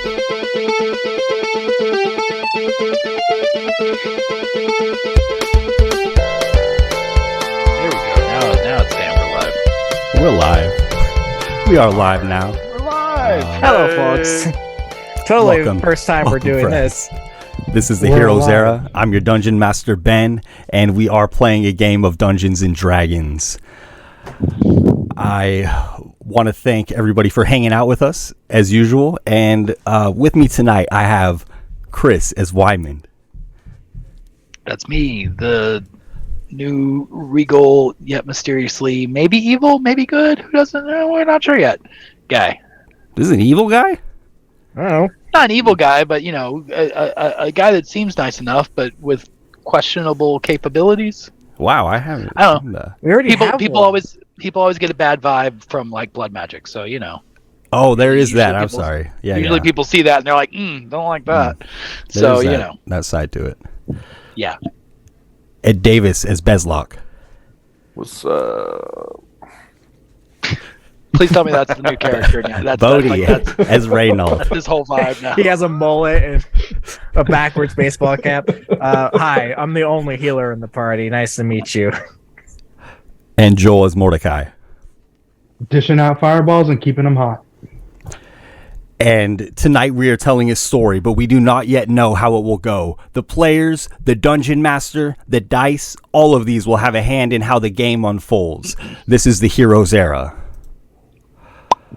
Now it's damn, we're live. We're live. We are live now. We're live. Hello, folks. Totally welcome. First time we're doing this. This is the We're Heroes live. Era. I'm your Dungeon Master, Ben, and we are playing a game of Dungeons and Dragons. I want to thank everybody for hanging out with us, as usual. And with me tonight, I have Chris as Wyman. That's me, the new regal yet mysteriously maybe evil, maybe good. Who doesn't know? We're not sure yet. Guy. This is an evil guy? I don't know. Not an evil guy, but you know, a guy that seems nice enough, but with questionable capabilities. Wow, I haven't. I don't know. We already have People one. always get a bad vibe from like blood magic. So you know. Oh, there is Usually that. I'm people- sorry. Yeah, Usually yeah. people see that and they're like, don't like that. There So is you that, know, that side to it. yeah. Ed Davis as Bezlock. What's up? Please tell me that's the new character now. That's Bodhi that's as Reynolds. that's his whole vibe now. He has a mullet and a backwards baseball cap. Hi, I'm the only healer in the party. Nice to meet you. And Joel as Mordecai. Dishing out fireballs and keeping them hot. And tonight we are telling a story, but we do not yet know how it will go. The players, the dungeon master, the dice, all of these will have a hand in how the game unfolds. This is the Heroes Era.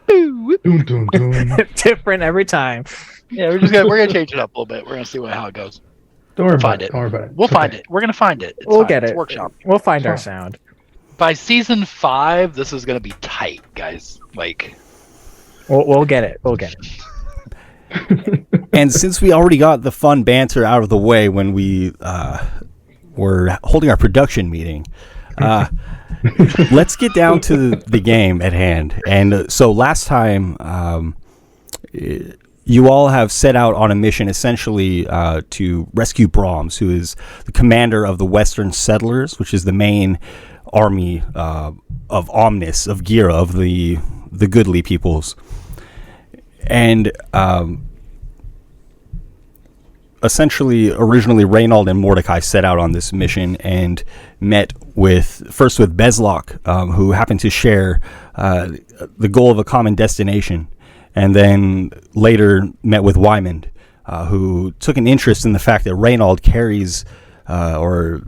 Doom, doom, doom. Different every time. Yeah, we're gonna change it up a little bit. We're gonna see how it goes. Don't worry Find about it. it. Don't worry about it. We'll It's find okay. it. We're gonna find it. It's We'll fine. get It's it. workshop. We'll find our Fine. sound. By season 5, this is gonna be tight, guys. Like, We'll get it. We'll get it. And since we already got the fun banter out of the way when we were holding our production meeting, let's get down to the game at hand. And so last time, you all have set out on a mission essentially to rescue Brahms, who is the commander of the Western Settlers, which is the main army of Omnis, of Gira, of the goodly peoples. And essentially, originally, Reynald and Mordecai set out on this mission and met first with Bezlock, who happened to share the goal of a common destination, and then later met with Wyman, who took an interest in the fact that Reynald carries, or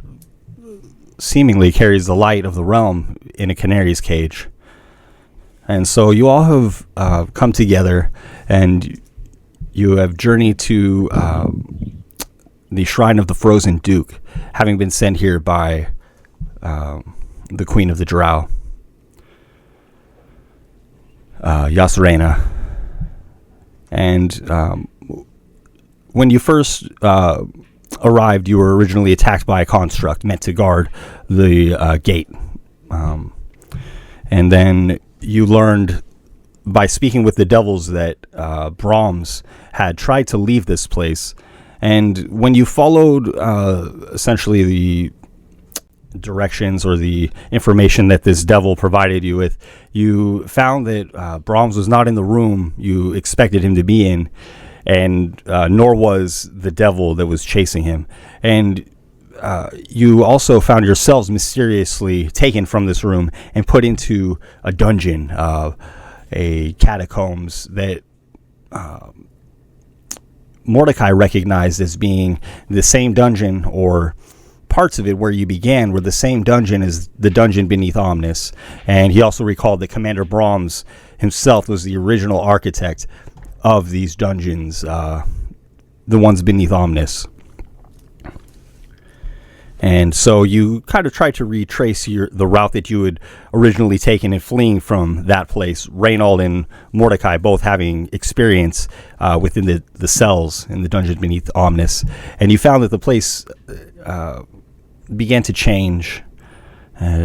seemingly carries, the light of the realm in a canary's cage. And so you all have come together, and you have journeyed to the Shrine of the Frozen Duke, having been sent here by the Queen of the Drow, Yasrena. And when you first arrived, you were originally attacked by a construct meant to guard the gate. And then you learned by speaking with the devils that Brahms had tried to leave this place. And when you followed essentially the directions or the information that this devil provided you with, you found that Brahms was not in the room you expected him to be in, and nor was the devil that was chasing him. And you also found yourselves mysteriously taken from this room and put into a dungeon, a catacombs that Mordecai recognized as being the same dungeon, or parts of it where you began were the same dungeon as the dungeon beneath Omnis. And he also recalled that Commander Brahms himself was the original architect of these dungeons, the ones beneath Omnis. And so you kind of tried to retrace the route that you had originally taken in fleeing from that place. Reynald and Mordecai both having experience within the cells in the dungeon beneath Omnis. And you found that the place began to change.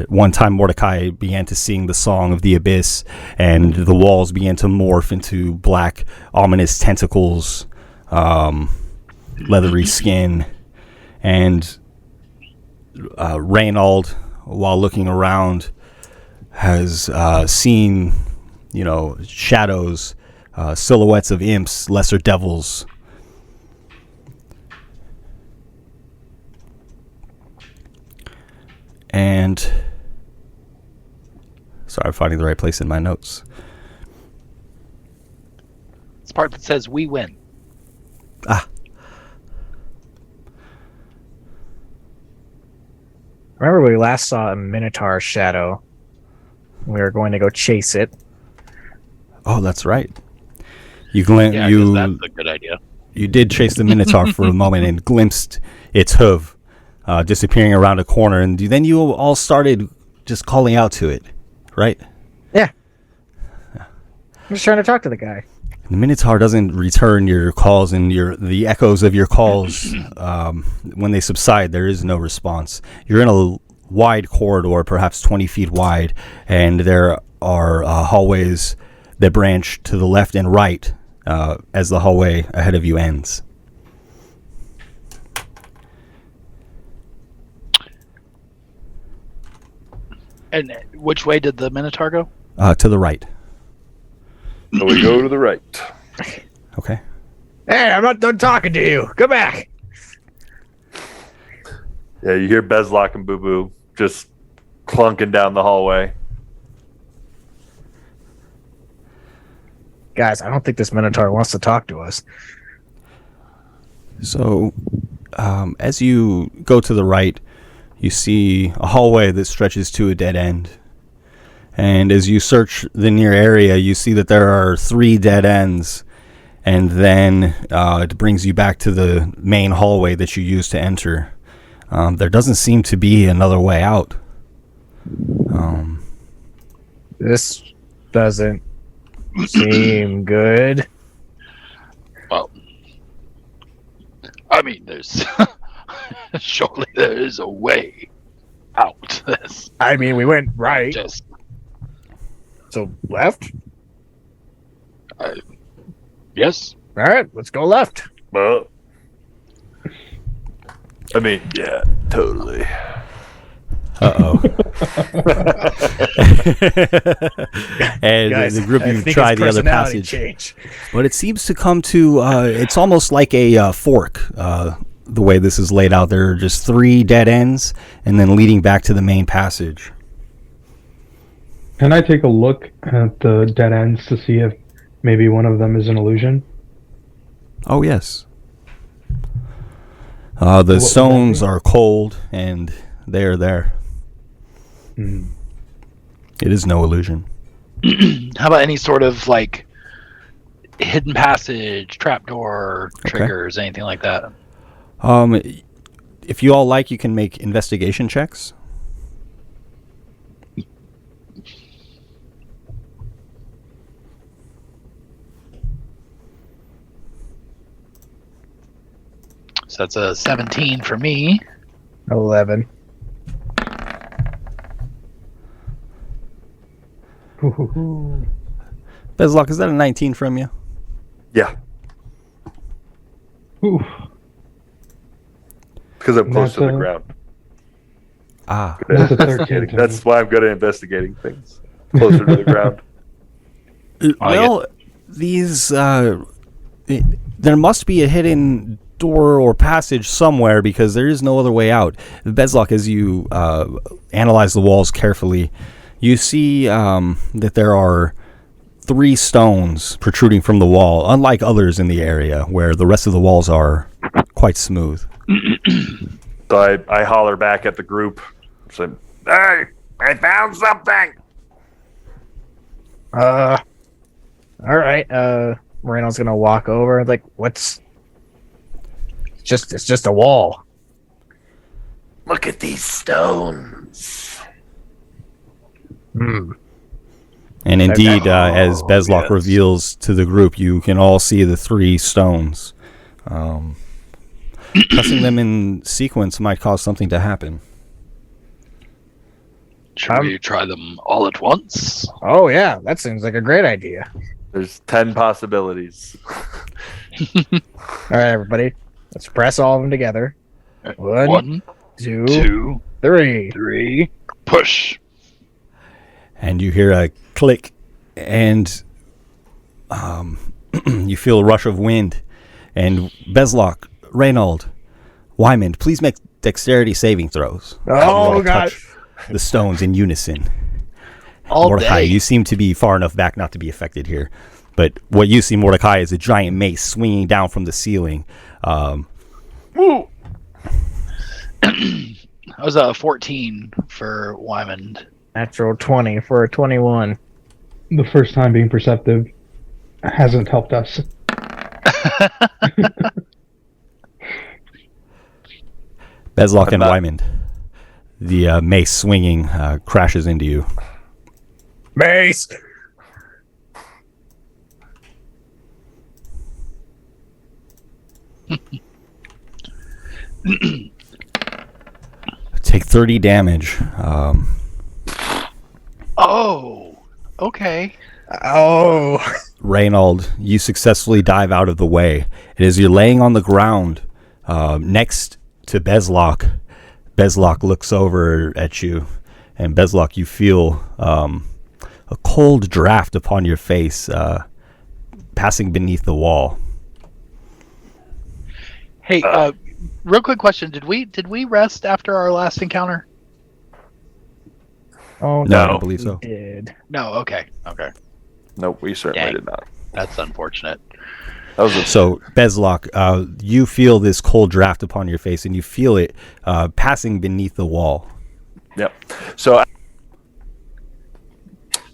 One time Mordecai began to sing the song of the abyss, and the walls began to morph into black, ominous tentacles, leathery skin, and Reynald, while looking around, has seen, shadows silhouettes of imps, lesser devils. And sorry, I'm finding the right place in my notes. It's part that says we win. Ah, Remember we last saw a Minotaur shadow. We were going to go chase it. oh, that's right. You glim- Yeah, 'cause you that's a good idea. you did chase the Minotaur for a moment and glimpsed its hoof disappearing around a corner, and then you all started just calling out to it, right? Yeah. I'm just trying to talk to the guy. The Minotaur doesn't return your calls, and the echoes of your calls, when they subside, there is no response. You're in a wide corridor, perhaps 20 feet wide, and there are hallways that branch to the left and right as the hallway ahead of you ends. And which way did the Minotaur go? To the right. So we go to the right. Okay. Hey, I'm not done talking to you. Go back. Yeah, you hear Bezlock and Boo Boo just clunking down the hallway. Guys, I don't think this Minotaur wants to talk to us. So, as you go to the right, you see a hallway that stretches to a dead end. And as you search the near area, you see that there are 3 dead ends. And then it brings you back to the main hallway that you used to enter. There doesn't seem to be another way out. This doesn't seem good. Well, I mean, there's surely there is a way out. This I mean, we went right. just So left? yes. All right, let's go left. Well, I mean, yeah, totally. Uh-oh. And Guys, the group, I you think try his the other personality passage. changed. But it seems to come to, it's almost like a fork, the way this is laid out. There are just 3 dead ends, and then leading back to the main passage. Can I take a look at the dead ends to see if maybe one of them is an illusion? Oh, yes. The What stones would that are cold, and they are there. Hmm. It is no illusion. How about any sort of like hidden passage, trapdoor, Okay. triggers, anything like that? If you all like, you can make investigation checks. So that's a 17 for me. 11. Ooh. Bezlock, is that a 19 from you? Yeah, Ooh. because I'm close to the That's a- ground. Ah. Good at That's a 13 investigating. to me. That's why I'm good at investigating things. Closer to the ground. Well, these there must be a hidden door or passage somewhere because there is no other way out. Bezlock, as you analyze the walls carefully, you see that there are 3 stones protruding from the wall, unlike others in the area where the rest of the walls are quite smooth. So I holler back at the group. Say, hey, I found something. All right. Moreno's gonna walk over. Like, what's? It's just a wall. Look at these stones. Hmm. And indeed, Oh, as Bezlock yes. reveals to the group, you can all see the 3 stones. Pressing them in sequence might cause something to happen. Should we try them all at once? Oh yeah, that seems like a great idea. There's 10 possibilities. All right, everybody, let's press all of them together. 1, 2, 2, 3. 3, push. And you hear a click, and you feel a rush of wind, and Bezlock, Reynold, Wyman, please make dexterity saving throws. Oh, You God. touch the stones in unison. All Mordecai, day. you seem to be far enough back not to be affected here. But what you see, Mordecai, is a giant mace swinging down from the ceiling. That was a 14 for Wyman. Natural 20 for a 21. The first time being perceptive hasn't helped us. Bezlock and Wyman, the mace swinging crashes into you. Mace! Take 30 damage. Oh, okay. Oh. Reynold, you successfully dive out of the way. And as you're laying on the ground next to Bezlock, Bezlock looks over at you. And Bezlock, you feel a cold draft upon your face passing beneath the wall. Hey, real quick question: Did we rest after our last encounter? Oh, No, I No. don't believe so. Did. No. Okay. Okay. Nope, we certainly Dang. did not. That's unfortunate. That was a So, Bezlock, you feel this cold draft upon your face, and you feel it passing beneath the wall. Yep. So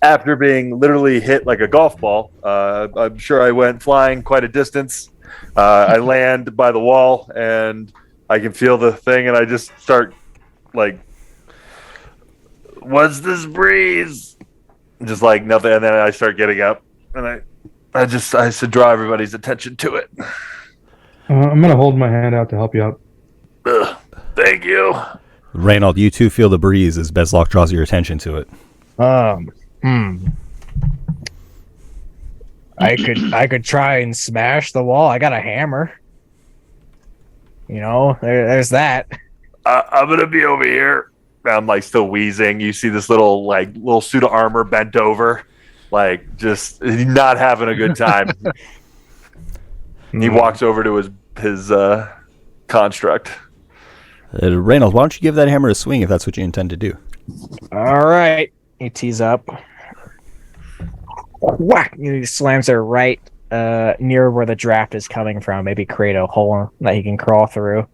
after being literally hit like a golf ball, I'm sure I went flying quite a distance. I land by the wall and I can feel the thing, and I just start like, "What's this breeze?" Just like nothing, and then I start getting up, and I should draw everybody's attention to it. I'm gonna hold my hand out to help you out. Ugh, thank you. Reynold, you too feel the breeze as Bezlock draws your attention to it. I could try and smash the wall. I got a hammer. You know, there's that. I'm gonna be over here. I'm like still wheezing. You see this little suit of armor bent over, like just not having a good time. He walks over to his construct. Reynold, why don't you give that hammer a swing if that's what you intend to do? All right. He tees up. Whack! He slams her right near where the draft is coming from. Maybe create a hole that he can crawl through.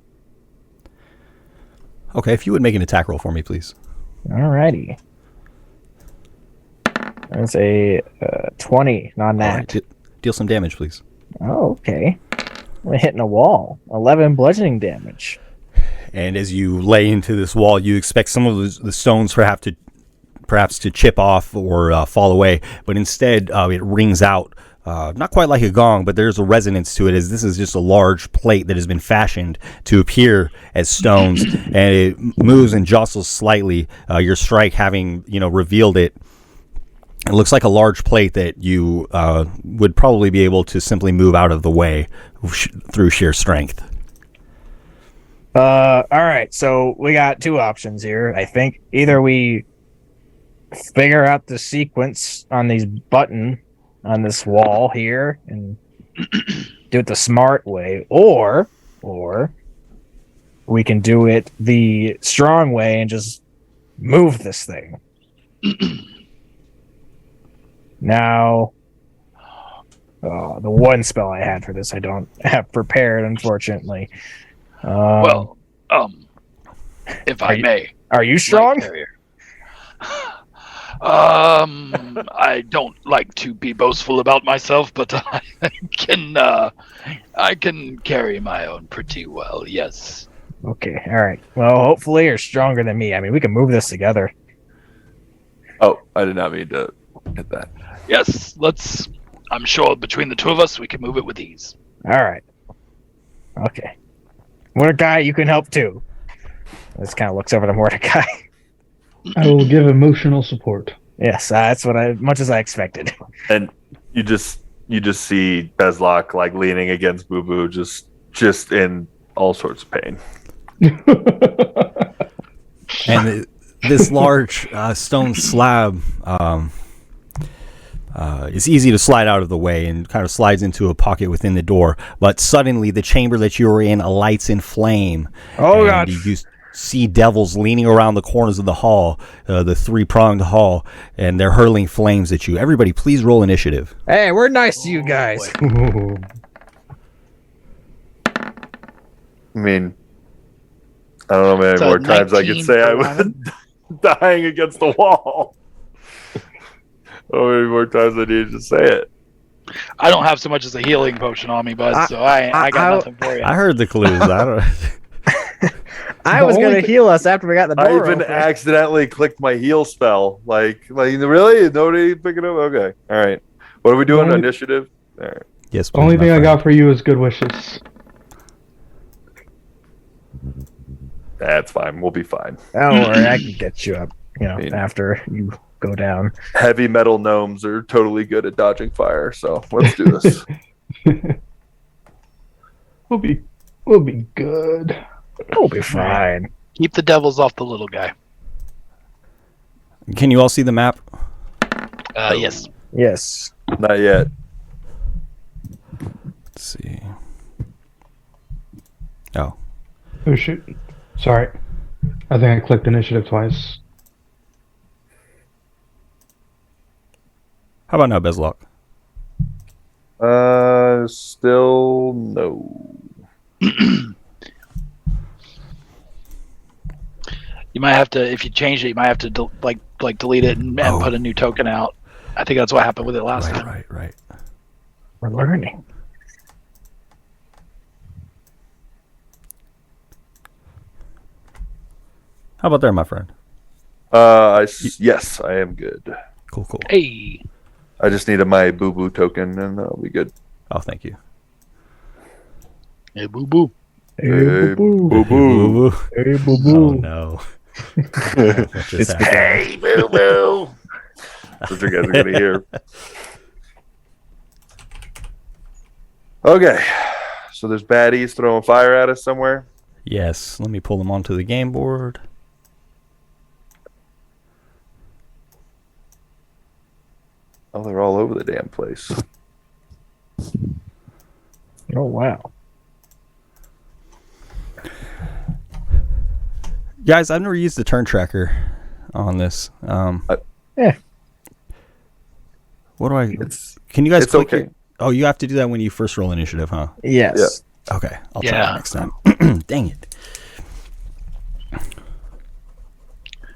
Okay, if you would make an attack roll for me, please. Alrighty. That's a 20, not All that. right, deal some damage, please. Oh, okay. We're hitting a wall. 11 bludgeoning damage. And as you lay into this wall, you expect some of the stones perhaps to chip off or fall away, but instead it rings out. Not quite like a gong, but there's a resonance to it, as this is just a large plate that has been fashioned to appear as stones, and it moves and jostles slightly. Your strike having revealed it. It looks like a large plate that you would probably be able to simply move out of the way through sheer strength. All right, so we got two options here. I think either we figure out the sequence on these button on this wall here and do it the smart way, or we can do it the strong way and just move this thing. Now, the one spell I had for this I don't have prepared, unfortunately. Well, if I may. Are you strong? Light carrier. I don't like to be boastful about myself, but I can carry my own pretty well. Yes. Okay, all right. Well, hopefully you're stronger than me. I mean, we can move this together. Oh, I did not mean to hit that. Yes. I'm sure between the two of us, we can move it with ease. All right. Okay. Mordecai, you can help too. This kind of looks over to Mordecai. I will give emotional support. Yes, that's much as I expected. And you just see Bezlock like leaning against Boo Boo, just in all sorts of pain. And this large stone slab It's easy to slide out of the way and kind of slides into a pocket within the door. But suddenly, the chamber that you were in lights in flame. Oh, and God. You see devils leaning around the corners of the hall, the three-pronged hall, and they're hurling flames at you. Everybody, please roll initiative. Hey, we're nice to you guys. Ooh. I mean, I don't know how many So more times I could 19 say I for was Ryan? dying against the wall. How many more times I needed to say it? I don't have so much as a healing potion on me, bud. So I got nothing for you. I heard the clues. I don't. I was going to heal us after we got the door I even open. accidentally clicked my heal spell. Like really? Nobody picking up? Okay. All right. What are we doing? Only- Initiative? All right. Yes. The only please, my thing I friend. got for you is good wishes. That's fine. We'll be fine. Don't worry, I can get you up, Yeah. after you go down. Heavy metal gnomes are totally good at dodging fire, so let's do this. We'll be good. We'll be fine. Keep the devils off the little guy. Can you all see the map? Yes. Yes. Not yet. Let's see. Oh, Oh shoot. Sorry. I think I clicked initiative twice. how about now, Bezlock? Still no. You might have to, if you change it, you might have to delete it and Oh. put a new token out. I think that's what happened with it last time. Right. We're learning. How about there, my friend? Yes, I am good. Cool. Hey, I just needed my boo boo token, and I'll be good. Oh, thank you. hey, boo boo. Hey, Hey, boo-boo. boo boo. Hey, Oh boo-boo. no. What just It's happened? Hey, boo boo. That's what you guys are gonna hear. Okay, so there's baddies throwing fire at us somewhere. Yes. Let me pull them onto the game board. Oh, they're all over the damn place. Oh, wow. Guys, I've never used the turn tracker on this. Yeah. What do I? It's Can you guys it's click okay. Oh, you have to do that when you first roll initiative, huh? Yes. Okay, I'll try Yeah. it next time. Dang it.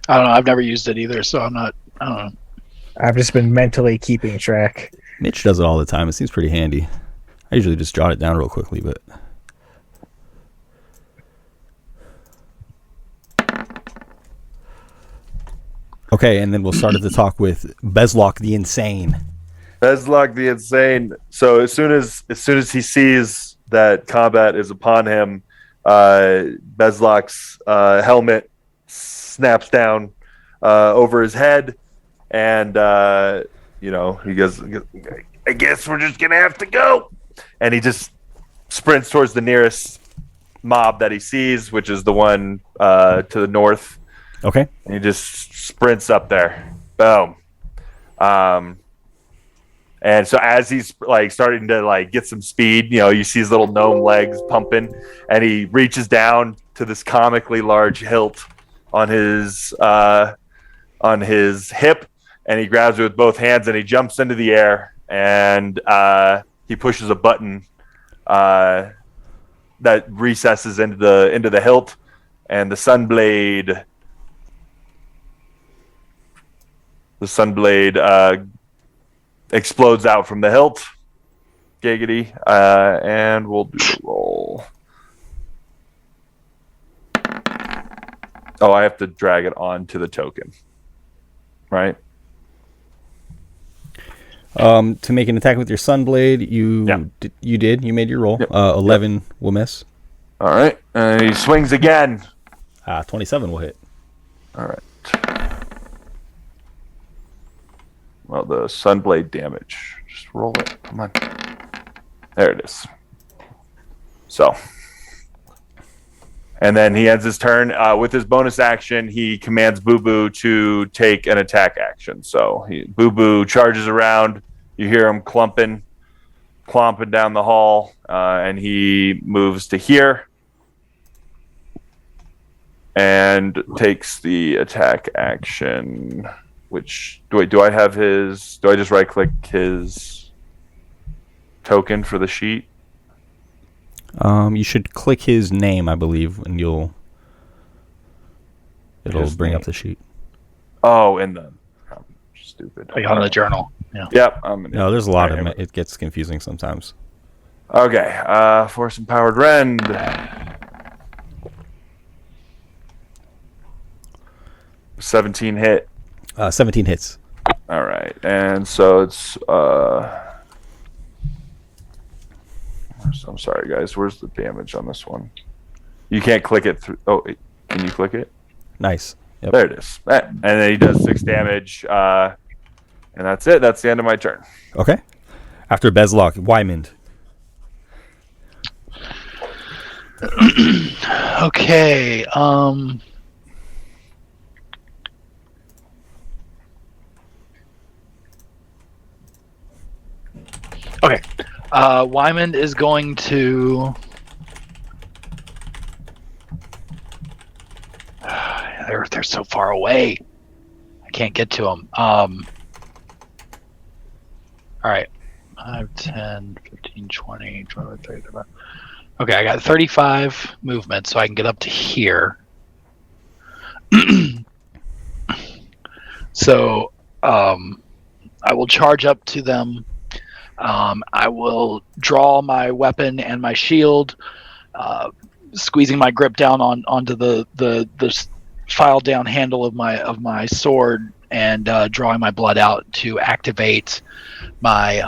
I don't know. I've never used it either, so I'm not. I don't know. I've just been mentally keeping track. Mitch does it all the time. It seems pretty handy. I usually just jot it down real quickly, but okay, and then we'll start at the talk with Bezlock the Insane. Bezlock the Insane. So as soon as he sees that combat is upon him, Bezlock's helmet snaps down over his head, and he goes, I guess we're just gonna have to go. And he just sprints towards the nearest mob that he sees, which is the one to the north. Okay. And he just sprints up there. Boom. And so as he's starting to get some speed, you see his little gnome legs pumping, and he reaches down to this comically large hilt on his hip, and he grabs it with both hands, and he jumps into the air, and he pushes a button that recesses into the hilt, and the sunblade explodes out from the hilt. Giggity. And we'll do a roll. Oh, I have to drag it onto the token. Right? To make an attack with your Sunblade, you made your roll. Yep. 11 will miss. All right. And he swings again. 27 will hit. All right. Well, the sunblade damage. Just roll it. Come on. There it is. So, And then he ends his turn. With his bonus action, he commands Boo Boo to take an attack action. So Boo Boo charges around. You hear him clomping down the hall, and he moves to here and takes the attack action. Which do I have his? Do I just right click his token for the sheet? You should click his name, I believe, and it'll bring up the sheet. Oh, in the stupid. Like on the journal. Yeah. Yep. No, there's a lot of them. It gets confusing sometimes. Okay. Force empowered rend. 17 hit. 17 hits. All right, and so it's. I'm sorry, guys. Where's the damage on this one? You can't click it through. Oh, can you click it? Nice. Yep. There it is. And then he does 6 damage. And that's it. That's the end of my turn. Okay. After Bezlock, Wymond. Okay. Okay. Wyman is going to. They're so far away. I can't get to them. All right. 5, 10, 15, 20, 25, 30, 35. Okay, I got 35 movement, so I can get up to here. So, I will charge up to them. I will draw my weapon and my shield, squeezing my grip down onto the file down handle of my sword, and drawing my blood out to activate my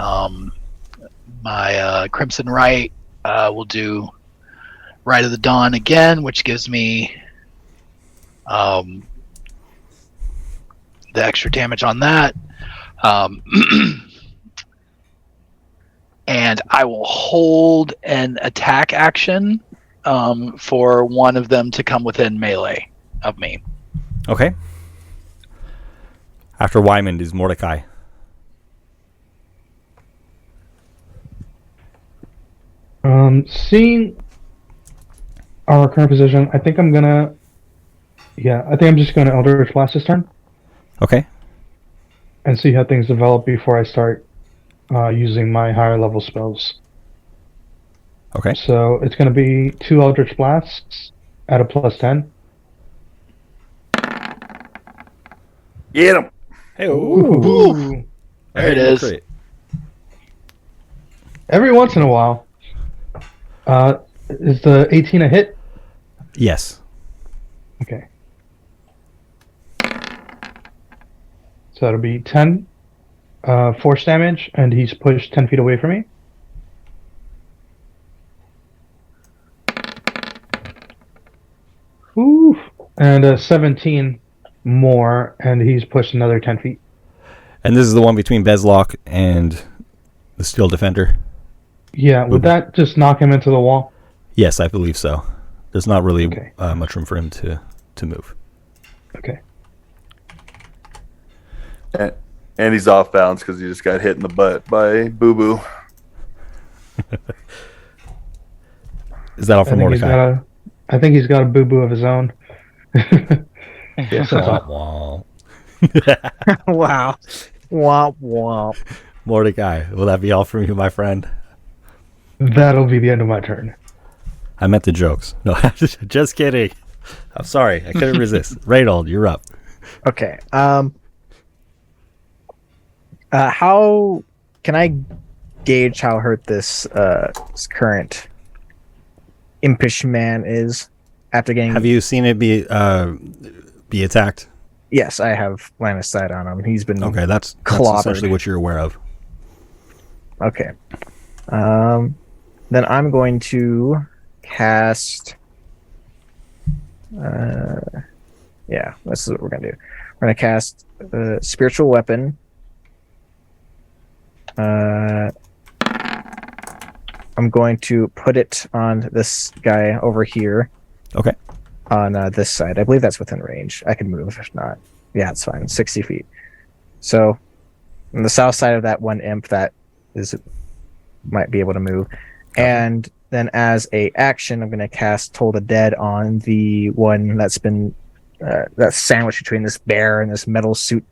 my Crimson Right. We'll do Right of the Dawn again, which gives me the extra damage on that. And I will hold an attack action for one of them to come within melee of me. Okay. After Wymond is Mordecai. Seeing our current position, I think I'm just gonna Eldritch Blast this turn Okay. and see how things develop before I start using my higher level spells. Okay. So it's gonna be 2 Eldritch Blasts at a +10. Get him. Hey, Ooh. There it is. Every once in a while. Is the 18 a hit? Yes. Okay. So that'll be 10 force damage, and he's pushed 10 feet away from me. Ooh. And 17 more, and he's pushed another 10 feet. And this is the one between Bezlock and the Steel Defender? Yeah, would that just knock him into the wall? Yes, I believe so. There's not really Okay. much room for him to move. Okay. And he's off balance because he just got hit in the butt by Boo Boo. Is that all for Mordecai? I think he's got a boo-boo of his own. Yes, Wow. Womp womp. Mordecai, will that be all from you, my friend? That'll be the end of my turn. I meant the jokes. No, just kidding. I'm sorry. I couldn't resist. Reynold, you're up. Okay. How can I gauge how hurt this current impish man is after getting? Have you seen it be attacked? Yes, I have line of sight on him. He's been Okay, that's clobbered. essentially what you're aware of. Okay. Then I'm going to cast. Yeah, this is what we're gonna do. We're gonna cast spiritual weapon. I'm going to put it on this guy over here, Okay. On this side. I believe that's within range. I can move if not. Yeah, it's fine. 60 feet. So on the south side of that one imp that might be able to move. And then as a action, I'm going to cast Toll the Dead on the one that's been that's sandwiched between this bear and this metal suit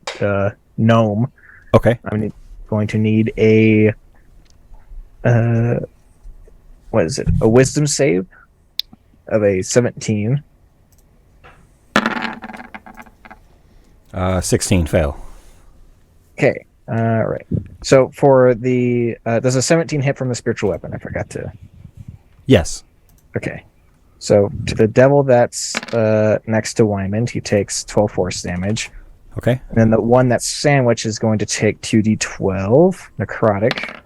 gnome. Okay. I'm going to need a what is it? A wisdom save of a 17. 16 fail. Okay. All right. So for the does a 17 hit from the spiritual weapon? I forgot to. Yes. Okay. So to the devil that's next to Wyman, he takes 12 force damage. Okay. And then the one that's sandwich is going to take 2d12 necrotic,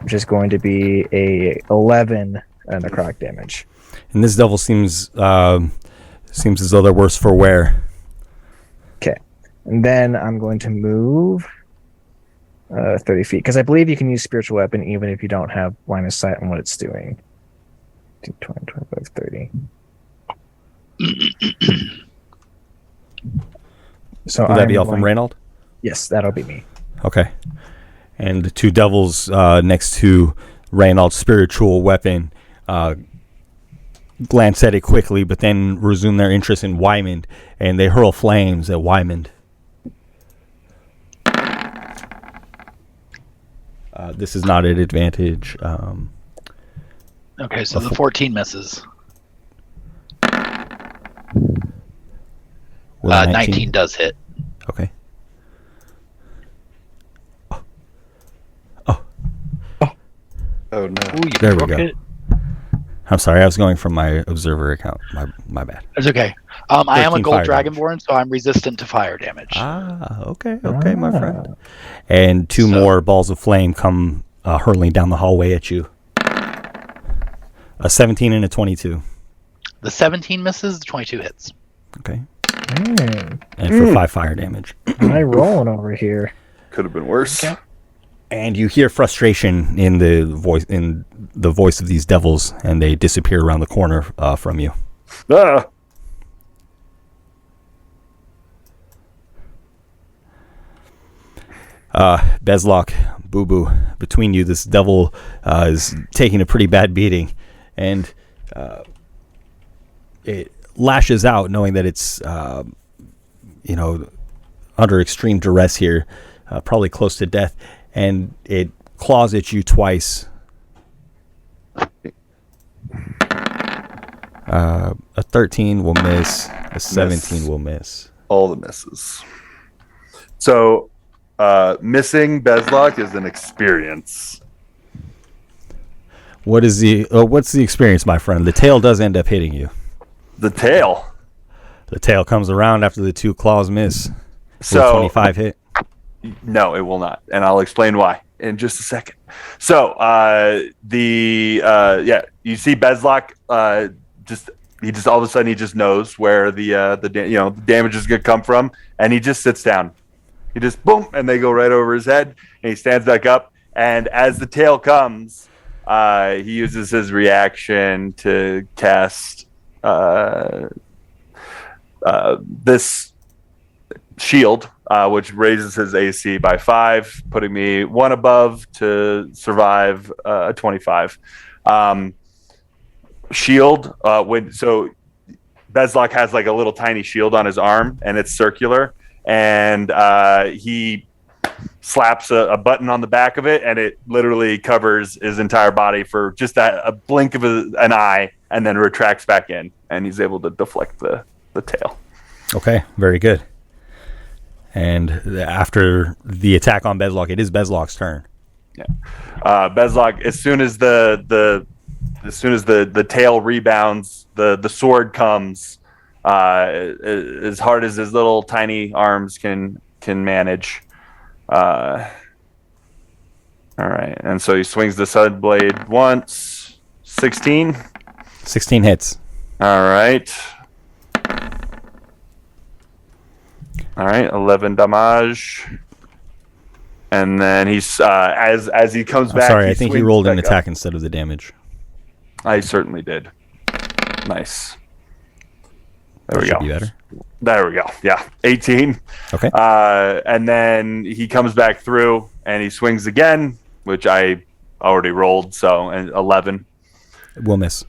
which is going to be a 11 necrotic damage. And this devil seems as though they're worse for wear. Okay. And then I'm going to move 30 feet, because I believe you can use spiritual weapon even if you don't have line of sight on what it's doing. 20, 25, 30. So Would that be all from Reynold? Yes, that'll be me. Okay. And the two devils next to Reynold's spiritual weapon glance at it quickly, but then resume their interest in Wyman, and they hurl flames at Wyman. This is not an advantage. Okay, so the 14 misses. 19 does hit. Okay. Oh no. Ooh, you There we broke go. it. I'm sorry, I was going from my observer account. My bad. It's okay. I am a 13 gold fire dragonborn, so I'm resistant to fire damage. Okay, my friend. And two more balls of flame come hurling down the hallway at you. A 17 and a 22. The 17 misses, the 22 hits. Okay. Man, And for 5 fire damage. am I rolling over here? Could have been worse. Okay. And you hear frustration in the voice of these devils, and they disappear around the corner from you. Ah. Bezlock, Boo Boo, between you, this devil is taking a pretty bad beating, and it lashes out, knowing that it's under extreme duress here, probably close to death, and it claws at you twice. A 13 will miss. A 17 will miss. All the misses. So, missing Bezlock is an experience. What's the experience, my friend? The tail does end up hitting you. The tail. The tail comes around after the two claws miss. So Will 25 hit. No, it will not, and I'll explain why in just a second. So, you see Bezlock he just all of a sudden he just knows where the damage is going to come from, and he just sits down. He just boom, and they go right over his head, and he stands back up. And as the tail comes, he uses his reaction to cast this shield, which raises his AC by 5, putting me 1 above to survive a 25. Shield, so Bezlock has like a little tiny shield on his arm, and it's circular, and he slaps a button on the back of it, and it literally covers his entire body for just a blink of an eye, and then retracts back in, and he's able to deflect the tail. Okay, very good. And after the attack on Bezlock, it is Bezlock's turn. Yeah, Bezlock, as soon as the tail rebounds, the sword comes as hard as his little tiny arms can manage. All right, and so he swings the sud blade once. 16. 16 hits. All right. 11 damage. And then he's as he comes back. Sorry, I think he rolled an back attack up. instead of the damage. I certainly did. Nice. There we Should go. be better. There we go. Yeah, 18. Okay. And then he comes back through and he swings again, which I already rolled, so and 11. We'll miss.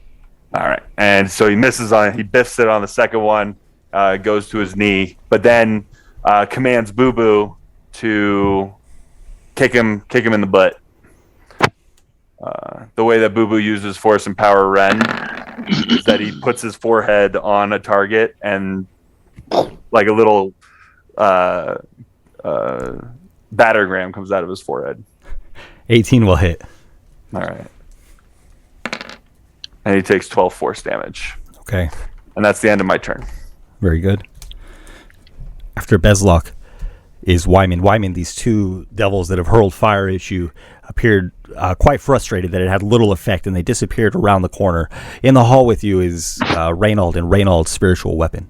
All right, and so he misses on. He biffs it on the second one, goes to his knee, but then commands Boo Boo to kick him in the butt. The way that Boo Boo uses Force and Power Ren is that he puts his forehead on a target and like a little battergram comes out of his forehead. 18 will hit. All right. And he takes 12 force damage. Okay. And that's the end of my turn. Very good. After Bezlock is Wyman. Wyman, these two devils that have hurled fire at you appeared quite frustrated that it had little effect, and they disappeared around the corner. In the hall with you is Reynold and Reynold's spiritual weapon.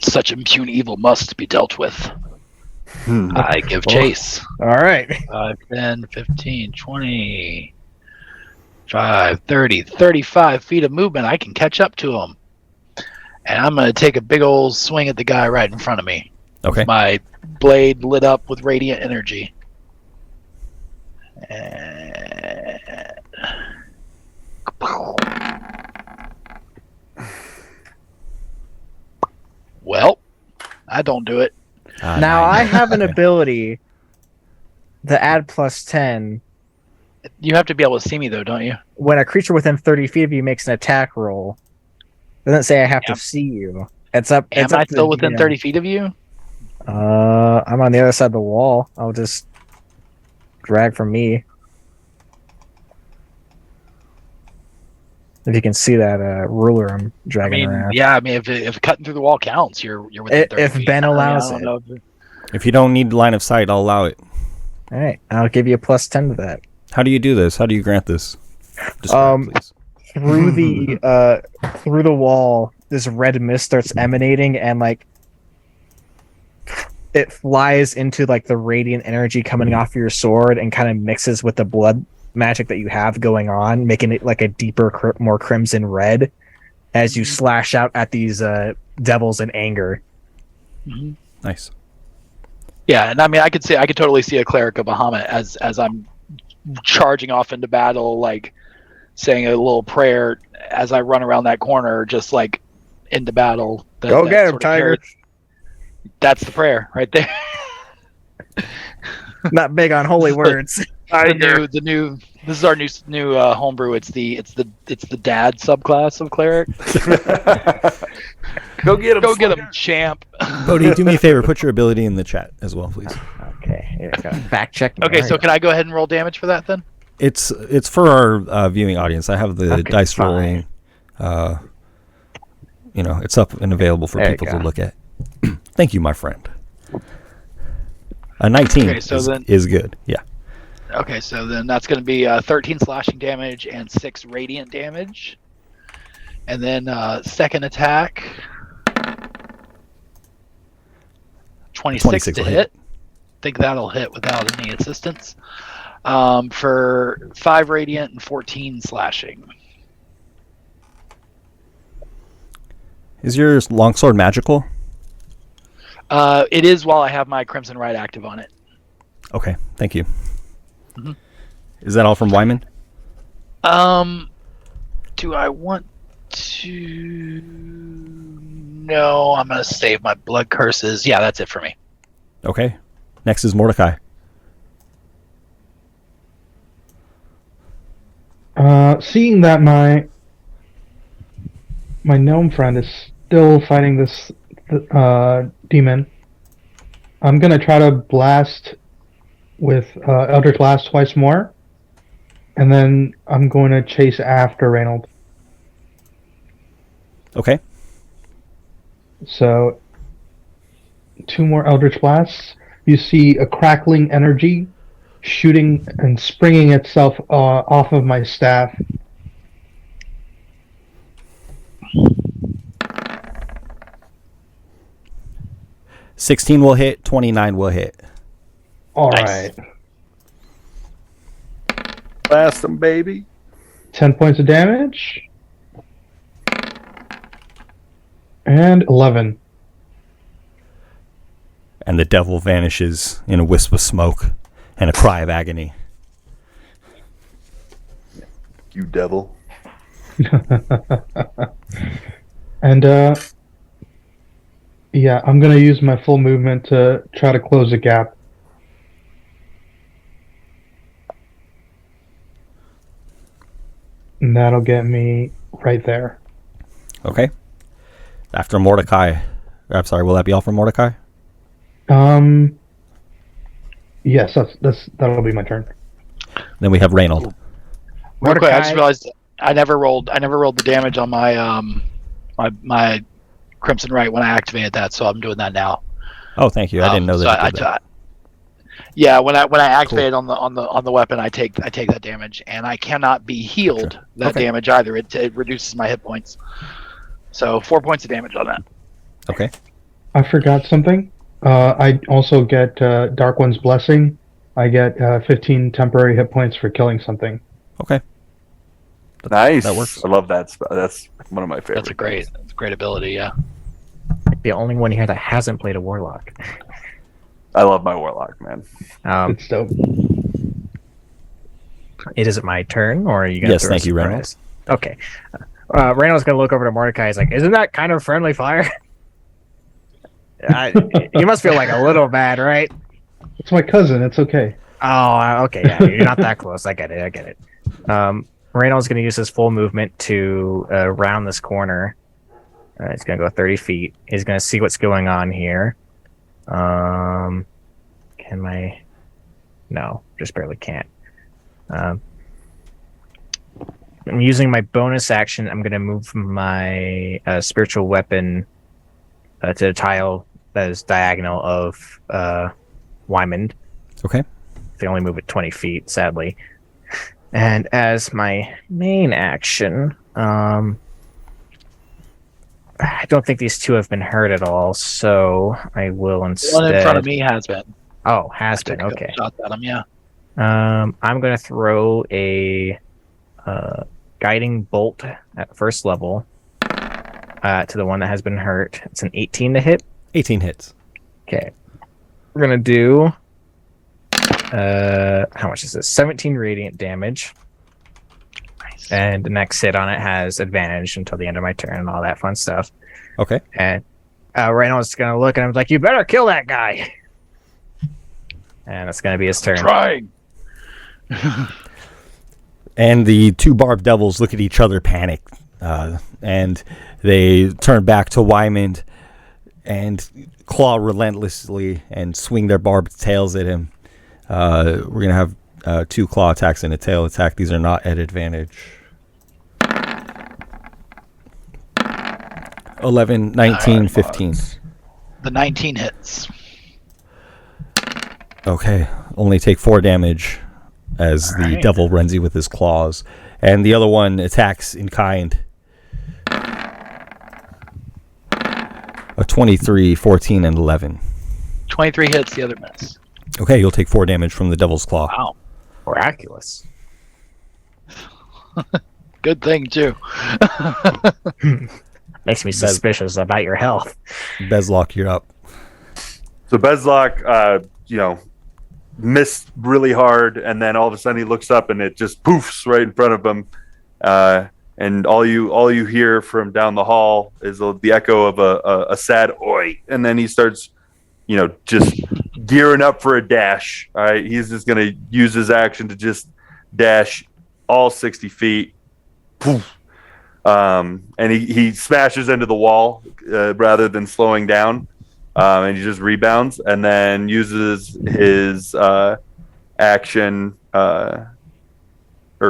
Such impune evil must be dealt with. I give chase. All right. 5, 10, 15, 20, 5, 30, 35 feet of movement. I can catch up to him. And I'm going to take a big old swing at the guy right in front of me. Okay. My blade lit up with radiant energy. Well, I don't do it. Now I have an ability to add +10 You have to be able to see me, though, don't you? when a creature within 30 feet of you makes an attack roll. It doesn't say I have to see you. It's up. Am It's up I to still the within GM. 30 feet of you? I'm on the other side of the wall. I'll just drag from me. If you can see that ruler I'm I dragging mean, around. yeah. I mean, if cutting through the wall counts, you're within 30 If feet. Ben I mean, I allows don't it. know if- If you don't need line of sight, I'll allow it. All right, I'll give you a +10 to that. How do you do this? How do you grant this? Describe, please. Through the wall, this red mist starts emanating, and like it flies into like the radiant energy coming off your sword, and kind of mixes with the blood magic that you have going on, making it like a deeper, more crimson red as you slash out at these devils in anger. Nice. Yeah, and I mean, I could totally see a cleric of Bahamut as I'm charging off into battle, like saying a little prayer as I run around that corner, just like into battle. Go get him, sort of Tiger. That's the prayer right there. Not big on holy words. the new. This is our new homebrew. It's the dad subclass of cleric. Go get him. Go get him, champ. Bodhi, do me a favor. Put your ability in the chat as well, please. Okay, here I go. Fact check. Okay, so can I go ahead and roll damage for that then? It's for our viewing audience. I have the Okay, dice fine. rolling. It's up and available for There you people to go. look at. Thank you, my friend. A 19 Okay, so then- is good. Yeah. Okay, so then that's going to be 13 slashing damage and 6 radiant damage. And then second attack, 26 to will hit. Think that'll hit without any assistance. For 5 radiant and 14 slashing. Is your longsword magical? It is while I have my Crimson Rite active on it. Okay, thank you. Mhm. Is that all from Wyman? Do I want to? No, I'm going to save my blood curses. Yeah, that's it for me. Okay. Next is Mordecai. Seeing that my gnome friend is still fighting this demon, I'm gonna try to blast with Eldritch Blast twice more, and then I'm going to chase after Reynold. Okay. So 2 more Eldritch Blasts. You see a crackling energy shooting and springing itself off of my staff. $16 will hit, 29 will hit. All Nice. right. Blast him, baby. 10 points of damage. And 11. And the devil vanishes in a wisp of smoke and a cry of agony. You devil. And yeah, I'm gonna use my full movement to try to close the gap. And that'll get me right there. Okay. After Mordecai. I'm sorry, will that be all for Mordecai? Yes, that'll be my turn. Then we have Reynold. Real quick, I Mordecai- just realized I never rolled the damage on my my Crimson Right when I activated that, so I'm doing that now. Oh, thank you. I didn't know that. So it did that. yeah, when I activate on the weapon, I take that damage, and I cannot be healed Sure. that Okay. damage either. It reduces my hit points. So 4 points of damage on that. Okay. I forgot something. I also get Dark One's Blessing. I get 15 temporary hit points for killing something. Okay. Nice. That works. I love that spell. That's one of my favorites. That's a great ability. Yeah. The only one here that hasn't played a warlock. I love my warlock, man. It's dope. Is it my turn, or are you going to Yes, thank you, Reynolds. Okay. Reynolds going to look over to Mordecai. He's like, isn't that kind of friendly fire? You must feel like a little bad, right? It's my cousin. It's okay. Oh, okay. Yeah, you're not that close. I get it. Reynolds going to use his full movement to round this corner. He's going to go 30 feet. He's going to see what's going on here. No, just barely can't. I'm using my bonus action. I'm going to move my spiritual weapon to the tile that is diagonal of Wymond. Okay. They only move it 20 feet, sadly. And as my main action, I don't think these two have been hurt at all, so I will instead... The one in front of me has been. Oh, has I been, took a okay. couple shots at him, yeah. I'm going to throw a guiding bolt at first level to the one that has been hurt. It's an 18 to hit. 18 hits. Okay. We're going to do... how much is this? 17 radiant damage. Nice. And the next hit on it has advantage until the end of my turn and all that fun stuff. Okay. And Reynolds is going to look at him like, you better kill that guy. And it's going to be his turn. Trying. And the two barbed devils look at each other, panic, and they turn back to Wymond and claw relentlessly and swing their barbed tails at him. We're going to have 2 claw attacks and a tail attack. These are not at advantage. 11, 19, 15. The 19 hits. Okay. Only take 4 damage as the Alright. devil rends you with his claws. And the other one attacks in kind. A 23, 14, and 11. 23 hits, the other miss. Okay, you'll take 4 damage from the devil's claw. Wow. Miraculous. Good thing, too. Makes me suspicious about your health. Bezlock, you're up. So Bezlock, missed really hard, and then all of a sudden he looks up and it just poofs right in front of him. And all you hear from down the hall is the echo of a sad oi, and then he starts, just gearing up for a dash. All right, he's just gonna use his action to just dash all 60 feet. Poof. And he smashes into the wall rather than slowing down. And he just rebounds and then uses his action or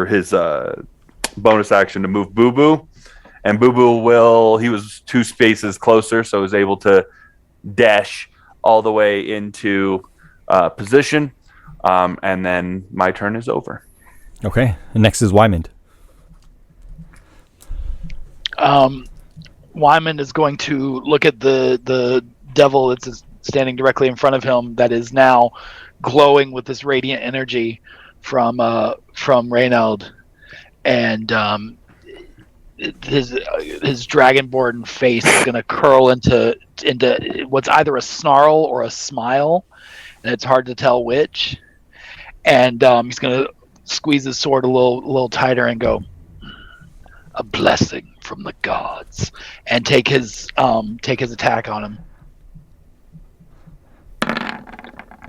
his bonus action to move Boo Boo. And Boo Boo he was 2 spaces closer, so was able to dash all the way into position. And then my turn is over. Okay, and next is Wymond. Wyman is going to look at the devil that's standing directly in front of him that is now glowing with this radiant energy from Reynold, and his dragonborn face is going to curl into what's either a snarl or a smile, and it's hard to tell which. And he's going to squeeze his sword a little tighter and go, "A blessing from the gods," and take his attack on him.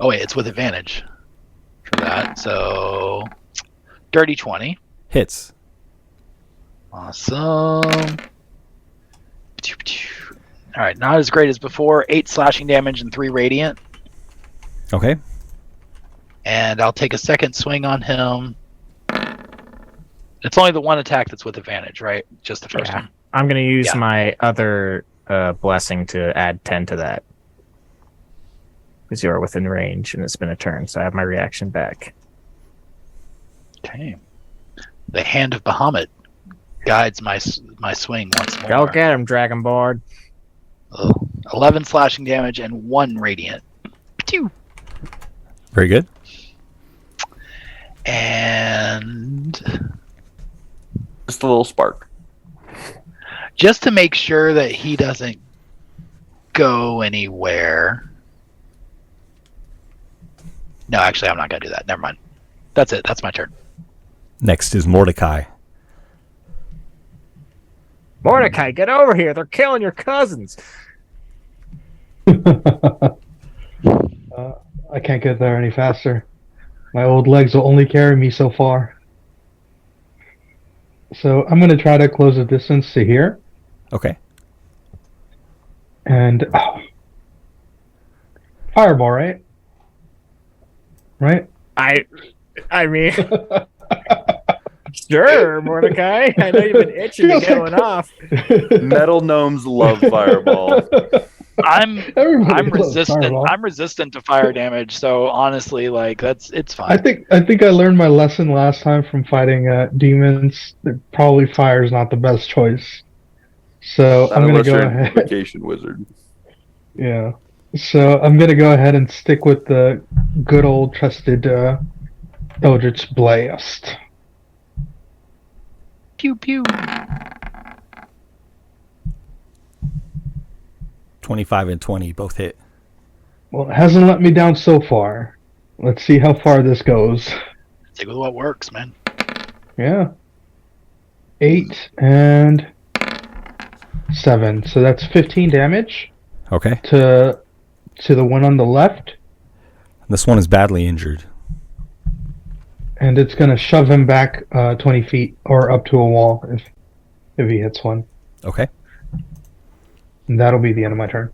Oh wait, it's with advantage for that. So, dirty 20 Hits. Awesome. All right, not as great as before. 8 slashing damage and 3 radiant. Okay. And I'll take a second swing on him. It's only the one attack that's with advantage, right? Just the first one. I'm going to use my other blessing to add 10 to that. Because you are within range, and it's been a turn, so I have my reaction back. Okay. The hand of Bahamut guides my swing once more. Go get him, Dragonborn. 11 slashing damage and 1 radiant. Pew! Very good. And Just a little spark. just to make sure that he doesn't go anywhere. No, actually, I'm not going to do that. Never mind. That's it. That's my turn. Next is Mordecai. Mordecai, get over here. They're killing your cousins. I can't get there any faster. My old legs will only carry me so far. So I'm going to try to close the distance to here. Okay. And fireball, right? Right? I mean, sure, Mordecai. I know you've been itching to get one off. Metal gnomes love fireball. I'm Everybody loves resistant. fireball. I'm resistant to fire damage. So honestly, like it's fine. I think I learned my lesson last time from fighting demons. That probably fire is not the best choice. So I'm going to go ahead. Vacation wizard. Yeah. So I'm going to go ahead and stick with the good old trusted Eldritch Blast. Pew pew. 25 and 20 both hit. Well, it hasn't let me down so far. Let's see how far this goes. Stick with what works, man. Yeah. 8 and 7. So that's 15 damage Okay. to the one on the left. This one is badly injured. And it's going to shove him back 20 feet or up to a wall if he hits one. Okay. And that'll be the end of my turn.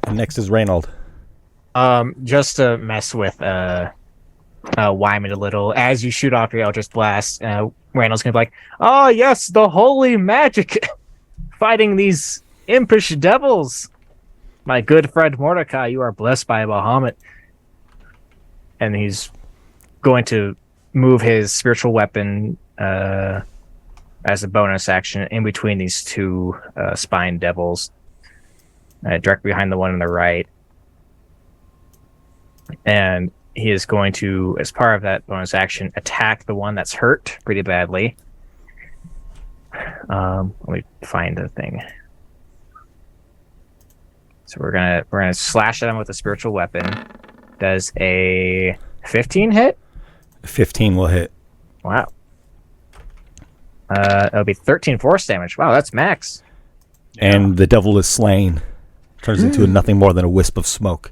And next is Reynold. Just to mess with Wyman a little, as you shoot off your Eldritch Blast, Randall's gonna be like, "Oh yes, the holy magic, fighting these impish devils. My good friend Mordecai, you are blessed by Bahamut." And he's going to move his spiritual weapon as a bonus action in between these two spine devils, directly behind the one on the right. And he is going to, as part of that bonus action, attack the one that's hurt pretty badly. Let me find the thing. So we're gonna slash at him with a spiritual weapon. Does a 15 hit? 15 will hit. Wow. It'll be 13 force damage. Wow, that's max. And the devil is slain. Turns into nothing more than a wisp of smoke.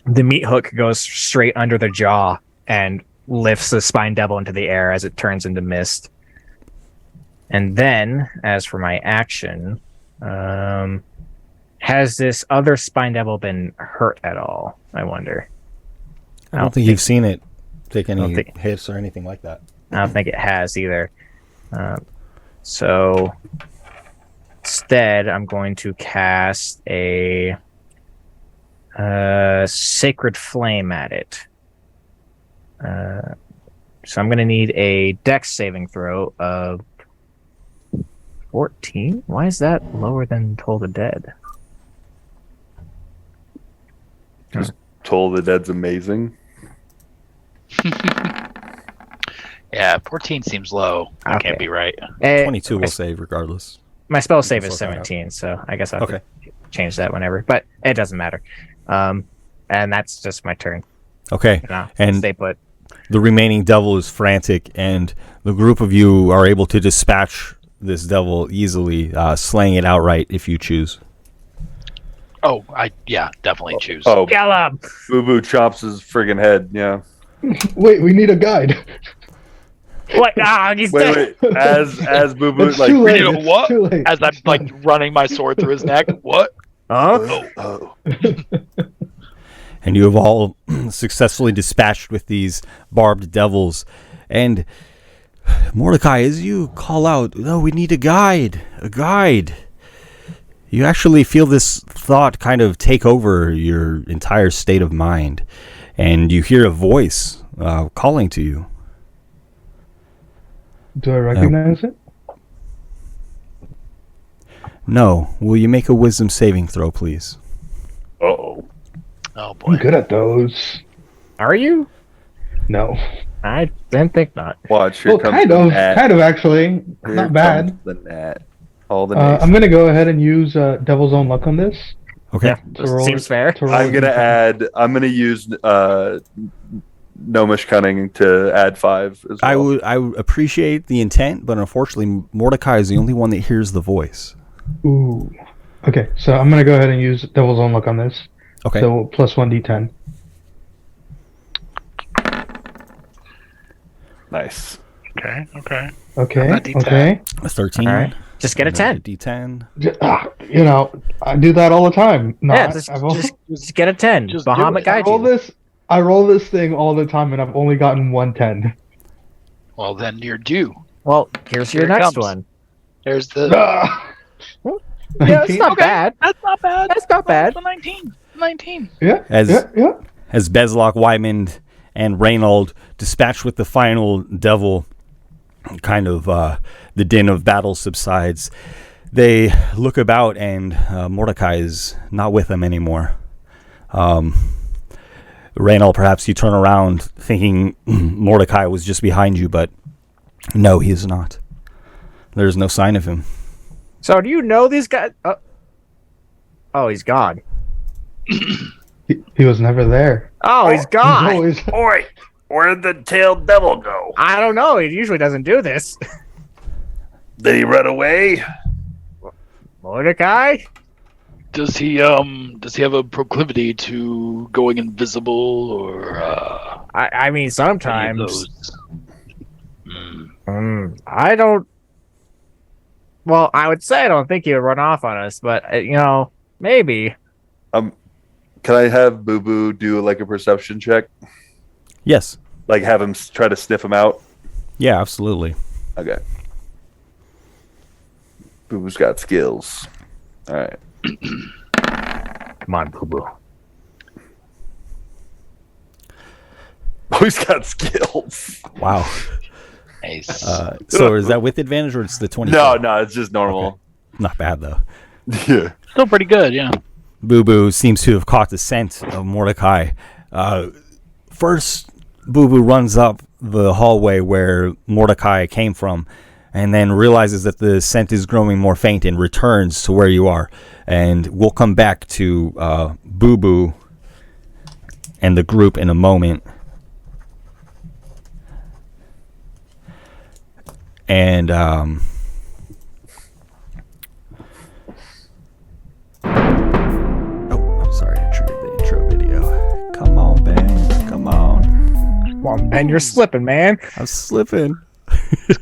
The meat hook goes straight under the jaw and lifts the spine devil into the air as it turns into mist. And then, as for my action, has this other spine devil been hurt at all? I wonder. I don't think you've seen it take any think- hits or anything like that. I don't think it has either. So instead, I'm going to cast a sacred flame at it. So I'm going to need a dex saving throw of 14. Why is that lower than Toll the Dead? Toll the Dead's amazing. Yeah, 14 seems low. That Okay. can't be right. 22 will save regardless. My spell save can is sort that out. 17, so I guess I'll Okay. change that whenever. But it doesn't matter. And that's just my turn. Okay. And stay put. the remaining devil is frantic, and the group of you are able to dispatch this devil easily, slaying it outright if you choose. Oh, definitely choose. Oh, Kill him! Boo Boo chops his friggin' head. Yeah. Wait, we need a guide. What? Ah, he's dead. Wait. As Boo Boo It's like. too late. You know It's what? too late. As I'm like running my sword through his neck. What? Huh? Oh. And you have all successfully dispatched with these barbed devils. And Mordecai, as you call out, "No, we need a guide. A guide." You actually feel this thought kind of take over your entire state of mind. And you hear a voice calling to you. Do I recognize it? No. Will you make a wisdom saving throw, please? Oh. Oh I'm boy. good at those. Are you? No. I didn't think not. Watch. Here Well, comes kind the of. gnat. Kind of, actually. Here Not bad. comes the gnat. All the I'm going to go ahead and use Devil's Own Luck on this. Okay. Yeah, To roll- seems fair. to roll I'm gonna d10. I'm gonna use Gnomish Cunning to add 5 as well. I would appreciate the intent, but unfortunately, Mordecai is the only one that hears the voice. Ooh. Okay, so I'm going to go ahead and use Devil's Own Luck on this. Okay. So plus 1d10. Nice. Okay. Okay. Not D10. Okay. A 13. All right. Just get a 10. D10. You know, I do that all the time. No, Yeah, just get a 10. Just do Bahamut it. guide you. I roll this thing all the time, and I've only gotten 110. Well, then you're due. Well, here's your Here it next comes. one. There's the. Yeah, it's not Okay. bad. That's not bad. That's not bad. The 19. 19. Yeah. As- yeah. As Bezlok, Wyman, and Reynold dispatch with the final devil, kind of the din of battle subsides. They look about, and Mordecai is not with them anymore. Reynold, perhaps you turn around thinking Mordecai was just behind you, but no, he is not. There's no sign of him. So, do you know these guys? Oh, he's gone. He was never there. Oh, he's He's gone. always. Oi, where'd the tailed devil go? I don't know. He usually doesn't do this. Did he run away? Mordecai? Does he have a proclivity to going invisible or I mean, any of sometimes. those? Hmm. I don't. Well, I would say I don't think he would run off on us, but maybe. Can I have Boo Boo do like a perception check? Yes. Like have him try to sniff him out? Yeah, absolutely. Okay. Boo Boo's got skills. All right. Come on, Boo Boo. Oh, he's got skills. Wow. Nice. So is that with advantage or it's the 20? No, it's just normal. Not bad, though. Yeah. Still pretty good, yeah. Boo Boo seems to have caught the scent of Mordecai. First, Boo Boo runs up the hallway where Mordecai came from, and then realizes that the scent is growing more faint and returns to where you are. And we'll come back to Boo Boo and the group in a moment. And I'm sorry, I triggered the intro video. Come on, Ben. Come on. Come on, Ben, you're slipping, man. I'm slipping.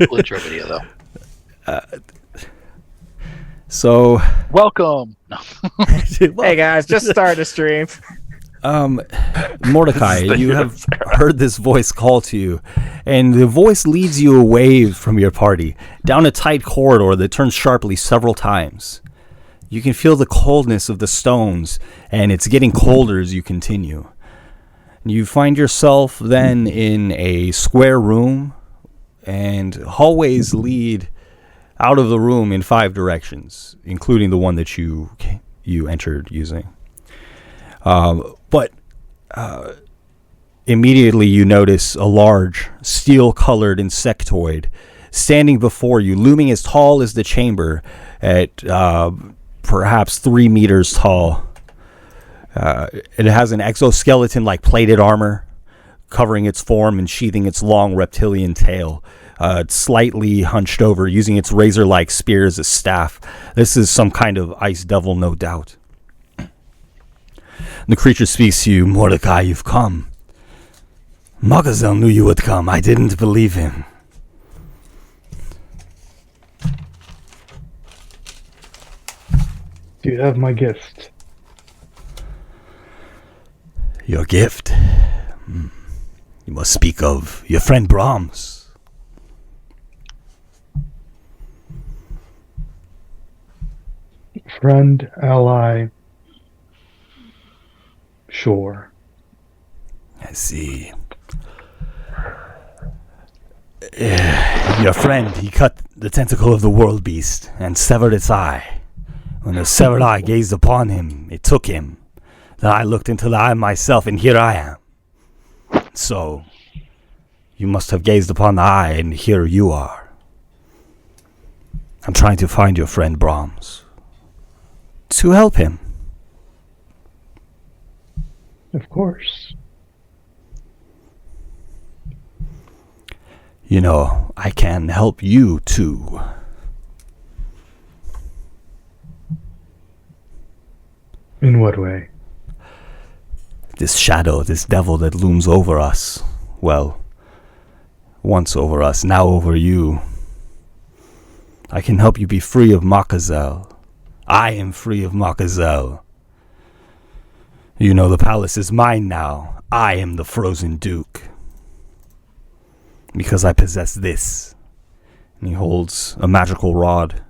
Cool intro video though. So, Welcome. No. Hey guys, just started a stream. Mordecai, you have heard this voice call to you, and the voice leads you away from your party down a tight corridor that turns sharply several times. You can feel the coldness of the stones, and it's getting colder as you continue. You find yourself then in a square room, and hallways lead out of the room in 5 directions, including the one that you entered using. But immediately you notice a large, steel-colored insectoid standing before you, looming as tall as the chamber at perhaps 3 meters tall. It has an exoskeleton-like plated armor covering its form and sheathing its long reptilian tail. It's slightly hunched over, using its razor-like spear as a staff. This is some kind of ice devil, no doubt. The creature speaks to you. Mordecai, you've come. Magazel knew you would come. I didn't believe him. Do you have my gift? Your gift? You must speak of your friend Brahms. Friend, ally. Sure. I see. Your friend, he cut the tentacle of the world beast and severed its eye. When the severed eye gazed upon him, it took him. Then I looked into the eye myself, and here I am. So, you must have gazed upon the eye, and here you are. I'm trying to find your friend Brahms. To help him. Of course. You know, I can help you too. In what way? This shadow, this devil that looms over us. Well, once over us, now over you. I can help you be free of Makazel. I am free of Makazel. You know, the palace is mine now. I am the Frozen Duke. Because I possess this. And he holds a magical rod.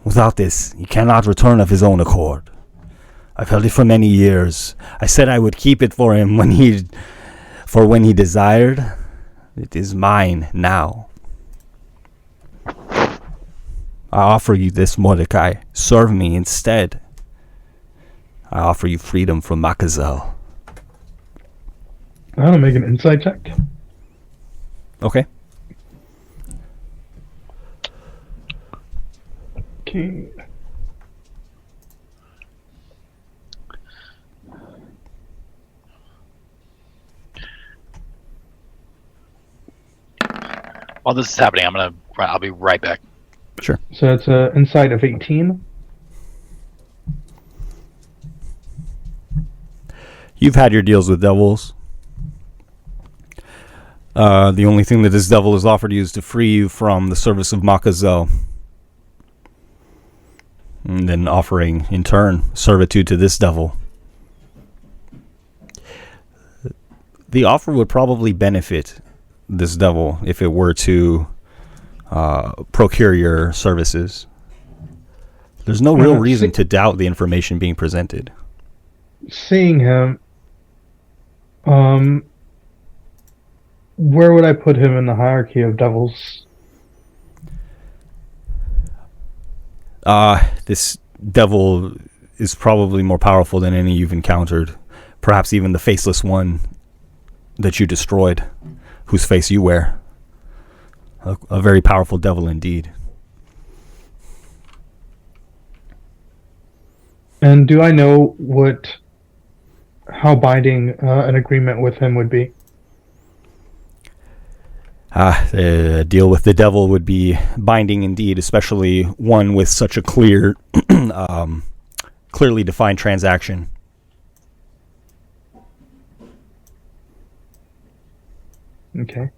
Without this, he cannot return of his own accord. I've held it for many years. I said I would keep it for him when he desired. It is mine now. I offer you this, Mordecai. Serve me instead. I offer you freedom from Makazel. I'll make an insight check. Okay. Okay. While this is happening, I'll be right back. Sure. So it's an insight of 18. You've had your deals with devils. The only thing that this devil has offered you is to free you from the service of Makazel. And then offering, in turn, servitude to this devil. The offer would probably benefit this devil if it were to procure your services. There's no real reason to doubt the information being presented. Seeing him, where would I put him in the hierarchy of devils? This devil is probably more powerful than any you've encountered. Perhaps even the faceless one that you destroyed, whose face you wear. A very powerful devil indeed. And do I know how binding an agreement with him would be? A deal with the devil would be binding indeed, especially one with such a clearly defined transaction. Okay.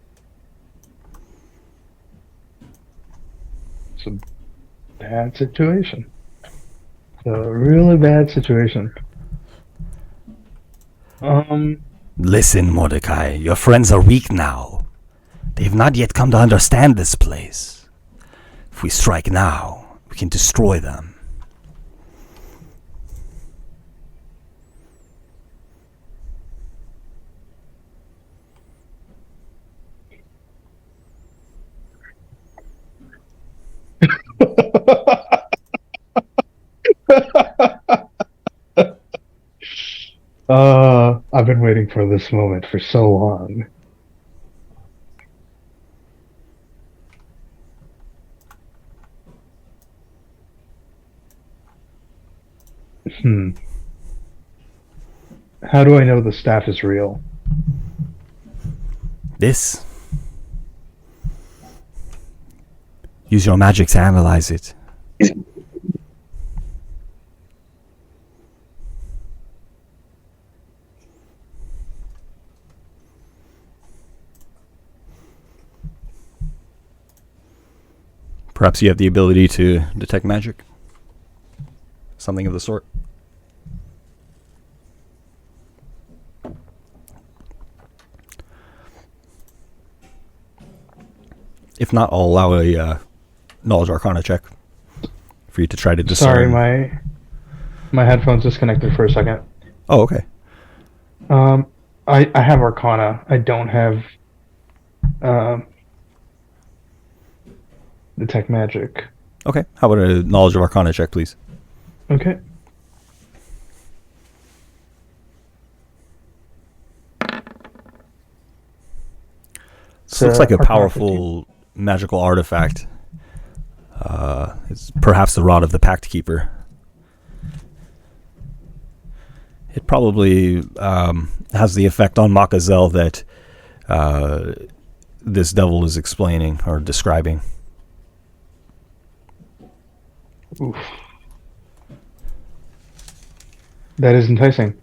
It's a bad situation. It's a really bad situation. Listen, Mordecai, your friends are weak now. They have not yet come to understand this place. If we strike now, we can destroy them. I've been waiting for this moment for so long. How do I know the staff is real? This. Use your magic to analyze it. Perhaps you have the ability to detect magic? Something of the sort. If not, I'll allow a knowledge arcana check for you to try to discern. Sorry, my headphones disconnected for a second. Oh, okay. I have arcana. I don't have detect magic. Okay. How about a knowledge of arcana check, please? Okay. This looks like a Arcana powerful magical artifact. It's perhaps the Rod of the Pact Keeper. It probably has the effect on Makazel that this devil is explaining or describing. Oof. That is enticing.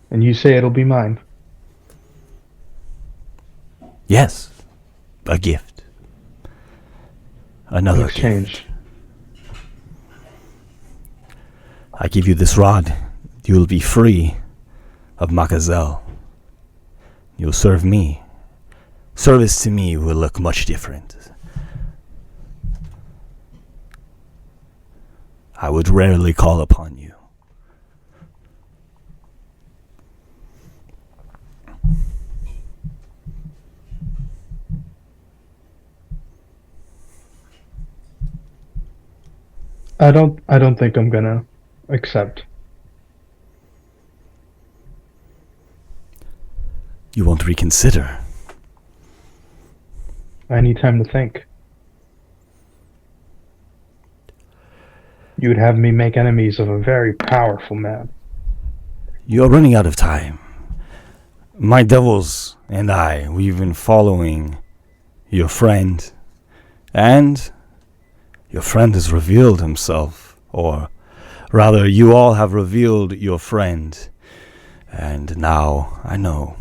And you say it'll be mine. Yes, a gift. Another exchange. gift. I give you this rod. You will be free of Makazel. You'll serve me. Service to me will look much different. I would rarely call upon you. I don't think I'm gonna accept. You won't reconsider. I need time to think. You would have me make enemies of a very powerful man. You're running out of time. My devils and I, we've been following your friend, and your friend has revealed himself, or rather, you all have revealed your friend, and now I know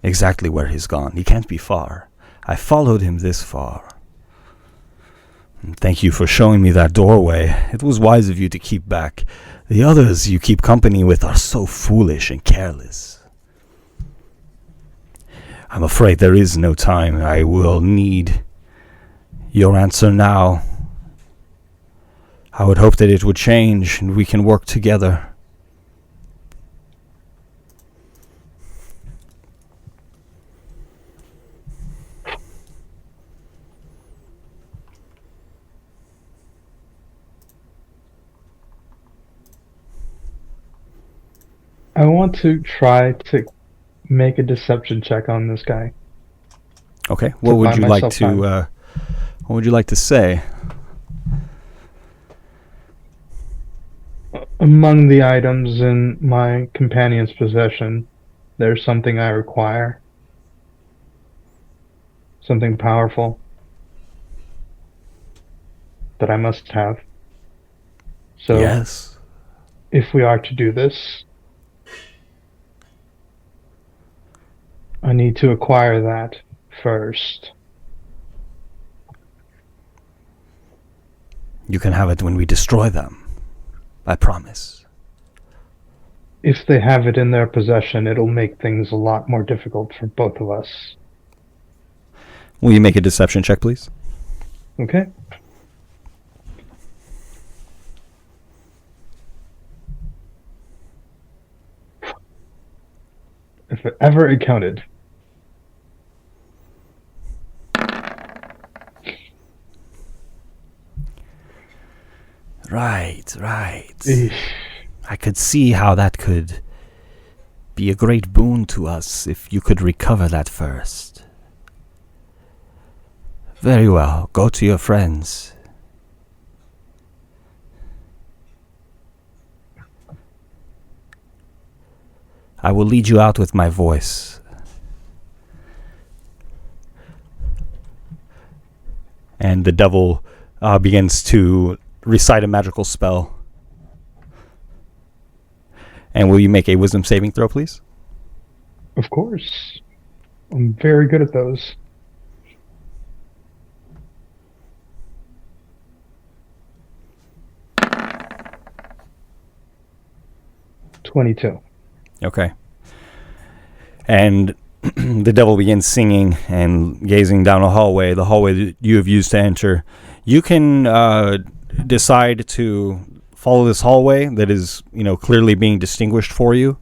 exactly where he's gone. He can't be far. I followed him this far. And thank you for showing me that doorway. It was wise of you to keep back. The others you keep company with are so foolish and careless. I'm afraid there is no time. I will need your answer now. I would hope that it would change and we can work together. I want to try to make a deception check on this guy. Okay. What would you like to what would you like to say? Among the items in my companion's possession, there's something I require. Something powerful that I must have. So, Yes. if we are to do this, I need to acquire that first. You can have it when we destroy them. I promise. If they have it in their possession, it'll make things a lot more difficult for both of us. Will you make a deception check, please? Okay? If it ever it counted. Right. Eesh. I could see how that could be a great boon to us if you could recover that first. Very well, go to your friends. I will lead you out with my voice. And the devil begins to recite a magical spell. And will you make a wisdom saving throw, please? Of course. I'm very good at those. $22. Okay. And the devil begins singing and gazing down a hallway, the hallway that you have used to enter. You can decide to follow this hallway that is, clearly being distinguished for you,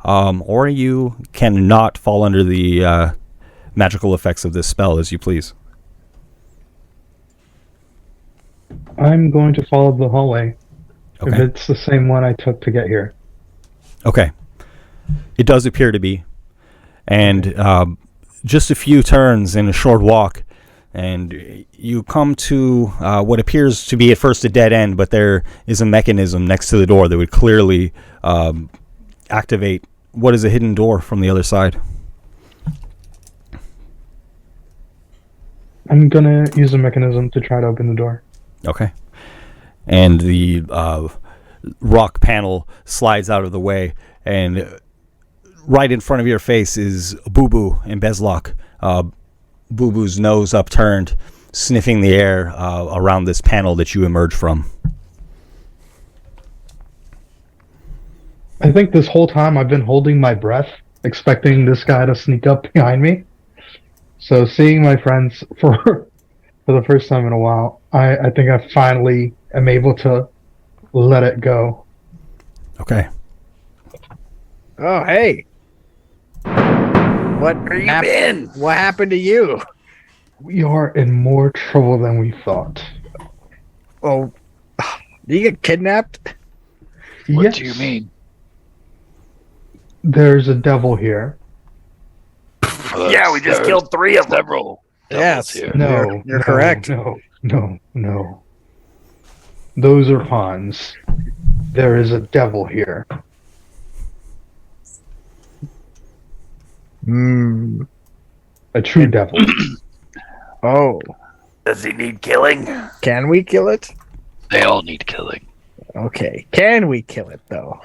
or you cannot fall under the magical effects of this spell as you please. I'm going to follow the hallway. Okay. If it's the same one I took to get here. Okay. It does appear to be. And just a few turns and a short walk, and you come to what appears to be at first a dead end, but there is a mechanism next to the door that would clearly activate what is a hidden door from the other side. I'm going to use a mechanism to try to open the door. Okay. And the rock panel slides out of the way, and right in front of your face is Boo Boo and Bezlok. Boo Boo's nose upturned, sniffing the air around this panel that you emerge from. I think this whole time I've been holding my breath, expecting this guy to sneak up behind me. So seeing my friends for the first time in a while, I think I finally am able to let it go. Okay. Oh, hey. What Where you been? What happened to you? We are in more trouble than we thought. Oh, did you get kidnapped? What Yes, do you mean? there's a devil here. Yeah, we just killed 3 of them. Several devils Yes. here. No, You're correct. No. Those are pawns. There is a devil here. Hmm. A true devil. Oh, Does he need killing? can we kill it? They all need killing. Okay. Can we kill it, though?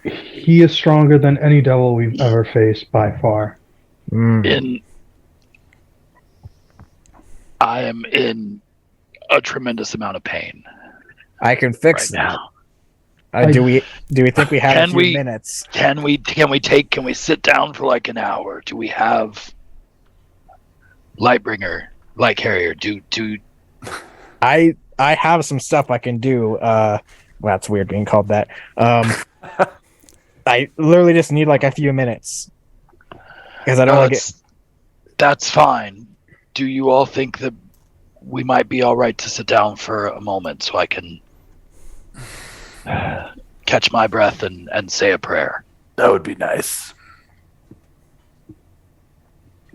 He is stronger than any devil we've ever faced by far. I am in a tremendous amount of pain I can fix right that. now. Do we think we have Can a few we- minutes? Can we sit down for like an hour? Do we have Lightbringer, Light Carrier? Do I have some stuff I can do. Well, that's weird being called that. I literally just need like a few minutes because I don't want to get. That's fine. Do you all think that we might be all right to sit down for a moment so I can catch my breath and say a prayer? That would be nice.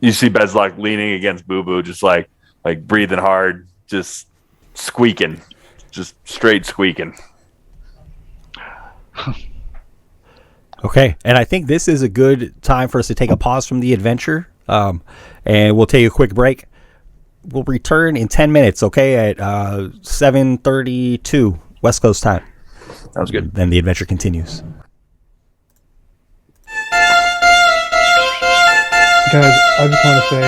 You see Bezlok leaning against Boo Boo, just like breathing hard, just squeaking, just straight squeaking. Okay, and I think this is a good time for us to take a pause from the adventure, and we'll take a quick break. We'll return in 10 minutes, okay, at 7:32 West Coast time. Sounds good. Then the adventure continues. Guys, I just want to say,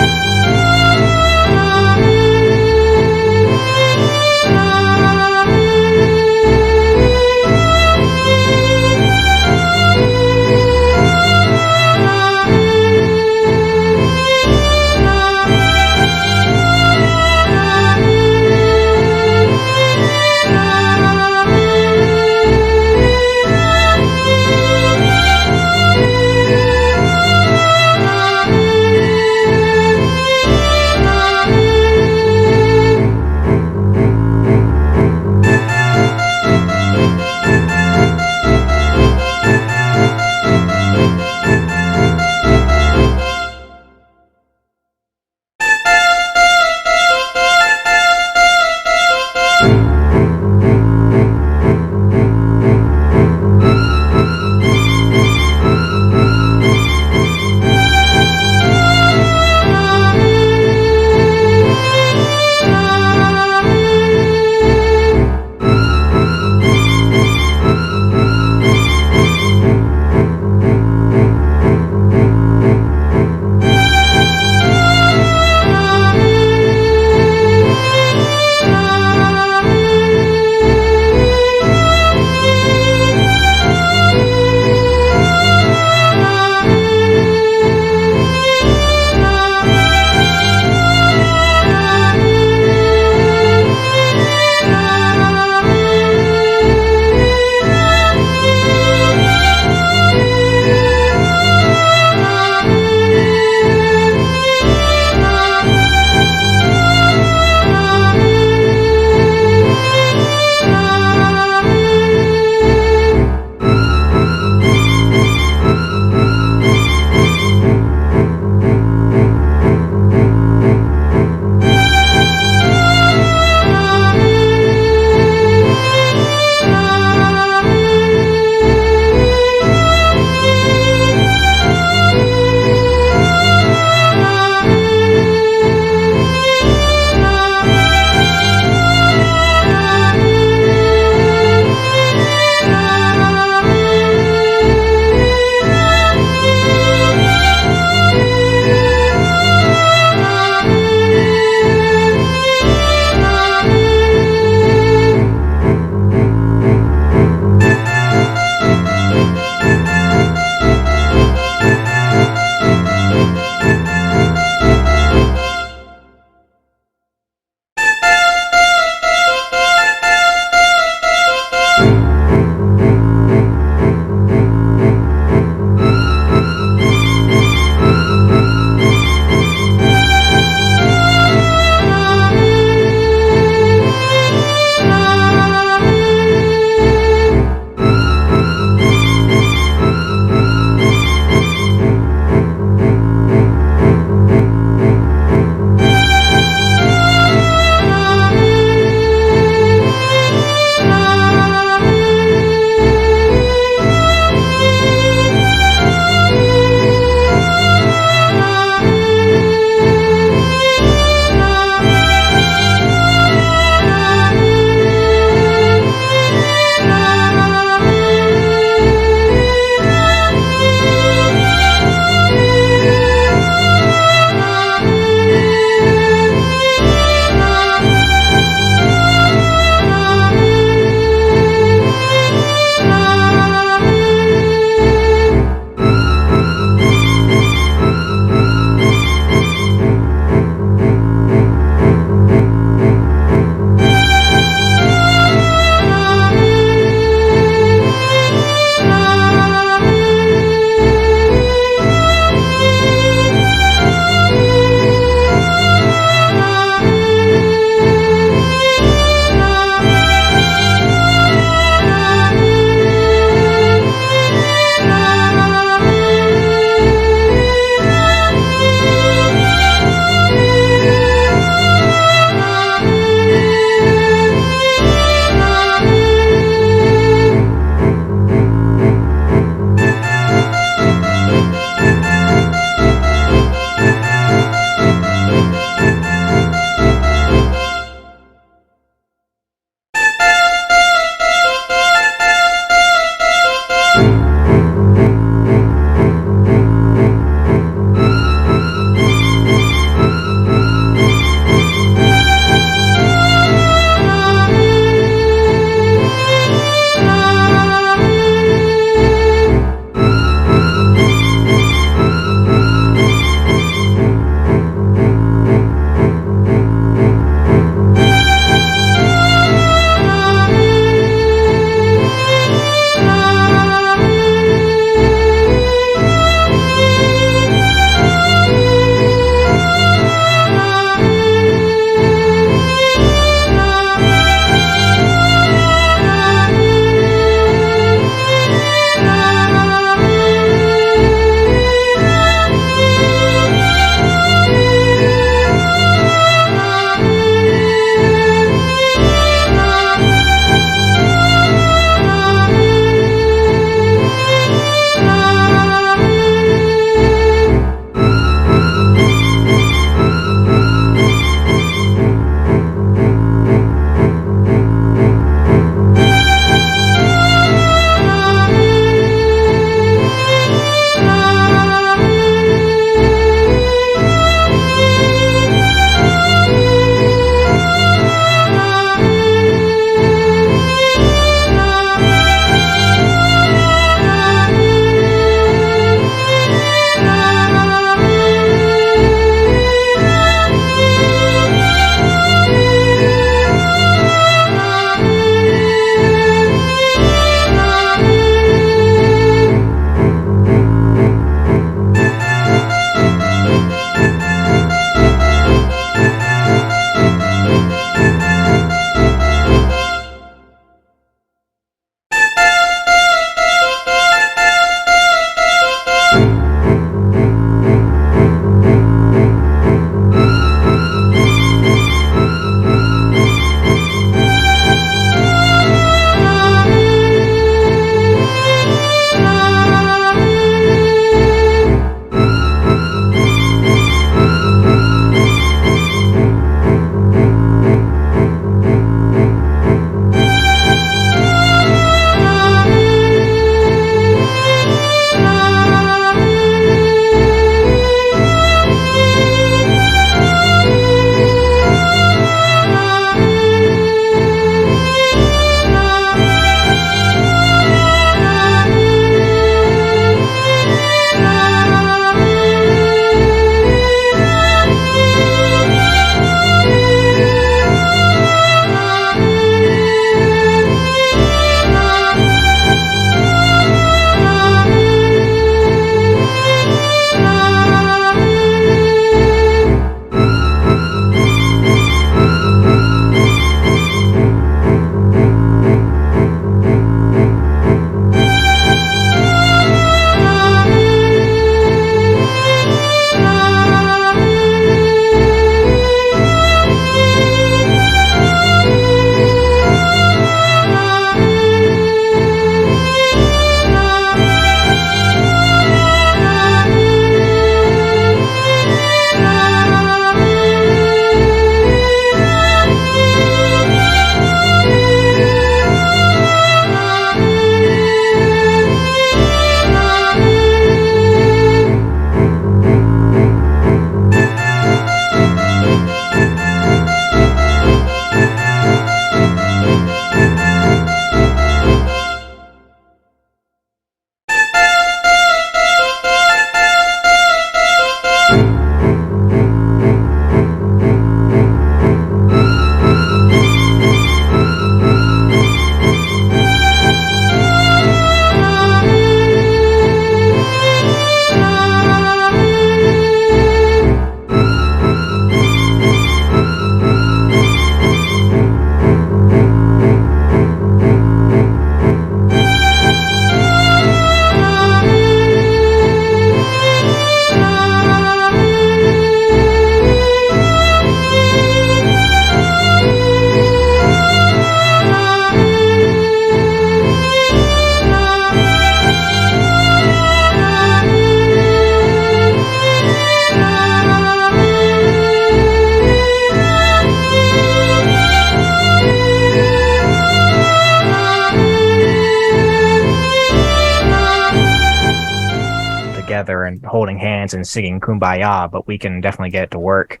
holding hands and singing Kumbaya, but we can definitely get it to work.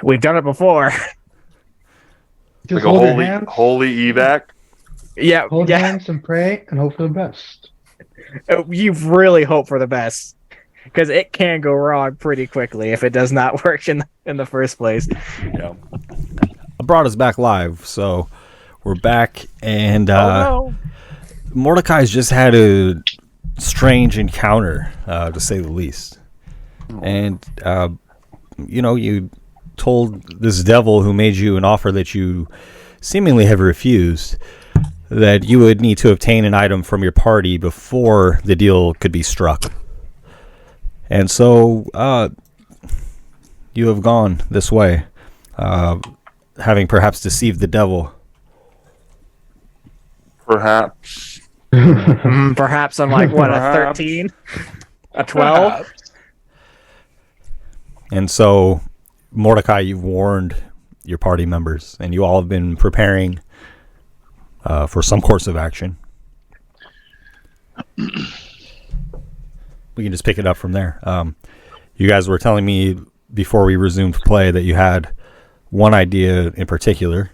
We've done it before. Just Like a hold your hands, holy evac. Yeah, hold yeah. hands and pray and hope for the best. You really hope for the best, because it can go wrong pretty quickly if it does not work in the first place. Yeah. I brought us back live, so we're back, and Oh Mordecai's just had a strange encounter, to say the least. And you told this devil who made you an offer that you seemingly have refused, that you would need to obtain an item from your party before the deal could be struck. And so you have gone this way, having perhaps deceived the devil. Perhaps. no. Perhaps I'm like, what, a 13? A 12? And so, Mordecai, you've warned your party members, and you all have been preparing for some course of action. We can just pick it up from there. You guys were telling me before we resumed play that you had one idea in particular.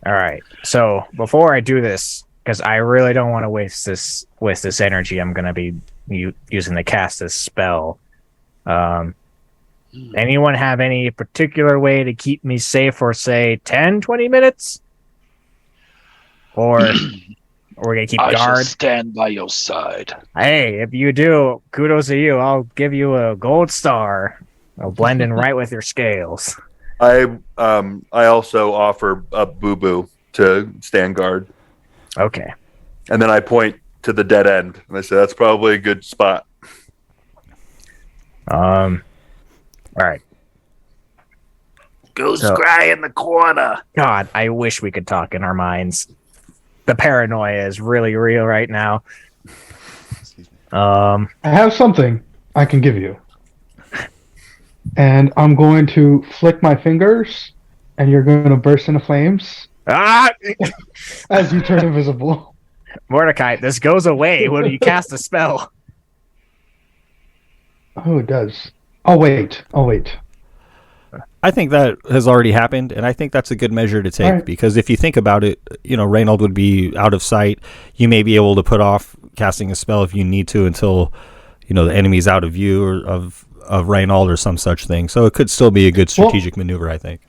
All right. So before I do this, because I really don't want to waste this energy I'm going to be using to cast this spell. Anyone have any particular way to keep me safe for, say, 10, 20 minutes? Or we're going to keep I shall guard? stand by your side. Hey, if you do, kudos to you. I'll give you a gold star. I'll blend in right with your scales. I also offer a boo-boo to stand guard. Okay. And then I point to the dead end. And I say, that's probably a good spot. All right. Go So- scry in the corner. God, I wish we could talk in our minds. The paranoia is really real right now. I have something I can give you. And I'm going to flick my fingers, and you're going to burst into flames as you turn invisible. Mordecai, this goes away when you cast a spell. Oh, it does. I'll wait. I think that has already happened, and I think that's a good measure to take, All right. because if you think about it, Reynold would be out of sight. You may be able to put off casting a spell if you need to until, the enemy's out of view or of Reynold or some such thing. So it could still be a good strategic maneuver, I think.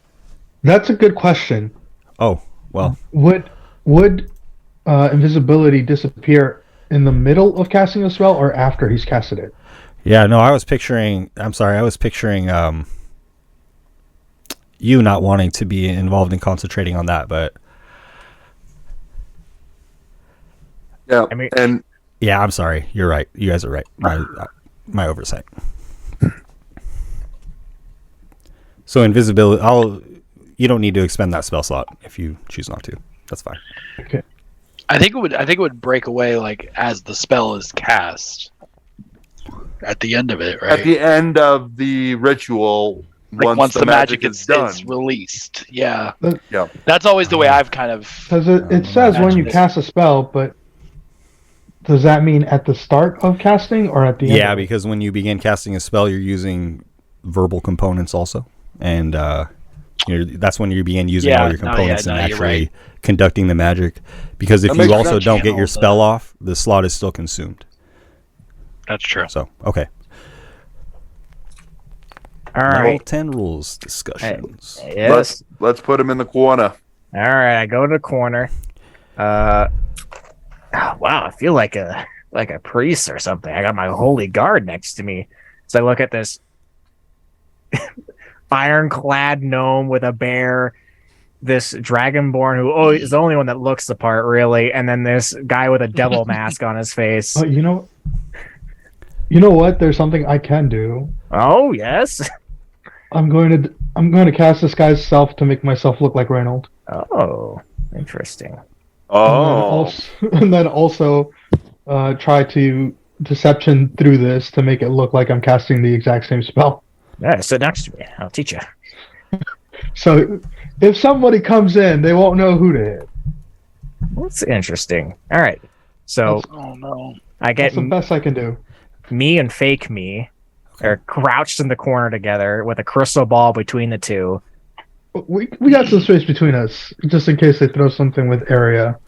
That's a good question. Oh, well. Would invisibility disappear in the middle of casting a spell or after he's casted it? Yeah, no, I was picturing you not wanting to be involved in concentrating on that, but Yeah. I mean- and yeah, I'm sorry. You're right. You guys are right. My oversight. So invisibility, you don't need to expend that spell slot if you choose not to. That's fine. Okay. I think it would break away like as the spell is cast. At the end of it, right? at the end of the ritual, Like once the magic is done. is released. Yeah. Yeah. That's always the way I've kind of. Because it says when you cast a spell, but does that mean at the start of casting or at the end? Yeah, of it? because when you begin casting a spell, you're using verbal components also, and that's when you begin using all your components and you're actually right. conducting the magic. Because if That you makes also sense. don't get your Channel spell off, the slot is still consumed. That's true. So okay. All Level right. 10 rules discussions. Yes. Let's put him in the corner. All right. I go to the corner. Wow, I feel like a priest or something. I got my holy guard next to me. So I look at this ironclad gnome with a bear, this dragonborn who is the only one that looks the part, really, and then this guy with a devil mask on his face. You know what? There's something I can do. Oh yes. I'm going to cast disguise self to make myself look like Reynold. Oh, interesting. Oh. And then also try to deception through this to make it look like I'm casting the exact same spell. Yeah, sit next to me. I'll teach you. So if somebody comes in, they won't know who to hit. That's interesting. All right. So Oh no. I get That's the best I can do. me and fake me. They're crouched in the corner together with a crystal ball between the two. We got some space between us, just in case they throw something with area.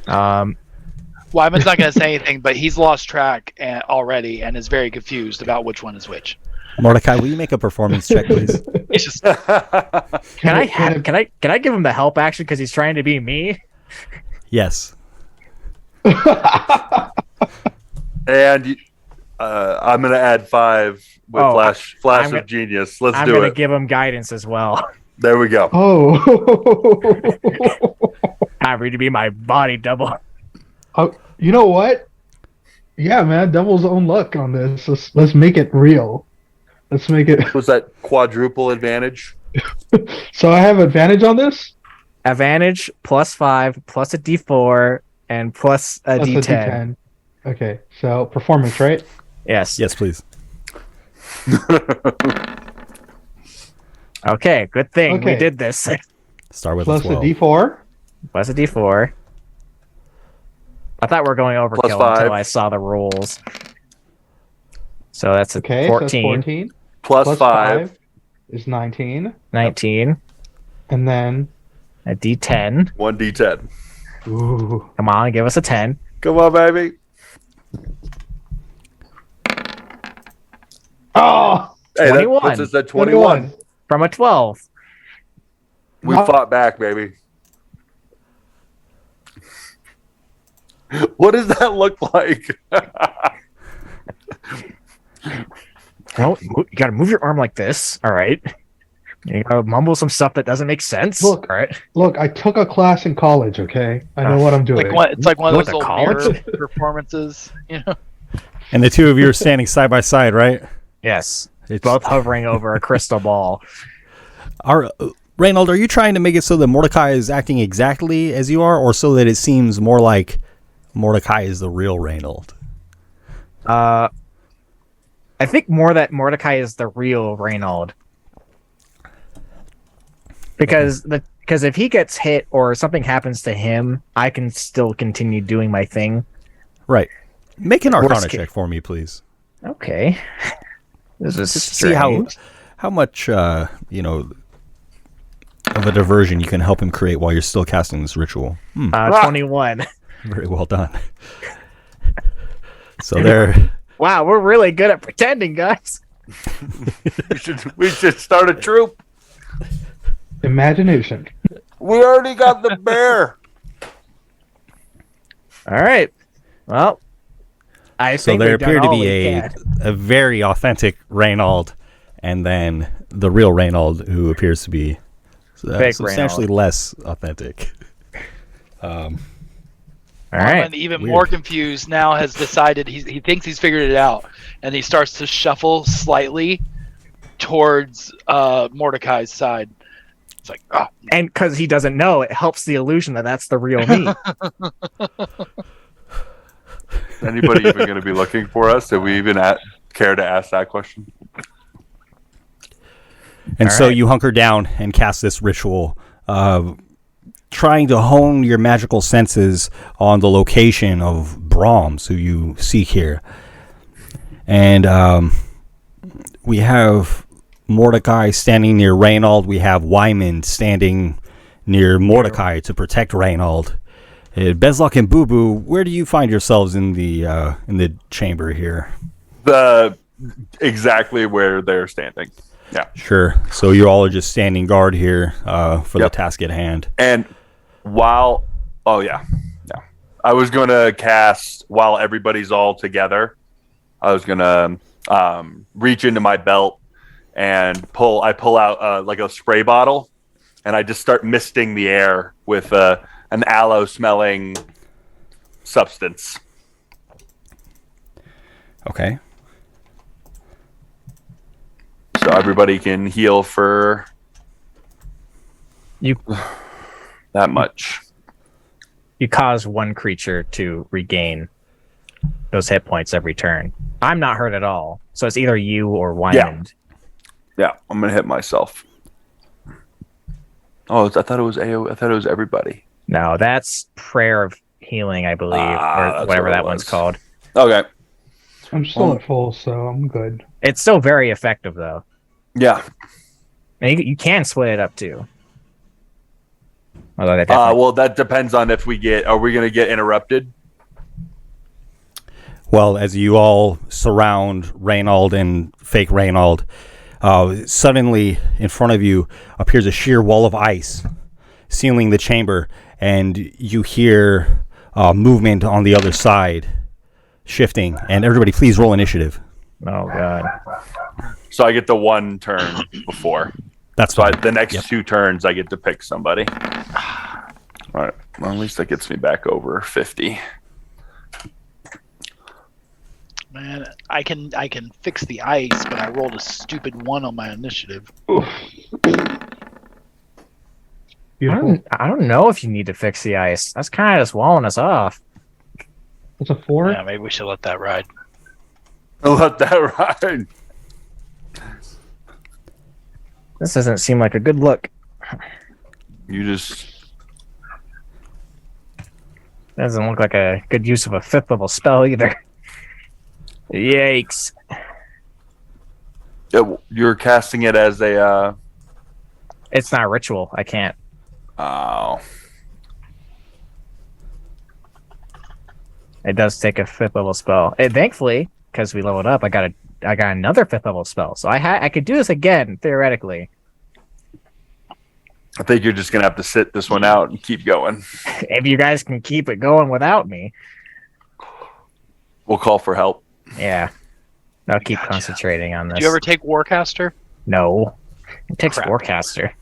Wyman's not going to say anything, but he's lost track already and is very confused about which one is which. Mordecai, will you make a performance check, please? He's just Can I give him the help action because he's trying to be me? Yes. And I'm gonna add 5 with flash of genius. Let's I'm do gonna it. give him guidance as well. There we go. Oh. Happy to be my body double. Oh, you know what? Yeah, man, devil's own luck on this. Let's make it real. Let's make it. Was that quadruple advantage? So I have advantage on this. Advantage +5 plus a D4 and plus a That's D10. Okay, so performance, right? Yes. Yes, please. Okay, good thing we Okay. did this. Start with Plus a 12. a D4. Plus a D4. I thought we were going Plus overkill 5. until I saw the rules. So that's a Okay, so that's 14, 14. Plus 5. Is 19, 19, and then a D10. 1d10. ooh, Come on, give us a 10. Come on, baby. oh, Hey, that 21. puts us at 21. From a 12. We Oh. fought back, baby. What does that look like? No, you gotta move your arm like this. All right. You gotta mumble some stuff that doesn't make sense. Look. All right. Look, I took a class in college. Okay, I know what I'm doing. it's like one You of went those to old college? mirror performances, you know. And the two of you are standing side by side, right? Yes. It's Both hovering over a crystal ball. Reynold, are you trying to make it so that Mordecai is acting exactly as you are, or so that it seems more like Mordecai is the real Reynold? I think more that Mordecai is the real Reynold. Because if he gets hit or something happens to him, I can still continue doing my thing. Right. Make an Arcana Worst case. check for me, please. Okay. This is Just to see how much of a diversion you can help him create while you're still casting this ritual. 21. Very well done. So there. Wow, we're really good at pretending, guys. we should start a troop. Imagination. We already got the bear. All right. Well, I So think there we've done appeared to all be we a can. very authentic Reynold, and then the real Reynold, who appears to be Fake substantially less authentic. All right. Wyman, even Weird. more confused now, has decided he thinks he's figured it out, and he starts to shuffle slightly towards Mordecai's side. It's like, oh, And because he doesn't know, it helps the illusion that that's the real me. Anybody even going to be looking for us? Did we even care to ask that question? And All so right. you hunker down and cast this ritual, trying to hone your magical senses on the location of Brahms, who you seek here. And we have Mordecai standing near Reynold. We have Wyman standing near Mordecai to protect Reynold. Bezlok and Boo Boo, where do you find yourselves in the chamber here? Exactly where they're standing. Yeah. Sure. So you all are just standing guard here for the task at hand. And I was going to cast while everybody's all together. I was going to reach into my belt and pull out like a spray bottle, and I just start misting the air with an aloe smelling substance. Okay. So everybody can heal for You that much. you cause one creature to regain those hit points every turn. I'm not hurt at all, so it's either you or Wyman. Yeah, I'm going to hit myself. Oh, I thought it was I thought it was everybody. No, that's prayer of healing, I believe, or that's whatever what it that one's was. called. Okay. I'm still at full, so I'm good. It's still very effective, though. Yeah. And you can split it up, too. Although that definitely... Well, that depends on if we get... Are we going to get interrupted? Well, as you all surround Reynald and fake Reynald, suddenly in front of you appears a sheer wall of ice sealing the chamber, and you hear movement on the other side shifting. And everybody, please roll initiative. Oh, God. So I get the one turn before. That's So fine. the next 2 turns, I get to pick somebody. All right. Well, at least that gets me back over 50. Man, I can fix the ice, but I rolled a stupid 1 on my initiative. Beautiful. I don't know if you need to fix the ice. That's kind of just walling us off. What's a 4? Yeah, maybe we should let that ride. I'll let that ride. This doesn't seem like a good look. You just... Doesn't look like a good use of a 5th level spell either. Yikes. You're casting it as a... It's not ritual. I can't. Oh. It does take a 5th level spell. And thankfully, because we leveled up, I got another 5th level spell. So I could do this again, theoretically. I think you're just going to have to sit this one out and keep going. If you guys can keep it going without me. We'll call for help. Yeah. I'll keep Gotcha. concentrating on this. Do you ever take Warcaster? No. It takes Crap. Warcaster.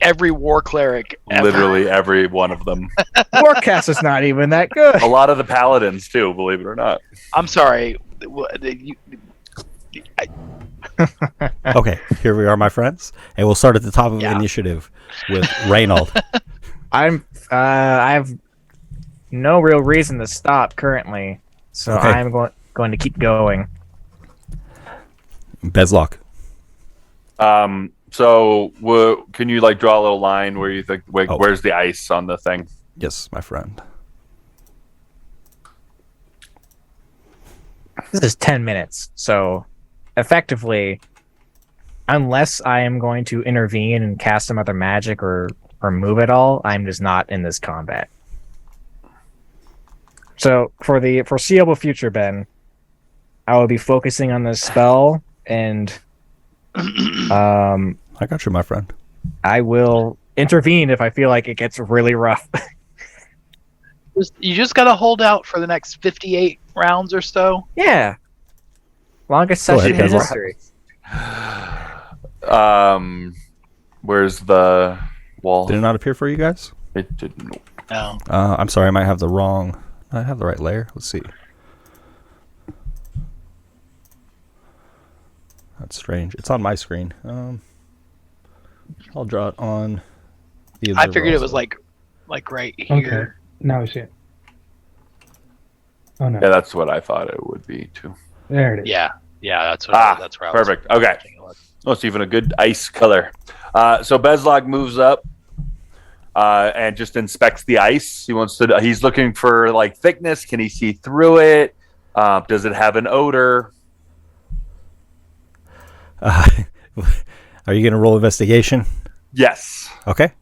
Every war cleric ever. Literally every one of them. Warcaster's not even that good. A lot of the paladins, too, believe it or not. I'm sorry. Okay, here we are, my friends. And we'll start at the top of Yeah. initiative with Reynald. I have no real reason to stop currently. So Okay. I'm going to keep going. Bezlock. So can you like draw a little line where you think where's the ice on the thing? Yes, my friend. This is 10 minutes. So effectively, unless I am going to intervene and cast some other magic or move at all, I'm just not in this combat. So for the foreseeable future, Ben, I will be focusing on this spell, and I got you, my friend. I will intervene if I feel like it gets really rough. You just gotta hold out for the next 58 rounds or so. Yeah. Longest Go session ahead, in Bezlock. history. Where's the wall? Did it not appear for you guys? It didn't. No. I'm sorry, I might have the wrong... I have the right layer. Let's see. That's strange. It's on my screen. I'll draw it on the I observer figured it was also. like right Okay. here. Now we see it. Oh no. Yeah, that's what I thought it would be too. There it is. Yeah, that's what. That's where I was Perfect. Okay. thinking it was. Oh, it's even a good ice color. So Bezlog moves up and just inspects the ice. He's looking for like thickness. Can he see through it? Does it have an odor? Are you going to roll investigation? Yes. Okay.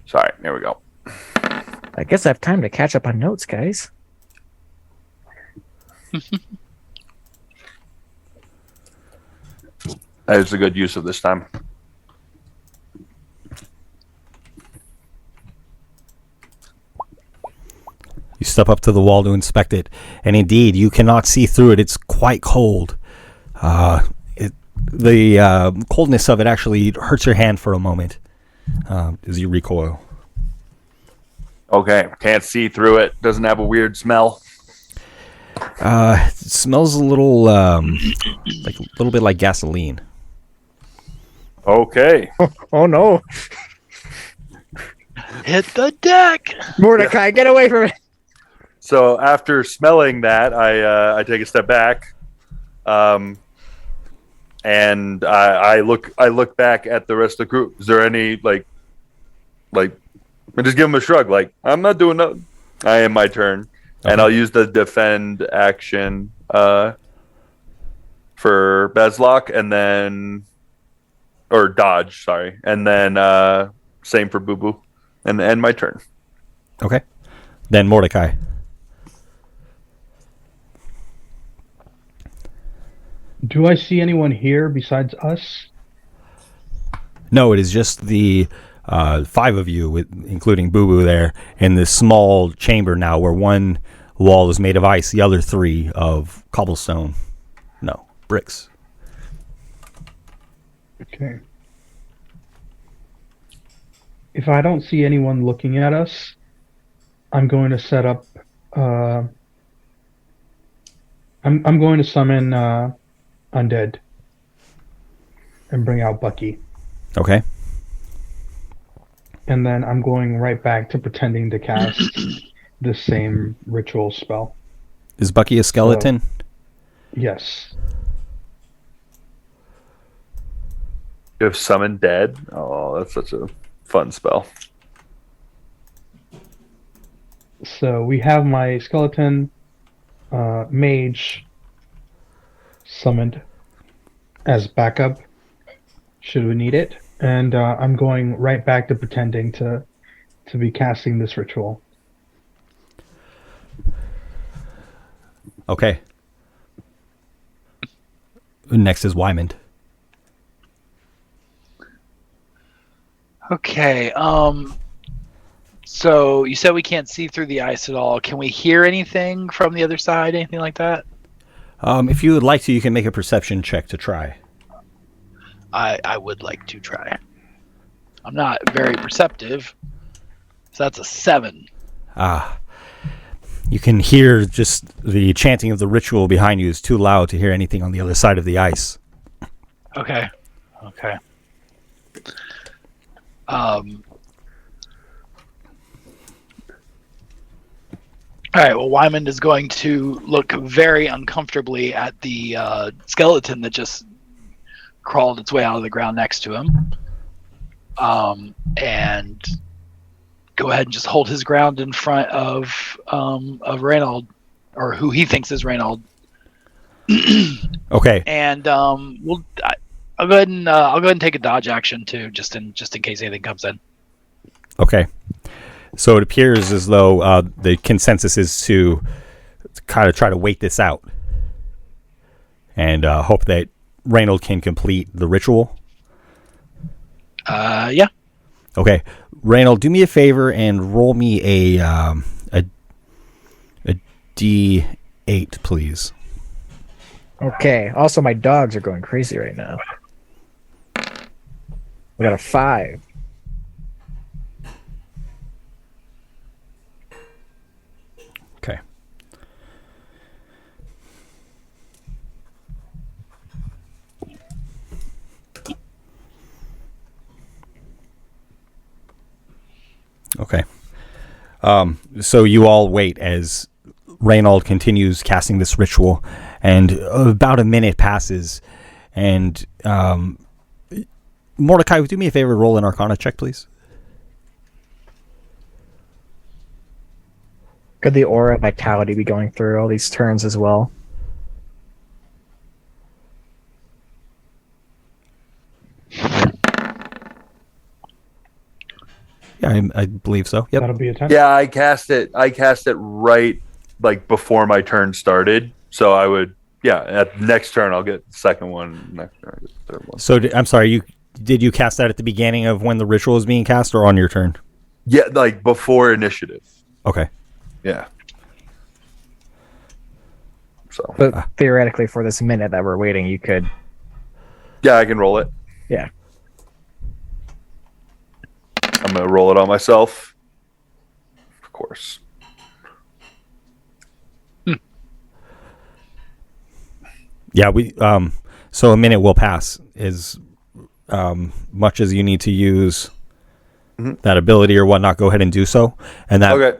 Sorry. There we go. I guess I have time to catch up on notes, guys. That is a good use of this time. You step up to the wall to inspect it, and indeed, you cannot see through it. It's quite cold. The coldness of it actually hurts your hand for a moment as you recoil. Okay. Can't see through it. Doesn't have a weird smell. It smells a little like a little bit like gasoline. Okay. Oh no. Hit the deck. Mordecai, get away from it. So after smelling that, I take a step back, and I look back at the rest of the group. Is there any like And just give him a shrug, like, I'm not doing nothing. I am my turn. And I'll use the defend action for Bezlock, and then... Or dodge, sorry. And then same for Boo Boo. And end my turn. Okay. Then Mordecai. Do I see anyone here besides us? No, it is just the 5 of you, including Boo Boo there, in this small chamber now where one wall is made of ice, the other 3 of cobblestone. No, bricks. Okay. If I don't see anyone looking at us, I'm going to set up. I'm going to summon Undead and bring out Bucky. Okay. And then I'm going right back to pretending to cast the same ritual spell. Is Bucky a skeleton? So, yes. You have Summon Dead? Oh, that's such a fun spell. So we have my skeleton mage summoned as backup should we need it. And I'm going right back to pretending to be casting this ritual. Okay. Next is Wymond. Okay. So you said we can't see through the ice at all. Can we hear anything from the other side? Anything like that? If you would like to, you can make a perception check to try. I would like to try. I'm not very perceptive, so that's a 7. You can hear just the chanting of the ritual behind you is too loud to hear anything on the other side of the ice. Okay. All right, well, Wymond is going to look very uncomfortably at the skeleton that just crawled its way out of the ground next to him, and go ahead and just hold his ground in front of Reynold, or who he thinks is Reynold. Okay. And I'll go ahead and take a dodge action too, just in case anything comes in. Okay. So it appears as though the consensus is to kind of try to wait this out and hope that Reynold can complete the ritual. Yeah. Okay. Reynold, do me a favor and roll me a D8, please. Okay. Also, my dogs are going crazy right now. We got a 5. Okay. Okay. So you all wait as Reynold continues casting this ritual, and about a minute passes, and Mordecai, do me a favor, roll an Arcana check, please. Could the aura of vitality be going through all these turns as well? Yeah, I believe so. Yep. That'll be a 10. Yeah, I cast it right like before my turn started. So I would, at next turn I'll get the second one. Next turn I'll get the third one. So I'm sorry, did you cast that at the beginning of when the ritual is being cast, or on your turn? Yeah, like before initiative. Okay. Yeah. So. But theoretically, for this minute that we're waiting, you could. Yeah, I can roll it. Yeah. I'm gonna roll it on myself. Of course. Yeah, we so a minute will pass as much as you need to use that ability or whatnot. Go ahead and do so, and that Okay.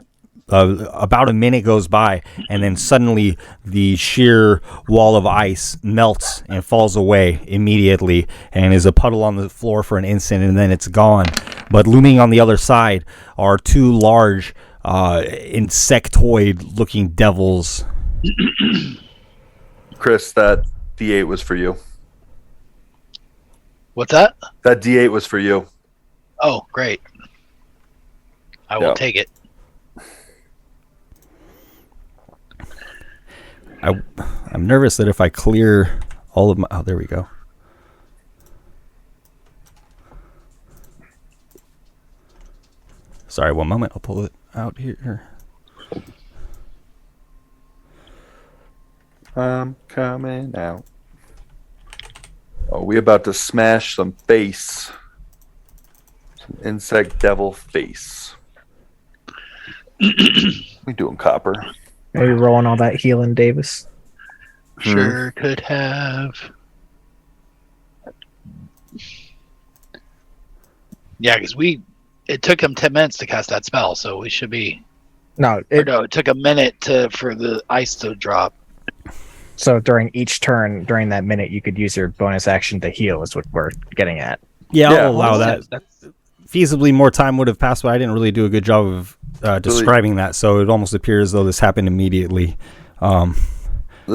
About a minute goes by, and then suddenly the sheer wall of ice melts and falls away immediately, and is a puddle on the floor for an instant, and then it's gone. But looming on the other side are two large insectoid-looking devils. Chris, that D8 was for you. What's that? That D8 was for you. Oh, great. I will take it. I'm nervous that if I clear all of my... Oh, there we go. Sorry, one moment. I'll pull it out here. I'm coming out. Oh, we about to smash some face. Some insect devil face. We doing copper. Are you rolling all that healing, Davis? Sure could have. Yeah, because it took him 10 minutes to cast that spell, so we should be. No, it took a minute for the ice to drop. So during each turn, during that minute, you could use your bonus action to heal. Is what we're getting at. Yeah, I'll allow that. Feasibly, more time would have passed, but I didn't really do a good job of describing that, so it almost appears as though this happened immediately. The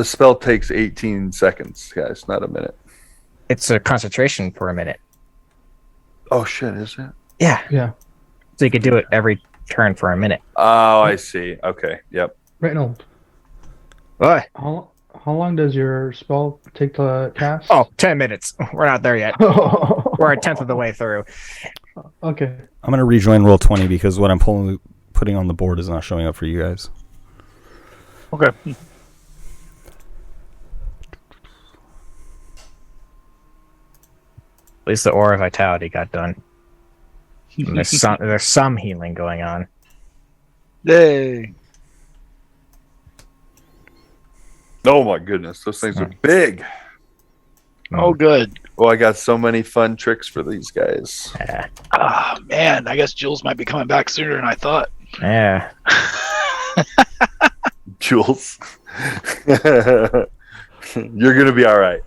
spell takes 18 seconds, guys, not a minute. It's a concentration for a minute. Oh, shit, is it? Yeah. So you could do it every turn for a minute. Oh, I see. Okay, yep. Reginald, What? how long does your spell take to cast? Oh, 10 minutes. We're not there yet. We're a tenth of the way through. Okay. I'm going to rejoin Roll20 because what I'm putting on the board is not showing up for you guys. Okay. At least the Aura of Vitality got done. And there's some healing going on. Yay. Oh, my goodness. Those things are big. Oh, good. Oh, I got so many fun tricks for these guys. Yeah. Oh, man. I guess Jules might be coming back sooner than I thought. Yeah. Jules. You're going to be all right.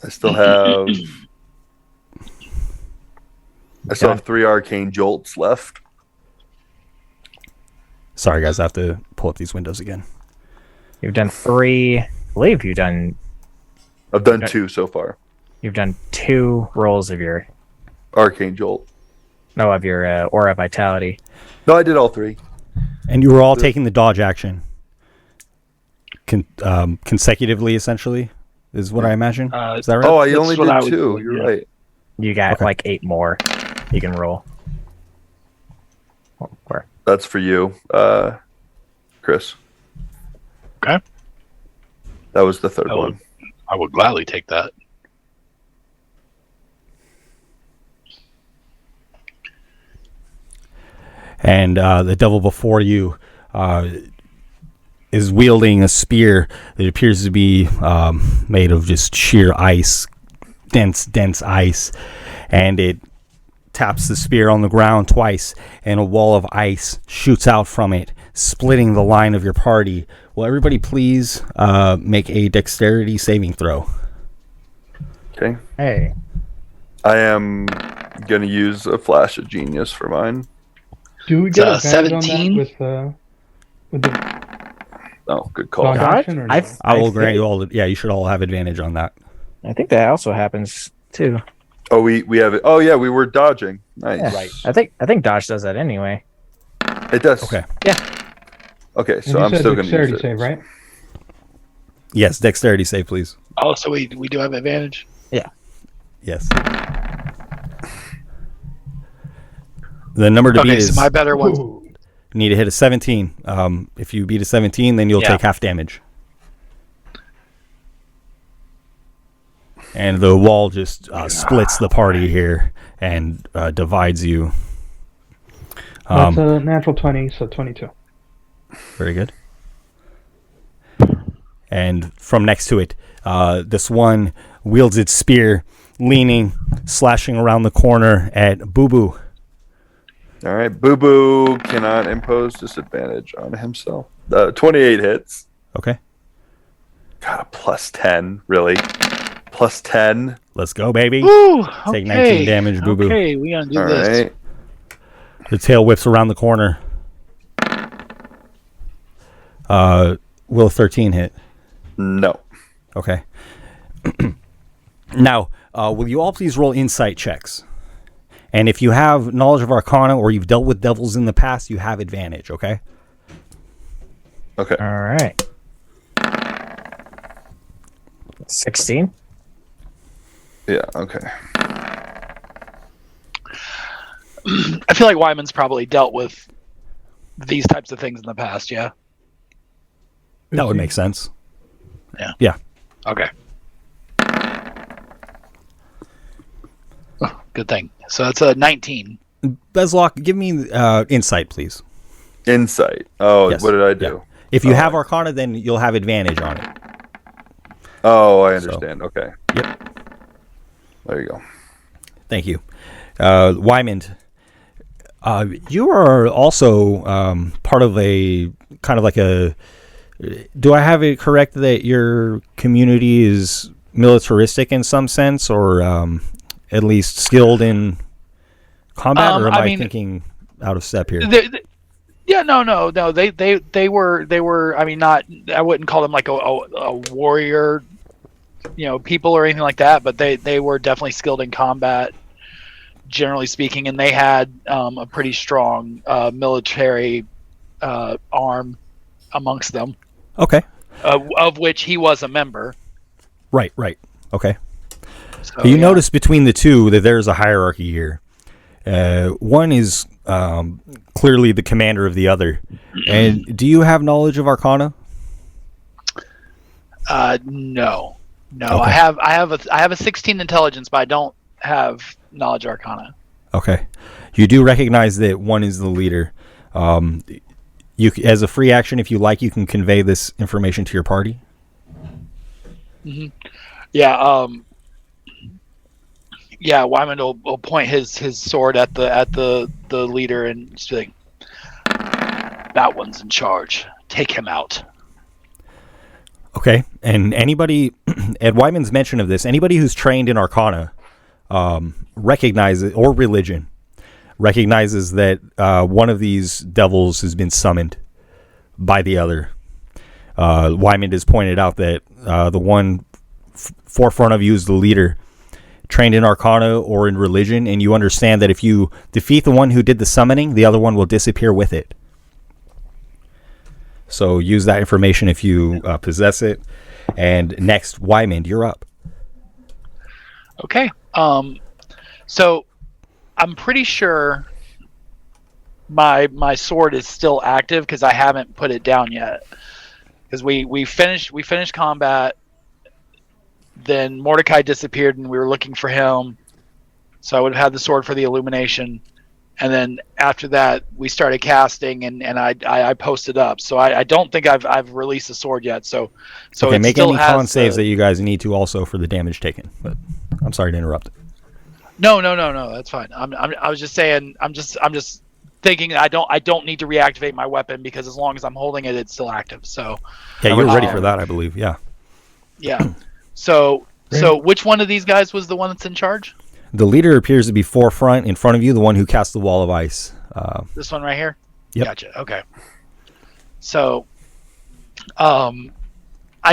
I still have 3 arcane jolts left. Sorry, guys. I have to pull up these windows again. You've done 3. I believe you've done. I've done 2 so far. You've done 2 rolls of your. Arcane jolt. No, of your Aura Vitality. No, I did all 3. And you were all taking the dodge action consecutively, essentially, is what I imagine. Is that right? Oh, I only did 2. You're right. You got like 8 more you can roll. Where? That's for you, Chris. Okay. That was the third one. I would gladly take that. And the devil before you is wielding a spear that appears to be made of just sheer ice, dense ice. And it taps the spear on the ground twice, and a wall of ice shoots out from it, splitting the line of your party. Will everybody please make a dexterity saving throw? Okay. Hey. I am going to use a flash of genius for mine. Do we get advantage 17? on that with the Oh, good call. dodge action or no? I will grant you all. You should all have advantage on that. I think that also happens too. Oh, we have it. Oh, yeah, we were dodging. Nice. Yeah. Right. I think dodge does that anyway. It does. Okay. Okay, And so you I'm said still going to use dexterity it. save, right? Yes, dexterity save, please. Oh, so we do have advantage? Yes. The number to beat Okay, is so my better ones. Ooh. you need to hit a 17. If you beat a 17, then you'll take half damage. And the wall just splits the party here and divides you. That's a natural 20, so 22. Very good. And from next to it, this one wields its spear, leaning, slashing around the corner at Boo Boo. All right, Boo Boo cannot impose disadvantage on himself. 28 hits. Okay. God, a plus 10, really? Plus 10? Let's go, baby. Woo, Take 19 damage, boo-boo. Okay, we gotta do All this. right. The tail whips around the corner. Will 13 hit? No. Okay. Now, will you all please roll insight checks? And if you have knowledge of Arcana or you've dealt with devils in the past, you have advantage, okay? Okay. All right. 16. Yeah. Okay. I feel like Wyman's probably dealt with these types of things in the past, yeah? That would make sense. Okay. Oh, good thing. So that's a 19. Bezlock, give me insight, please. Insight. Oh, Yes. what did I do? Yeah. If you have Arcana, then you'll have advantage on it. Oh, I understand. Okay. Yep. There you go. Thank you. Wyman, you are also part of a kind of like a... Do I have it correct that your community is militaristic in some sense, or at least skilled in combat, or am I thinking out of step here? No. They were. I mean, not. I wouldn't call them like a warrior, people or anything like that. But they were definitely skilled in combat, generally speaking, and they had a pretty strong military arm amongst them. Okay. Of which he was a member. Right. Okay. So, You notice between the two that there's a hierarchy here. One is clearly the commander of the other. And do you have knowledge of Arcana? No. Okay. I have a 16 intelligence, but I don't have knowledge of Arcana. Okay. You do recognize that one is the leader. You, as a free action, if you like, you can convey this information to your party. Mm-hmm. Yeah. Yeah. Wyman will point his sword at the leader and just be like, "That one's in charge. Take him out." Okay. And anybody, at Wyman's mention of this, anybody who's trained in Arcana recognizes, or religion, recognizes that one of these devils has been summoned by the other. Wyman has pointed out that the one forefront of you is the leader, trained in Arcana or in religion, and you understand that if you defeat the one who did the summoning, the other one will disappear with it. So use that information if you possess it. And next, Wyman, you're up. Okay. So I'm pretty sure my sword is still active because I haven't put it down yet. Because we finished combat. Then Mordecai disappeared and we were looking for him. So I would have had the sword for the illumination. And then after that we started casting and I posted up. So I don't think I've released the sword yet. So okay, it make still any has con saves that you guys need to also for the damage taken. But I'm sorry to interrupt. No, that's fine. I was just saying I'm just thinking I don't need to reactivate my weapon because as long as I'm holding it, it's still active. So Yeah, you're ready for that, I believe. Yeah. Yeah. So which one of these guys was the one that's in charge? The leader appears to be forefront in front of you, the one who cast the wall of ice. This one right here? Yep. Gotcha. Okay. So I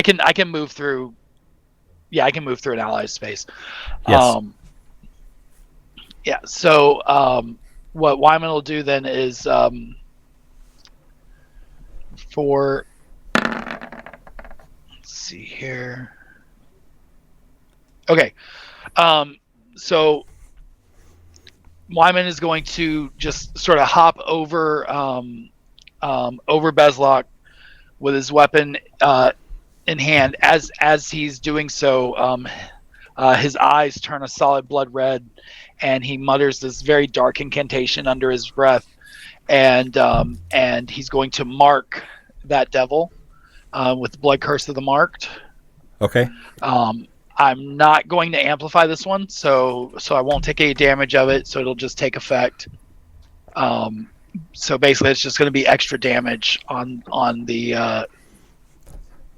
can move through I can move through an ally's space. Yes. Yeah, so what Wyman will do then is for let's see here. Okay. So Wyman is going to just sort of hop over over Bezlock with his weapon in hand. As he's doing so, his eyes turn a solid blood red, and he mutters this very dark incantation under his breath, and he's going to mark that devil with the blood curse of the marked. Okay. I'm not going to amplify this one, so I won't take any damage of it, so it'll just take effect. So basically, it's just going to be extra damage on the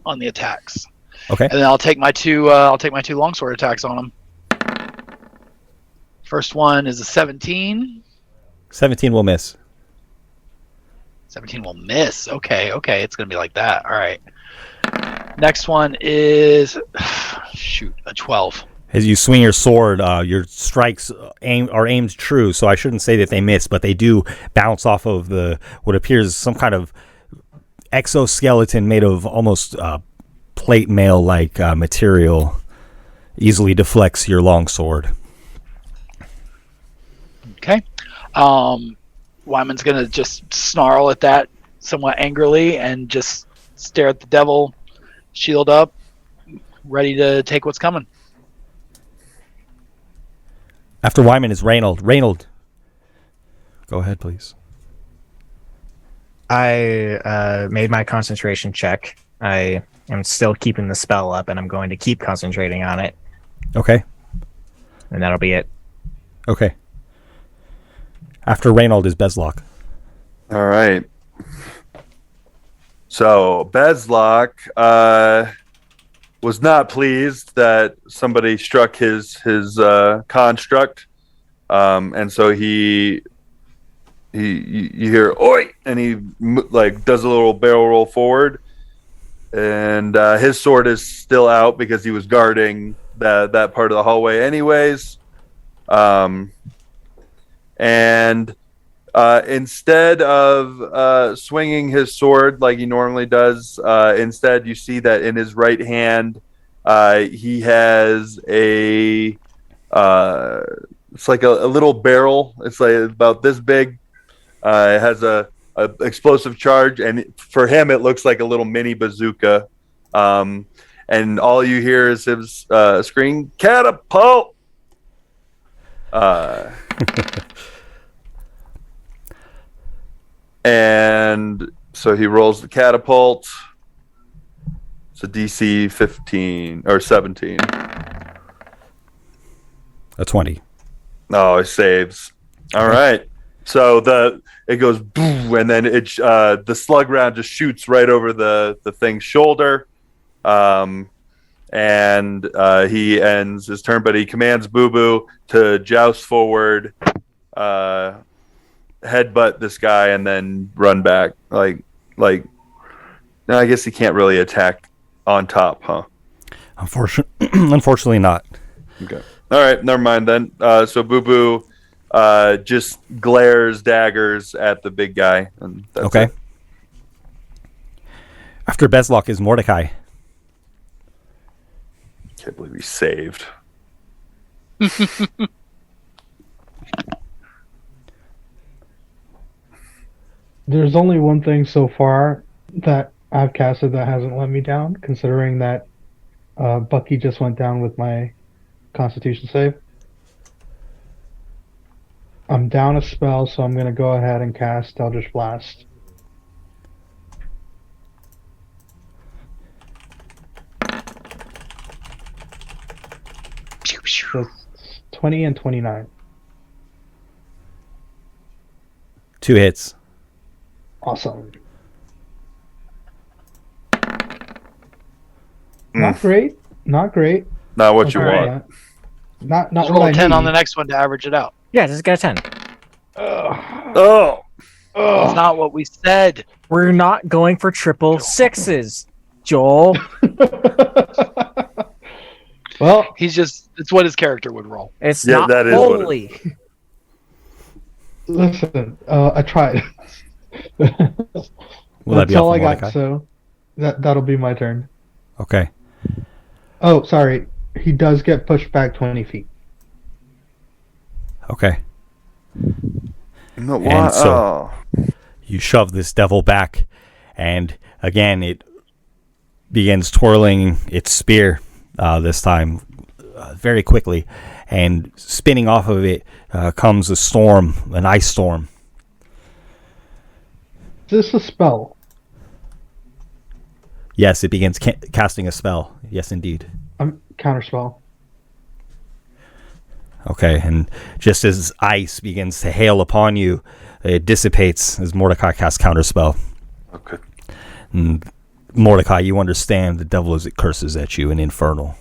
attacks. Okay. And then I'll take my two longsword attacks on him. First one is a 17. 17 will miss. 17 will miss. Okay, it's gonna be like that. All right. Next one is a 12. As you swing your sword, your strikes are aimed true, so I shouldn't say that they miss, but they do bounce off of what appears some kind of exoskeleton made of almost plate mail-like material. Easily deflects your long sword. Okay. Wyman's gonna just snarl at that somewhat angrily and just stare at the devil, shield up, ready to take what's coming. After Wyman is Reynold. Reynold, go ahead, please. I made my concentration check. I am still keeping the spell up, and I'm going to keep concentrating on it, Okay. and that'll be it. Okay. After Reynold is Bezlock. All right. So Bezlock was not pleased that somebody struck his construct, and so you hear "Oi!" and he does a little barrel roll forward, and his sword is still out because he was guarding that part of the hallway, anyways. And instead of swinging his sword like he normally does, instead you see that in his right hand he has it's like a little barrel. It's like about this big. It has a explosive charge, and for him it looks like a little mini bazooka. And all you hear is him scream, "Catapult!" And so he rolls the catapult. It's a DC 15 or 17. A 20. No, it saves. All right. So it goes boom, and then the slug round just shoots right over the thing's shoulder. And he ends his turn, but he commands Boo Boo to joust forward, headbutt this guy, and then run back. No, I guess he can't really attack on top, huh? Unfortunately not. Okay. All right, never mind then. So Boo Boo just glares daggers at the big guy, and that's okay. it. After Bezlock is Mordecai. Can't believe he saved. There's only one thing so far that I've casted that hasn't let me down, considering that Bucky just went down with my Constitution save. I'm down a spell, so I'm going to go ahead and cast Eldritch Blast. So 20 and 29. 2 hits. Awesome. Not great. Not great. Not what you Okay. want. Not Just what roll I a 10 need. on the next one to average it out. Yeah, just get a 10. Oh, That's not what we said. We're not going for triple sixes, Joel. Well, It's what his character would roll. It's Yeah, not that is what it holy. listen, I tried. Will that That's be all off I of got, Mordecai? so that'll be my turn. Okay. Oh, sorry. He does get pushed back 20 feet. Okay. no, And why? so- Oh. You shove this devil back, and again it begins twirling its spear, this time very quickly, and spinning off of it comes a storm, an ice storm. Is this a spell? Yes, it begins casting a spell. Yes, indeed. Counterspell. Okay, and just as ice begins to hail upon you, it dissipates as Mordecai casts counterspell. Okay. And Mordecai, you understand the devil as it curses at you in infernal.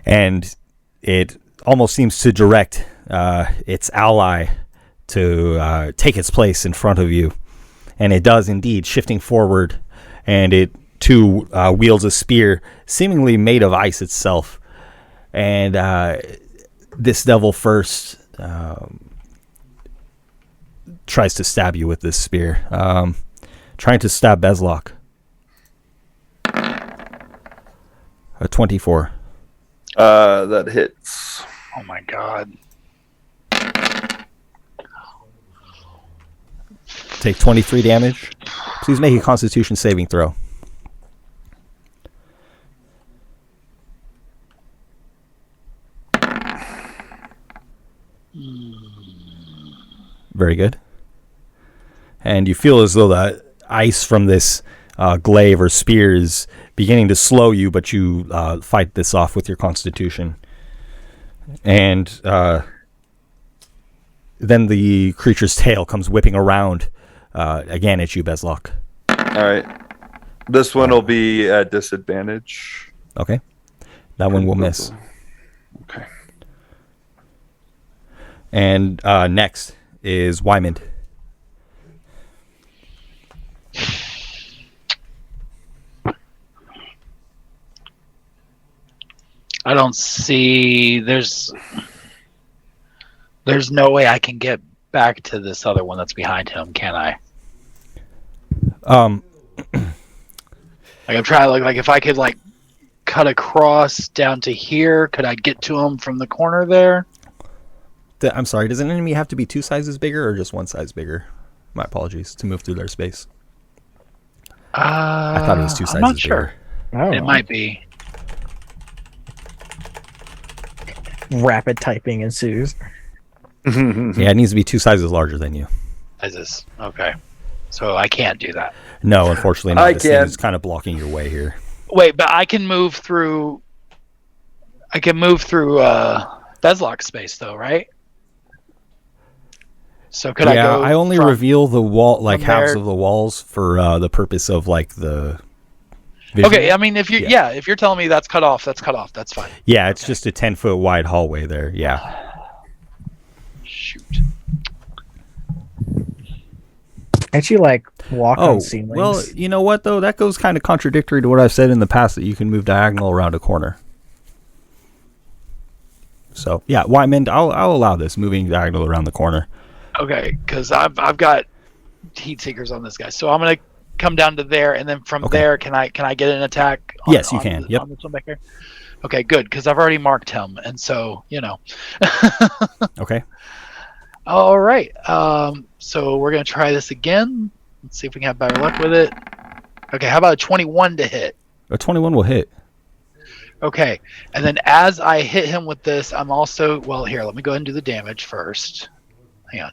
and it almost seems to direct its ally to take its place in front of you. And it does indeed, shifting forward, and it too wields a spear seemingly made of ice itself. And this devil first tries to stab you with this spear, trying to stab Bezlok. A 24. That hits. Oh my god. Take 23 damage. Please make a Constitution saving throw. Very good. And you feel as though the ice from this glaive or spear is beginning to slow you, but you fight this off with your Constitution. And then the creature's tail comes whipping around again at you, Bezlok. All right. This one will be at disadvantage. Okay. That one will miss. Okay. And next is Wymond. I don't see. There's no way I can get back to this other one that's behind him, can I? Like I'm trying to like if I could like cut across down to here, could I get to him from the corner there? I'm sorry, does an enemy have to be 2 sizes bigger or just 1 size bigger? My apologies, to move through their space. I thought it was 2 sizes I'm not bigger. sure. It might be. Rapid typing ensues. Yeah, it needs to be 2 sizes larger than you. Sizes. Okay. So I can't do that. No, unfortunately not. I This thing can. is kind of blocking your way here. Wait, but I can move through Bezlok's space though, right? So could I go? I only from- reveal the wall, like from halves there- of the walls for the purpose of like the vision. Okay, I mean if you if you're telling me that's cut off, that's cut off. That's fine. Yeah, it's just a 10-foot wide hallway there. Yeah. Shoot. Can't you like walk Oh, on ceilings? well, you know what though? That goes kind of contradictory to what I've said in the past that you can move diagonal around a corner. So yeah, Wymond, I'll allow this moving diagonal around the corner. Okay, because I've got heat seekers on this guy, so I'm gonna come down to there, and then from there, can I get an attack? Yes, you can. Yep. On this one back here. Okay, good, because I've already marked him, and so Okay. All right. So we're gonna try this again. Let's see if we can have better luck with it. Okay, how about a 21 to hit? A 21 will hit. Okay, and then as I hit him with this, I'm also here. Let me go ahead and do the damage first. Hang on.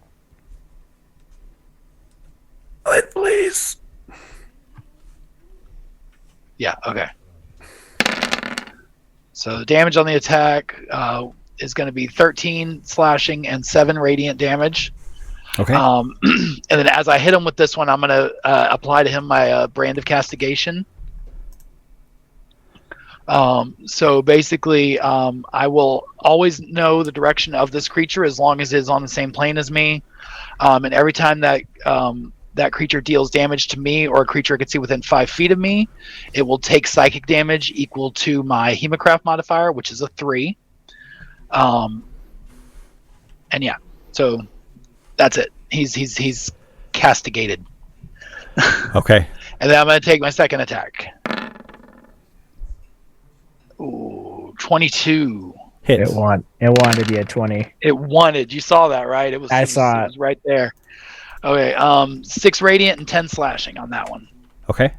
Please. Yeah. Okay. So the damage on the attack is going to be 13 slashing and 7 radiant damage. Okay. And then as I hit him with this one, I'm going to apply to him my brand of castigation. So basically, I will always know the direction of this creature as long as it is on the same plane as me. And every time that that creature deals damage to me or a creature I can see within 5 feet of me, it will take psychic damage equal to my Hemocraft modifier, which is a 3. And yeah, so that's it. He's castigated. Okay. And then I'm going to take my second attack. Ooh, 22. Hits. It wanted you at 20. It wanted. You saw that, right? I saw it. It was right there. Okay. 6 radiant and 10 slashing on that one. Okay.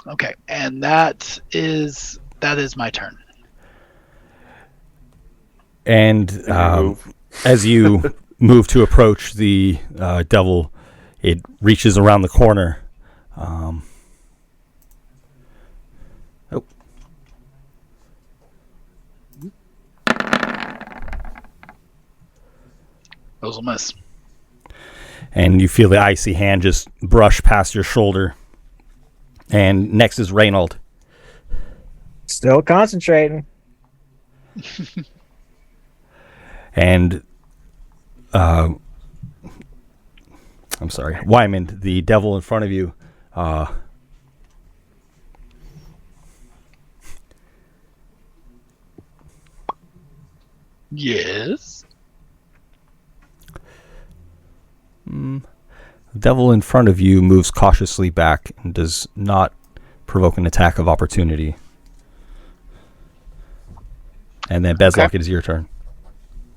Okay, and that is my turn. And as you move to approach the devil, it reaches around the corner. Those will miss. And you feel the icy hand just brush past your shoulder. And next is Reynold. Still concentrating. And I'm sorry, Wyman, the devil in front of you. Yes. The devil in front of you moves cautiously back and does not provoke an attack of opportunity. And then Bezlock, Okay. it is your turn.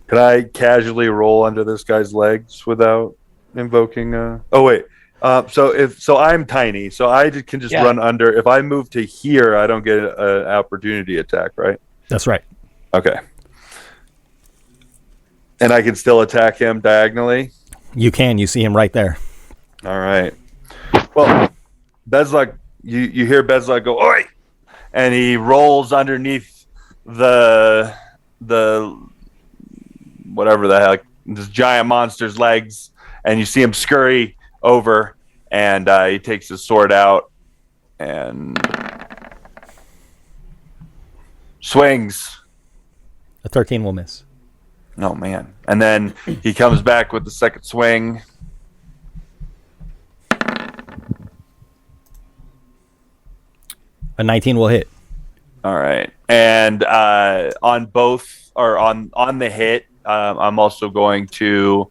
Can I casually roll under this guy's legs without invoking? Oh wait. So I'm tiny, so I can just Yeah. run under. If I move to here, I don't get an opportunity attack, right? That's right. Okay. And I can still attack him diagonally. You can. You see him right there. All right. Well, Bezlock, you hear Bezlock go, "Oi!" and he rolls underneath the whatever the heck, this giant monster's legs, and you see him scurry over, and he takes his sword out and swings. A 13 will miss. Oh man! And then he comes back with the second swing. A 19 will hit. All right, and on both or on the hit, I'm also going to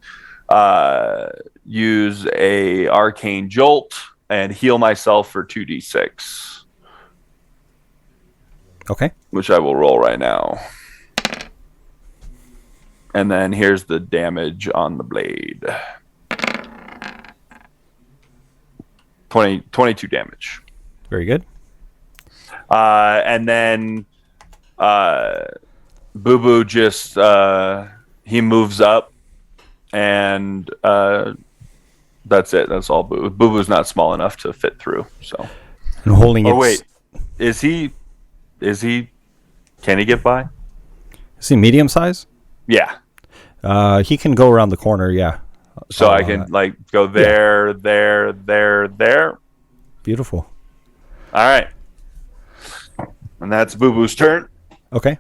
use a arcane jolt and heal myself for 2d6, Okay. which I will roll right now. And then here's the damage on the blade. 22 damage. Very good. And then Boo Boo just he moves up, and that's it. That's all. Boo Boo's not small enough to fit through. So. And holding Oh its... wait, is he? Can he get by? Is he medium size? Yeah. He can go around the corner, yeah. So I can like go there, there. Beautiful. All right. And that's Boo Boo's turn. Okay.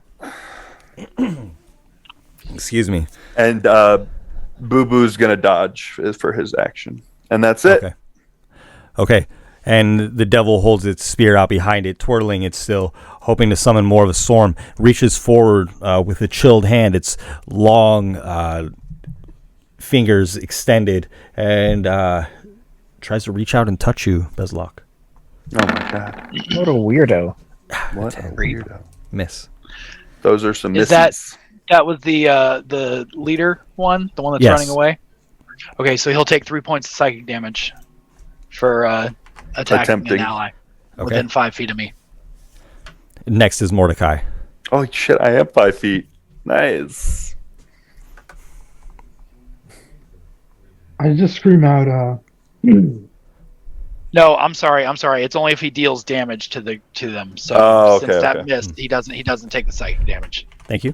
Excuse me. And Boo Boo's gonna dodge for his action, and that's it. Okay. Okay. And the devil holds its spear out behind it, twirling it still, hoping to summon more of a storm. Reaches forward with a chilled hand, its long fingers extended, and tries to reach out and touch you, Bezlock. Oh my god! What a weirdo. What a weirdo! Miss. Those are some Is misses. that was the leader one, the one that's Yes. running away? Okay, so he'll take 3 points of psychic damage for attacking Attempting. an ally Okay. within 5 feet of me. Next is Mordecai. Oh shit! I am 5 feet. Nice. I just scream out, No, I'm sorry. It's only if he deals damage to them. So Oh, okay, since that okay. missed, he doesn't take the psychic damage. Thank you.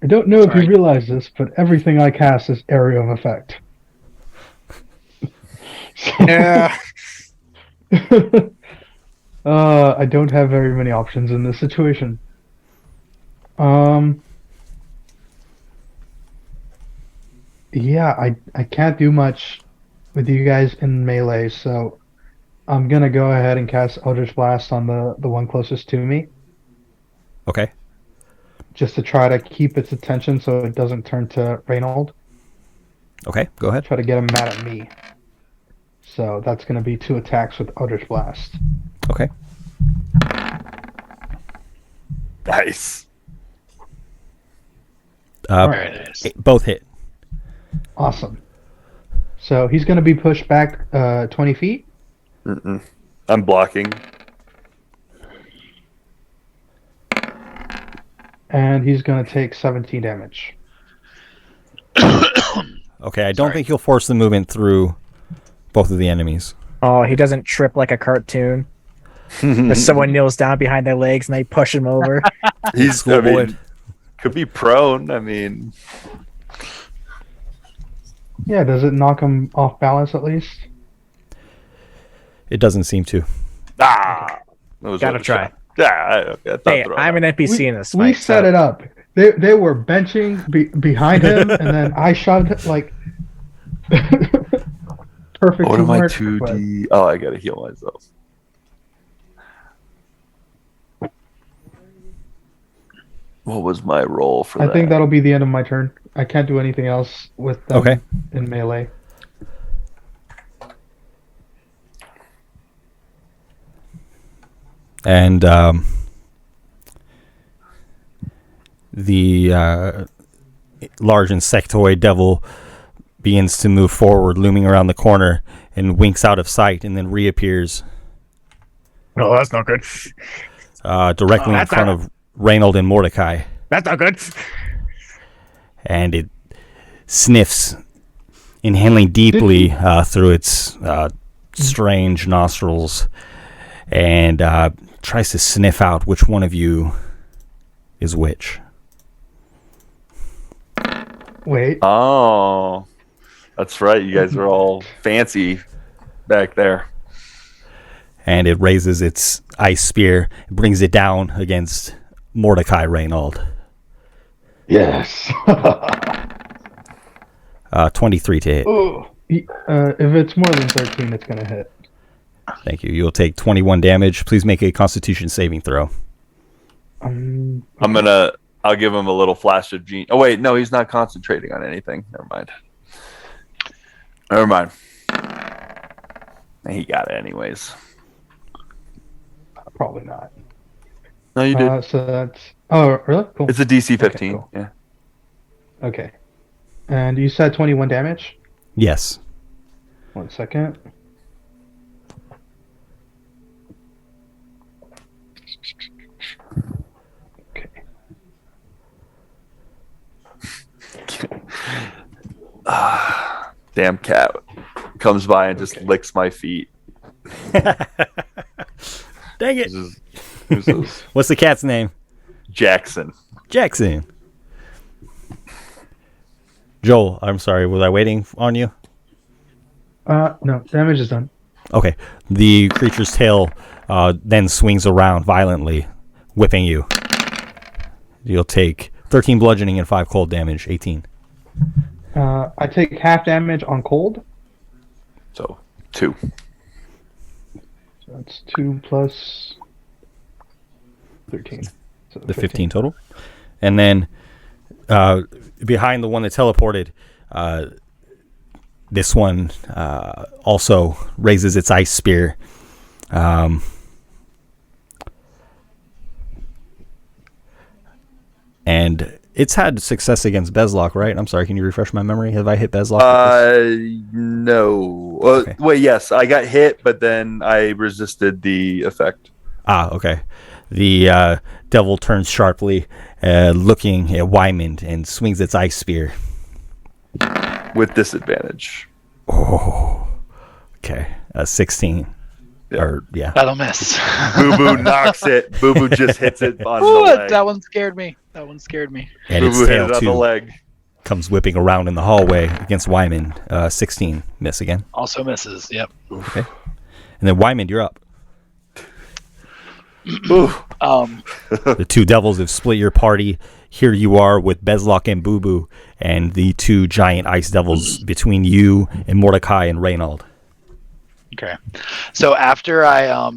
I don't know if Sorry. you realize this, but everything I cast is area of effect. Yeah. I don't have very many options in this situation. Yeah, I can't do much with you guys in melee, so I'm gonna go ahead and cast Eldritch Blast on the one closest to me, Okay. just to try to keep its attention so it doesn't turn to Reynold. Okay, go ahead. Try to get him mad at me. So that's gonna be 2 attacks with Eldritch Blast. Okay. Nice. There it is. Both hit. Awesome. So he's gonna be pushed back 20 feet. Mm-mm. I'm blocking. And he's going to take 17 damage. Okay, I don't think you'll force the movement through both of the enemies. Oh, he doesn't trip like a cartoon. If someone kneels down behind their legs and they push him over. He's Schoolboy. could be prone. I mean, Yeah, does it knock him off balance at least? It doesn't seem to. That was Gotta worth a try. shot. Yeah, I thought Hey, throw I'm it an NPC in this fight. We set it up. They were benching behind him, and then I shoved it like perfect What am I teamwork. 2D? Oh, I gotta heal myself. What was my role for that? I think that'll be the end of my turn. I can't do anything else with them Okay. in melee. And the large insectoid devil begins to move forward, looming around the corner, and winks out of sight, and then reappears Oh, that's not good. directly in that's front not- of Reynold and Mordecai. That's not good. And it sniffs, inhaling deeply through its strange nostrils, and tries to sniff out which one of you is which. Wait. Oh, that's right. You guys are all fancy back there. And it raises its ice spear and brings it down against Mordecai Reynold. Yes. 23 to hit. Oh. If it's more than 13, it's gonna hit. Thank you. You'll take 21 damage. Please make a Constitution saving throw. I'll give him a little flash of gene. Oh wait, no, he's not concentrating on anything. Never mind. He got it anyways. Probably not. No, you did. So that's. Oh, really? Cool. It's a DC 15. cool. Yeah. Okay. And you said 21 damage? Yes. 1 second. Okay. Damn cat comes by and just licks my feet. Dang it. This is What's the cat's name? Jackson. Jackson. Joel, I'm sorry. Was I waiting on you? No, damage is done. Okay. The creature's tail then swings around violently, whipping you. You'll take 13 bludgeoning and 5 cold damage. 18. I take half damage on cold. So 2. So that's 2 plus 13. So The 15 total. And then behind the one that teleported, this one also raises its ice spear. And it's had success against Bezlock, right? I'm sorry, can you refresh my memory? Have I hit Bezlock? No. Okay. Wait, yes, I got hit, but then I resisted the effect. Okay. The devil turns sharply, looking at Wyman, and swings its ice spear. With disadvantage. Oh, okay. 16. Yeah. That'll miss. Boo Boo knocks it. Boo Boo just hits it on the Ooh, leg. that one scared me. And Boo its Boo hit tail, it on the too, leg. comes whipping around in the hallway against Wyman. 16. Miss again. Also misses. Yep. Okay. And then Wyman, you're up. The two devils have split your party. Here you are with Bezlock and Boo Boo, and the two giant ice devils between you and Mordecai and Reynold. Okay. So after I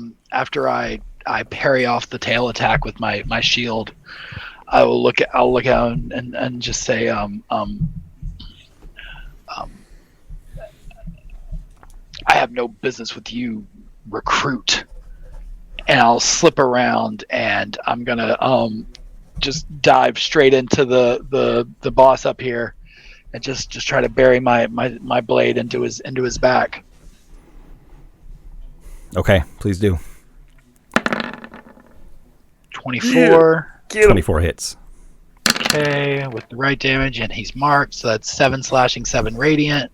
parry off the tail attack with my shield, I'll look out and just say I have no business with you, recruit. And I'll slip around and I'm gonna just dive straight into the boss up here and just try to bury my blade into his back. Okay, please do. 24. 24 hits. Okay, with the right damage, and he's marked, so that's 7 slashing, 7 radiant.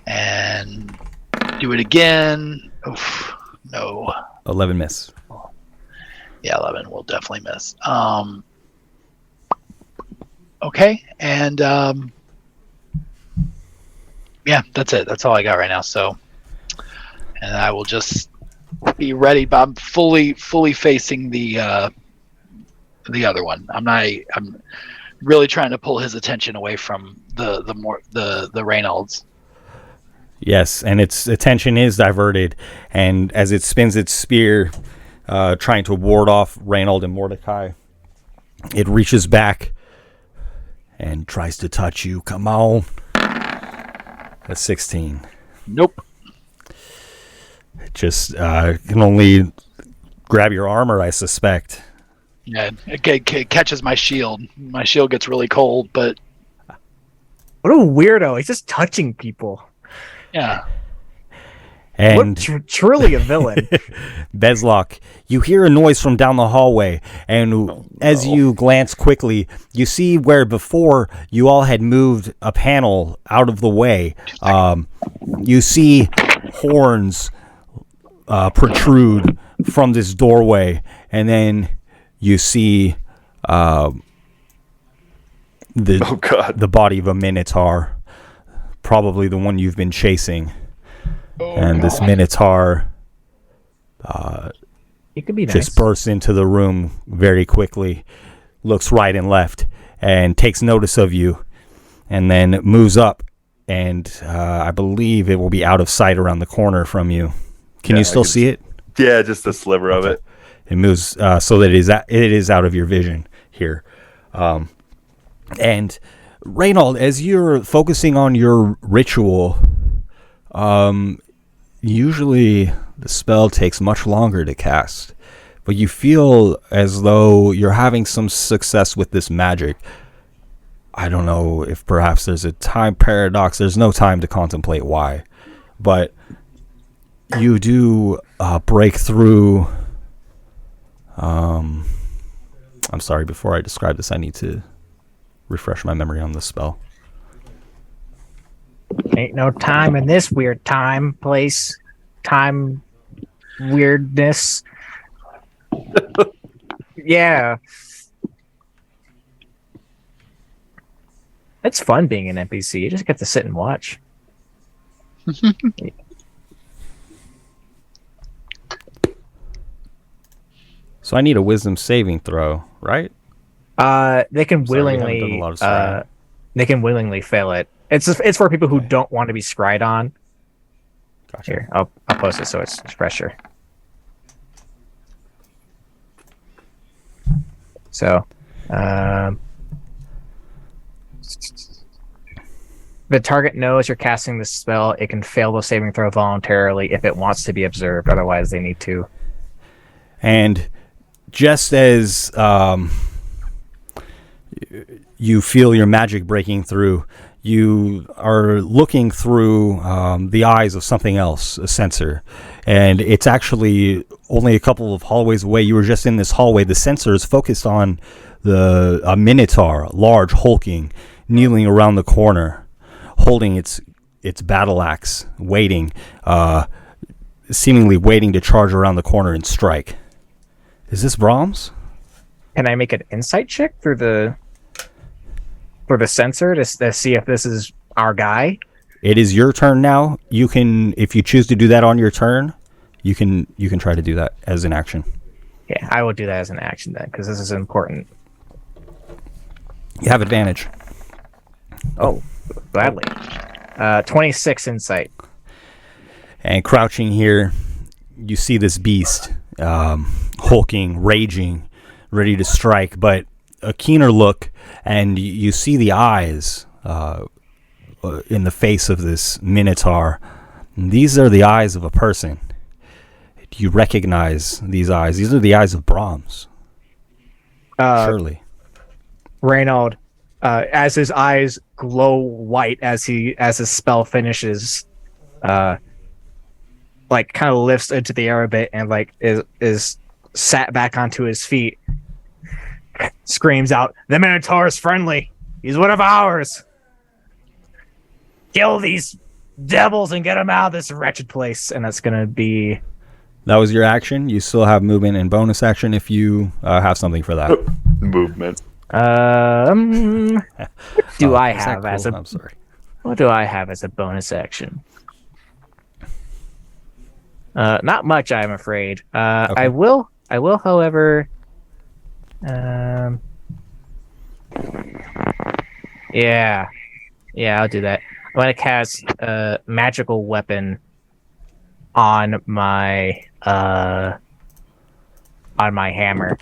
And do it again. Oof, no. 11 miss. Yeah, 11 will definitely miss. Okay, and yeah, that's it. That's all I got right now. So and I will just be ready. But I'm fully facing the other one. I'm really trying to pull his attention away from the Reynolds. Yes, and its attention is diverted, and as it spins its spear, trying to ward off Reynold and Mordecai, it reaches back and tries to touch you. Come on. That's 16. Nope. It just can only grab your armor, I suspect. Yeah, it catches my shield. My shield gets really cold, but What a weirdo! He's just touching people. yeah. And Truly a villain. Bezlock, you hear a noise from down the hallway, and as you glance quickly, you see where before you all had moved a panel out of the way. You see horns protrude from this doorway, and then you see the body of a Minotaur, probably the one you've been chasing. And this Minotaur It could be nice. just bursts into the room very quickly, looks right and left, and takes notice of you, and then moves up, and I believe it will be out of sight around the corner from you. Can you still see it? Yeah, just a sliver of it. It moves so that it is out of your vision here. And Reynold, as you're focusing on your ritual, usually the spell takes much longer to cast, but you feel as though you're having some success with this magic. I don't know if perhaps there's a time paradox. There's no time to contemplate why, but you do break through. I'm sorry, before I describe this, I need to refresh my memory on this spell. Ain't no time in this weird time, place, time, weirdness. Yeah. It's fun being an NPC. You just get to sit and watch. So I need a wisdom saving throw, right? They can Sorry, we haven't done a lot of scrying. they can willingly fail it. It's for people who don't want to be scryed on. Gotcha. Here, I'll post it so it's fresher. So, the target knows you're casting this spell. It can fail the saving throw voluntarily if it wants to be observed. Otherwise, they need to. And just as you feel your magic breaking through, you are looking through the eyes of something else, a sensor. And it's actually only a couple of hallways away. You were just in this hallway. The sensor is focused on a Minotaur, large, hulking, kneeling around the corner, holding its battle axe, waiting, seemingly waiting to charge around the corner and strike. Is this Brahms? Can I make an insight check for the sensor to see if this is our guy? It is your turn now. You can, if you choose to do that on your turn, you can try to do that as an action. Yeah, I will do that as an action then, because this is important. You have advantage. Oh, gladly. 26 insight. And crouching here, you see this beast, hulking, raging, ready to strike, but a keener look, and you see the eyes in the face of this Minotaur. And these are the eyes of a person. Do you recognize these eyes? These are the eyes of Brahms. Surely. Reynold, as his eyes glow white as his spell finishes, like kind of lifts into the air a bit and like is sat back onto his feet, screams out, "The Minotaur is friendly. He's one of ours. Kill these devils and get them out of this wretched place." And that's gonna be. That was your action. You still have movement and bonus action if you have something for that. Movement. What do I Is that have as cool? a? I'm sorry. What do I have as a bonus action? Not much, I'm afraid. Okay. I will, however. Yeah, I'll do that. I'm gonna cast a magical weapon on my hammer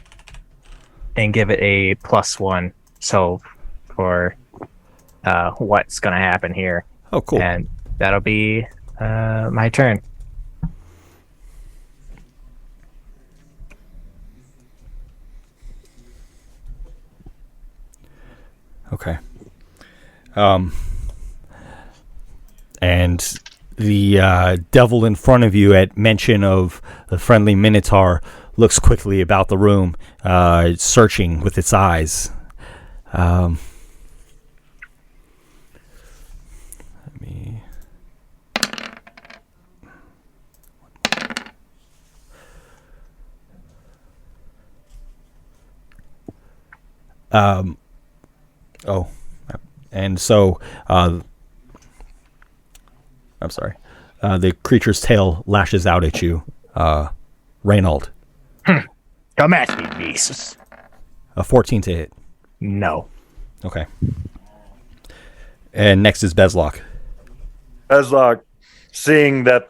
and give it a +1. So for what's gonna happen here, Oh, cool. and that'll be my turn. Okay. And the devil in front of you, at mention of the friendly Minotaur, looks quickly about the room, searching with its eyes. Let me. Oh, and so I'm sorry. The creature's tail lashes out at you, Reynold. Come at me, beasts. A 14 to hit. No. Okay. And next is Bezlock. Bezlock, seeing that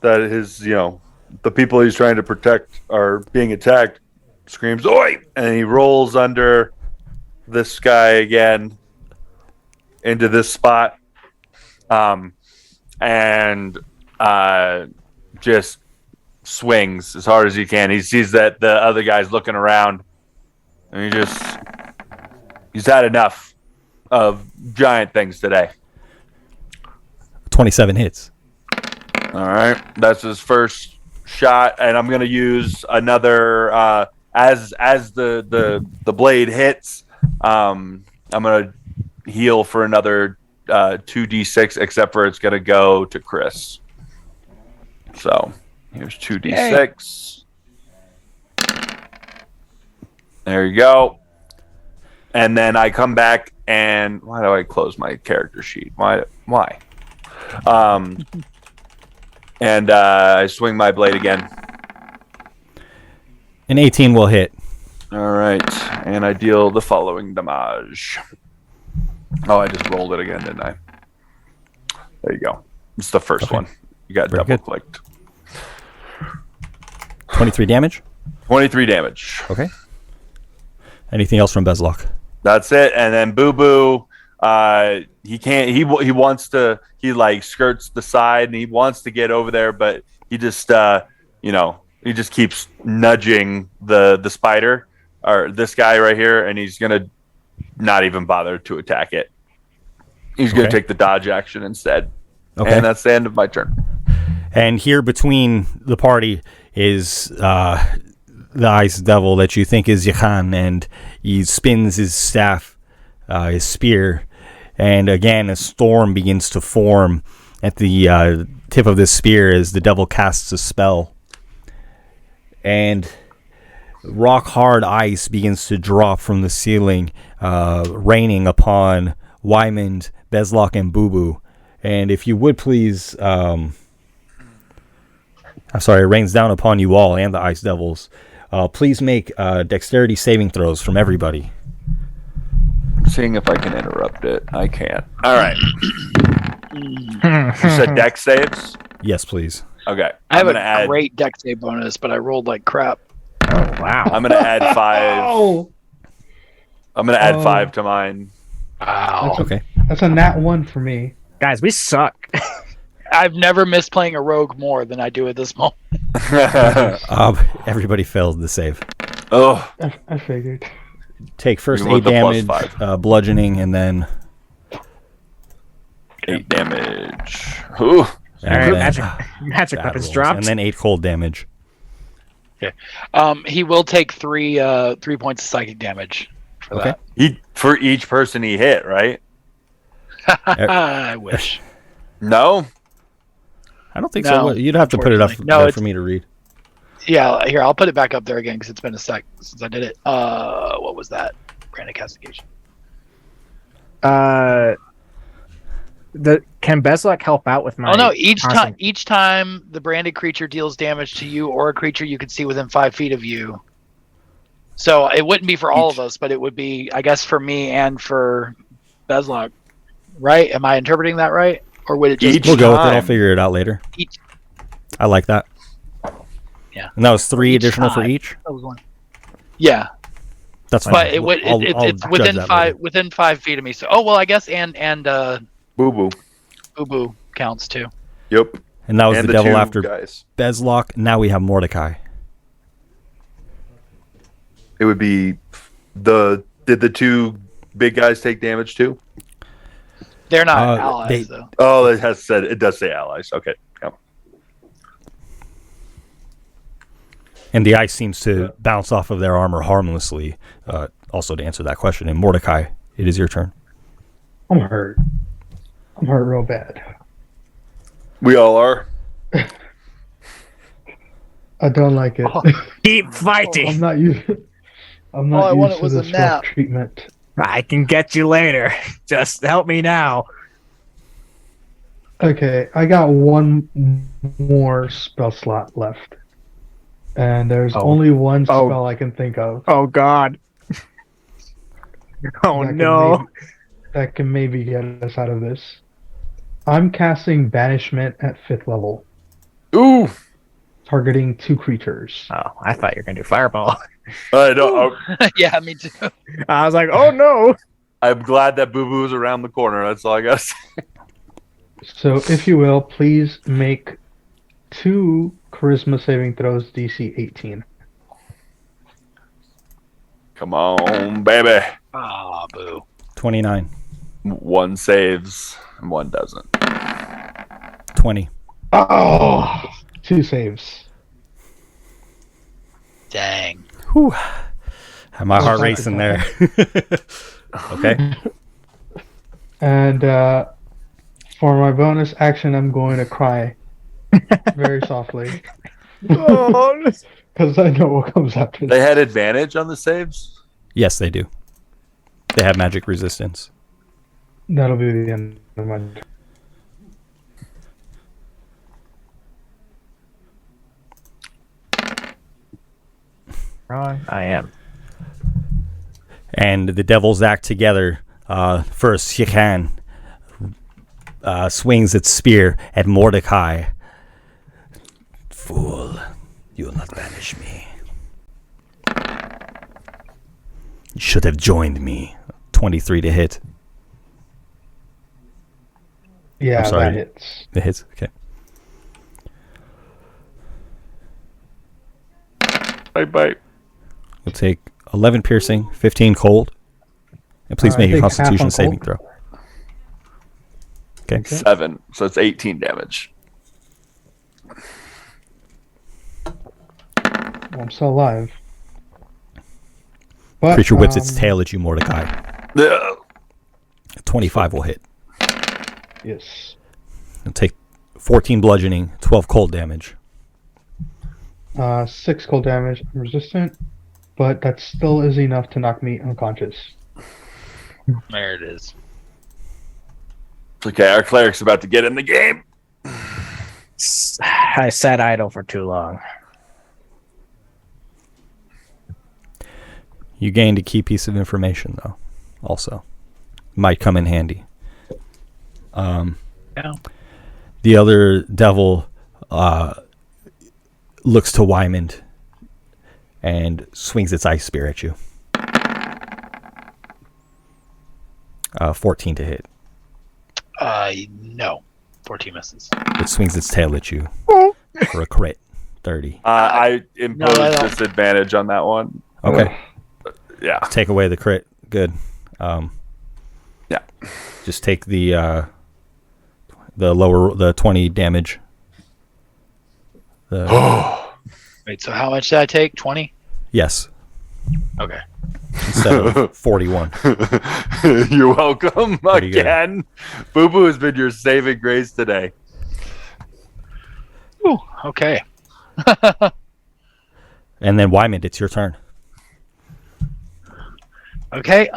his the people he's trying to protect are being attacked, screams "Oi!" and he rolls under this guy again into this spot, and just swings as hard as he can. He sees that the other guy's looking around, and he's had enough of giant things today. 27 hits. All right, that's his first shot, and I'm gonna use another as the blade hits. I'm gonna heal for another 2d6, except for it's gonna go to Chris. So here's 2d6. There you go. And then I come back, and why do I close my character sheet? Why? And I swing my blade again. An 18 will hit. All right, and I deal the following damage. Oh, I just rolled it again, didn't I? There you go. It's the first one. You got Very double good. clicked. 23 damage. 23 damage. Okay. Anything else from Bezlock? That's it. And then Boo Boo, he can't. He wants to. He like skirts the side and he wants to get over there, but he just he just keeps nudging the spider or this guy right here, and he's gonna not even bother to attack it. He's gonna take the dodge action instead. Okay. And that's the end of my turn. And here between the party is the ice devil that you think is Yecan, and he spins his staff, his spear, and again a storm begins to form at the tip of this spear as the devil casts a spell. And rock hard ice begins to drop from the ceiling, raining upon Wymond, Bezlock, and Boo Boo. And if you would please, I'm sorry, it rains down upon you all and the ice devils. Please make dexterity saving throws from everybody. Seeing if I can interrupt it. I can't. All right. You said dex saves? Yes, please. Okay. I have gonna a great deck save bonus, but I rolled like crap. Oh wow. I'm gonna add 5. Oh, I'm gonna add 5 to mine. Wow. Okay. that's a nat 1 for me. Guys, we suck. I've never missed playing a rogue more than I do at this moment. Everybody failed the save. Oh, I figured. Take first You want 8 the plus damage, 5. bludgeoning, and then 8 damage. Ooh. All right, and then, magic bad weapons rolls. dropped. And then 8 cold damage. He will take 3 points of psychic damage for Okay. For each person he hit, right? that. I wish. No. I don't think No, so. You'd have to put it up unfortunately. No, there it's- for me to read. Yeah, here, I'll put it back up there again because it's been a sec since I did it. What was that? Branded castigation. Can Bezlok help out with my? Oh no! Each constant- time the branded creature deals damage to you or a creature you can see within 5 feet of you. So it wouldn't be for all of us, but it would be, I guess, for me and for Bezlok. Right? Am I interpreting that right? Or would it just? We'll go with it. I'll figure it out later. I like that. Yeah. And that was 3 additional for time. each. That was one. Yeah. That's fine. But it's I'll within judge that 5 later. within 5 feet of me. So I guess and Boo boo. Boo Boo counts too. Yep. And that was And the devil two after guys. Bezlok. Now we have Mordecai. It would be did the 2 big guys take damage too? They're not they- allies though. Oh, it does say allies. Okay. Yep. And the ice seems to bounce off of their armor harmlessly. Also, to answer that question, and Mordecai, it is your turn. I'm hurt. I'm hurt real bad. We all are. I don't like it. Keep fighting. I'm not used. I'm All I not wanted used to was a this nap. rough treatment. I can get you later. Just help me now. Okay, I got one more spell slot left, and there's only one spell I can think of. Oh God. Oh no. That can maybe get us out of this. I'm casting Banishment at 5th level, Ooh. targeting 2 creatures. Oh, I thought you were gonna do fireball. I don't. Yeah, me too. I was like, oh no. I'm glad that Boo Boo's around the corner. That's all I got to say. So, if you will, please make 2 Charisma saving throws, DC 18. Come on, baby. Ah, boo. 29, 1 saves and 1 doesn't. 20. Oh, 2 saves. Dang. Whew. Had my heart racing there. Okay. And for my bonus action, I'm going to cry very softly Oh, because I know what comes after They this. had advantage on the saves? Yes, they do. They have magic resistance. That'll be the end of my. wrong. I am. And the devils act together. First, Yecan swings its spear at Mordecai. Fool, you will not banish me. You should have joined me. 23 to hit. Yeah, I'm sorry. that hits. It hits. Okay. Bye. We'll take 11 piercing, 15 cold. And please I make a think half constitution on saving cold. throw. Okay. 7. So it's 18 damage. Well, I'm still alive. But, Creature whips its tail at you, Mordecai. Ugh. 25 will hit. Yes. You'll take 14 bludgeoning, 12 cold damage. 6 cold damage. I'm resistant, but that still is enough to knock me unconscious. There it is. It's okay. Our cleric's about to get in the game. I sat idle for too long. You gained a key piece of information, though. Also, might come in handy. Yeah. The other devil looks to Wymond and swings its ice spear at you. 14 to hit. No. 14 misses. It swings its tail at you for a crit. 30. I impose I don't. disadvantage on that one. Okay. Yeah. Take away the crit. Good. Yeah. Just take the 20 damage. Wait, so how much did I take? 20? Yes. Okay. Instead of 41. You're welcome Pretty good. again. Boo Boo has been your saving grace today. Ooh, okay. And then Wymond, it's your turn. Okay.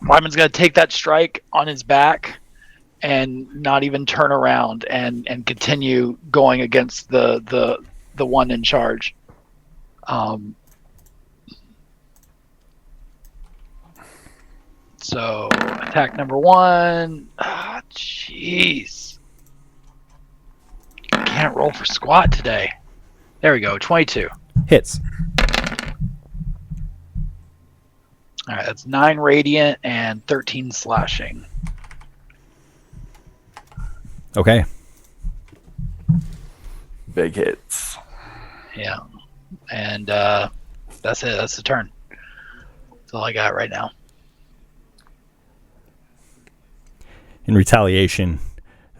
Wyman's gonna take that strike on his back and not even turn around and continue going against the one in charge. So attack number 1. Jeez. Can't roll for squat today. There we go. 22. Hits. All right, that's 9 radiant and 13 slashing. Okay. Big hits. Yeah, and that's it. That's the turn. That's all I got right now. In retaliation,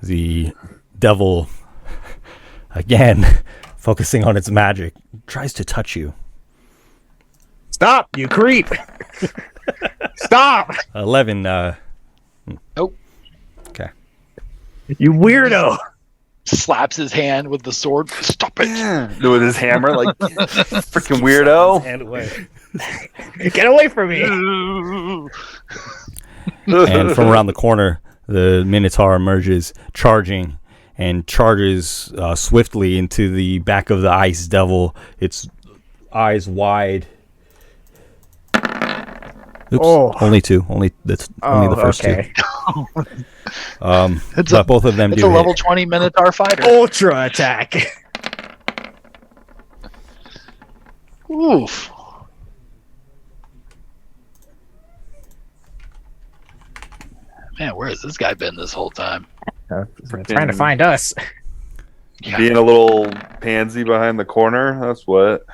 the devil, again, focusing on its magic, tries to touch you. Stop, you creep! Stop! 11. Nope. Okay. You weirdo! Slaps his hand with the sword. Stop it! Yeah. With his hammer, like freaking weirdo. Hand away. Get away from me! And from around the corner, the Minotaur emerges, charging, and charges swiftly into the back of the ice devil, its eyes wide. Oops, only 2. Only the first 2. But both of them it's do a level hit. 20 Minotaur fighter. Ultra attack! Oof. Man, where has this guy been this whole time? Trying to find us. Yeah. Being a little pansy behind the corner. That's what.